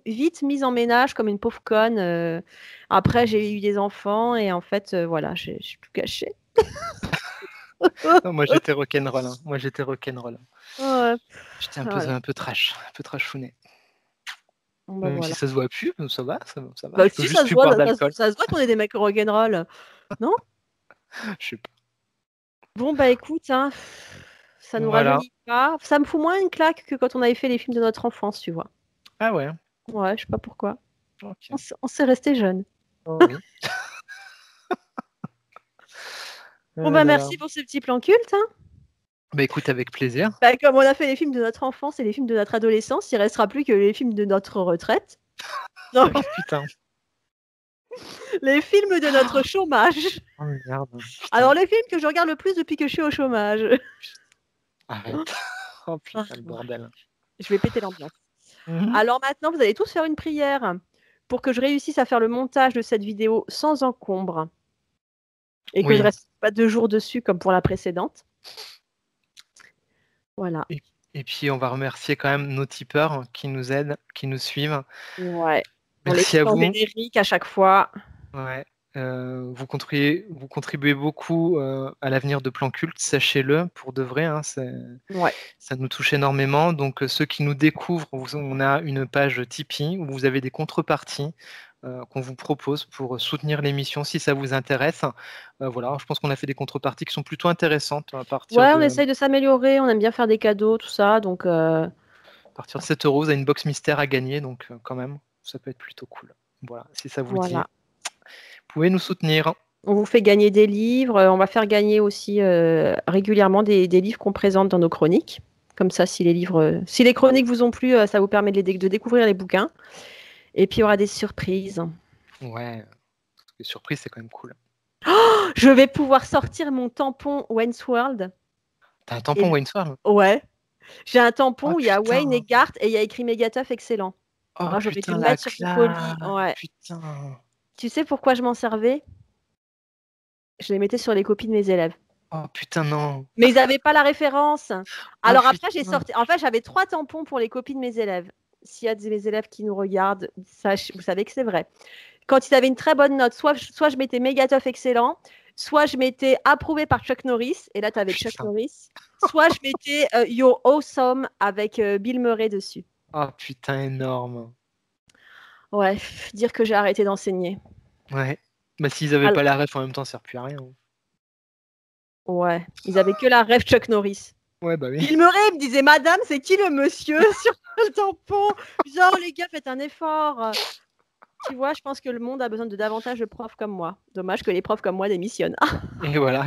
vite mise en ménage comme une pauvre conne. Après, j'ai eu des enfants et en fait, voilà, j'ai tout gâché. Non, moi, j'étais rock'n'roll, hein. Moi, j'étais rock'n'roll. Ouais, J'étais voilà. un peu trash, un peu trashouné. Bon, bah Même si voilà. ça se voit plus, ça va, ça va. Bah Je peux si, juste ça se plus voit, boire d'alcool. ça se voit qu'on est des mecs rock'n'roll. Non? Je sais pas. Bon, bah écoute, hein, Ça nous Voilà. rajeunit pas. Ça me fout moins une claque que quand on avait fait les films de notre enfance, tu vois. Ah ouais. Ouais, je sais pas pourquoi. Ok. On s'est resté jeune. Oh oui. Bon, Ah bah, là là. merci pour ce petit plan culte, hein. Bah écoute, avec plaisir. Bah, comme on a fait les films de notre enfance et les films de notre adolescence, il restera plus que les films de notre retraite. Non, Putain. les films de notre chômage. Oh merde. Alors, Putain. les films que je regarde le plus depuis que je suis au chômage. Arrête. Oh Ah, putain, le bordel. je vais péter l'ambiance. Mhm. Alors maintenant, vous allez tous faire une prière pour que je réussisse à faire le montage de cette vidéo sans encombre et que je Oui. reste pas 2 jours dessus comme pour la précédente. Voilà. Et puis, on va remercier quand même nos tipeurs qui nous aident, qui nous suivent. Ouais. On les Merci à met en vous. générique à chaque fois. Ouais. Vous contribuez beaucoup à l'avenir de Plan Culte, sachez-le, pour de vrai, hein, Ouais. ça nous touche énormément. Donc, ceux qui nous découvrent, on a une page Tipeee où vous avez des contreparties qu'on vous propose pour soutenir l'émission si ça vous intéresse. Voilà, je pense qu'on a fait des contreparties qui sont plutôt intéressantes à partir Ouais, on de, essaye de s'améliorer, on aime bien faire des cadeaux, tout ça, donc à partir de 7 euros. Vous avez une box mystère à gagner, donc quand même, ça peut être plutôt cool. Voilà, si ça vous dit, voilà. vous pouvez nous soutenir. On vous fait gagner des livres, on va faire gagner aussi régulièrement des livres qu'on présente dans nos chroniques. Comme ça, si les chroniques vous ont plu, ça vous permet de découvrir les bouquins. Et puis, il y aura des surprises. Ouais, les surprises, c'est quand même cool. Je vais pouvoir sortir mon tampon Wayne's World. T'as un Et tampon Wayne's World? ouais, j'ai un tampon Oh où il y a Wayne et putain! Garth et il y a écrit Megatough excellent. Oh Alors, j'aurais dû putain, le la mettre sur mon colis. classe! Ouais. Putain! Tu sais pourquoi je m'en servais? Je les mettais sur les copies de mes élèves. Oh putain, non! Mais ils n'avaient pas la référence. Oh Alors après, putain! En fait, j'avais 3 tampons pour les copies de mes élèves. S'il y a de mes élèves qui nous regardent, vous savez que c'est vrai. Quand ils avaient une très bonne note, soit je mettais Megatough excellent, soit je mettais approuvé par Chuck Norris, et là, tu avais Chuck Putain! Norris, soit je mettais You're Awesome avec Bill Murray dessus. Oh putain, énorme! Ouais, dire que j'ai arrêté d'enseigner. Ouais. Bah s'ils avaient Alors, pas la ref en même temps, ça sert plus à rien. ouais, ils avaient que la rêve Chuck Norris. Ouais, bah oui. Bill Murray me disait, Madame, c'est qui le monsieur sur le tampon? Genre, les gars, faites un effort. Tu vois, je pense que le monde a besoin de davantage de profs comme moi. Dommage que les profs comme moi démissionnent. Et voilà.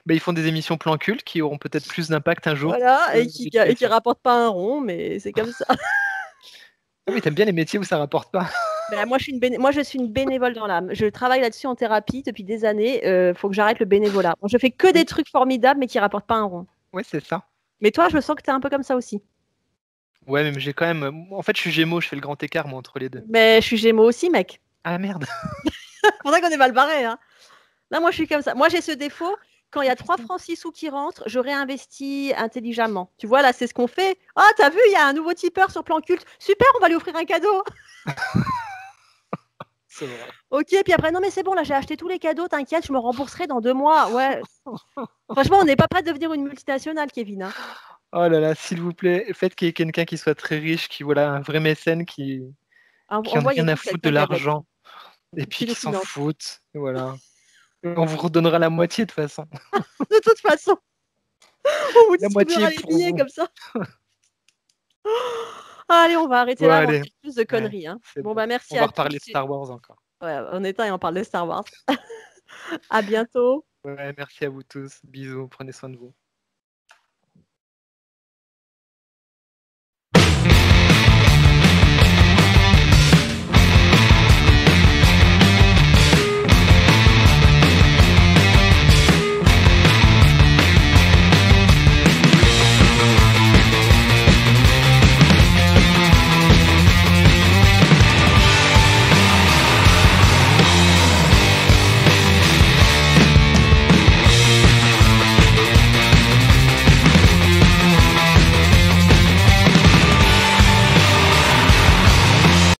Bah, ils font des émissions plan cul qui auront peut-être plus d'impact un jour. Voilà, et qui l'éducation. rapportent pas un rond, mais c'est comme ça. Ah oui, t'aimes bien les métiers où ça rapporte pas. Ben, moi, je suis une bénévole dans l'âme. Je travaille là-dessus en thérapie depuis des années. Faut que j'arrête le bénévolat. Bon, je fais que des Oui. trucs formidables, mais qui rapportent pas un rond. Ouais, c'est ça. Mais toi, je sens que t'es un peu comme ça aussi. Ouais, mais j'ai quand même. En fait, je suis Gémeaux, je fais le grand écart moi entre les deux. Mais je suis Gémeaux aussi, mec. Ah merde. C'est pour ça qu'on est mal barré, hein. Là, moi, je suis comme ça. Moi, j'ai ce défaut. Quand il y a 3 francs 6 sous qui rentrent, je réinvestis intelligemment. Tu vois, là, c'est ce qu'on fait. Ah, t'as vu, il y a un nouveau tipeur sur Plan Culte. Super, on va lui offrir un cadeau. C'est vrai. Ok, puis après, non, mais c'est bon, là, j'ai acheté tous les cadeaux, t'inquiète, je me rembourserai dans 2 mois. Ouais. Franchement, on n'est pas prêt de devenir une multinationale, Kevin, hein. Oh là là, s'il vous plaît, faites qu'il y ait quelqu'un qui soit très riche, qui voilà, un vrai mécène qui en a rien à Envoyez-nous foutre de quelqu'un qui a de la l'argent et qui puis le qui s'en finance. foutent. Et voilà. On vous redonnera la moitié de toute façon. De toute façon, on vous La moitié distribuera est les pour billets vous. comme ça. Allez, on va arrêter Bon, là avant allez. qu'il y ait plus de Ouais, conneries, hein. c'est Bon, bon. bah, merci On va à tous. reparler de Star Wars encore. Ouais, en état et on parle de Star Wars. À bientôt. Ouais, merci à vous tous. Bisous, prenez soin de vous.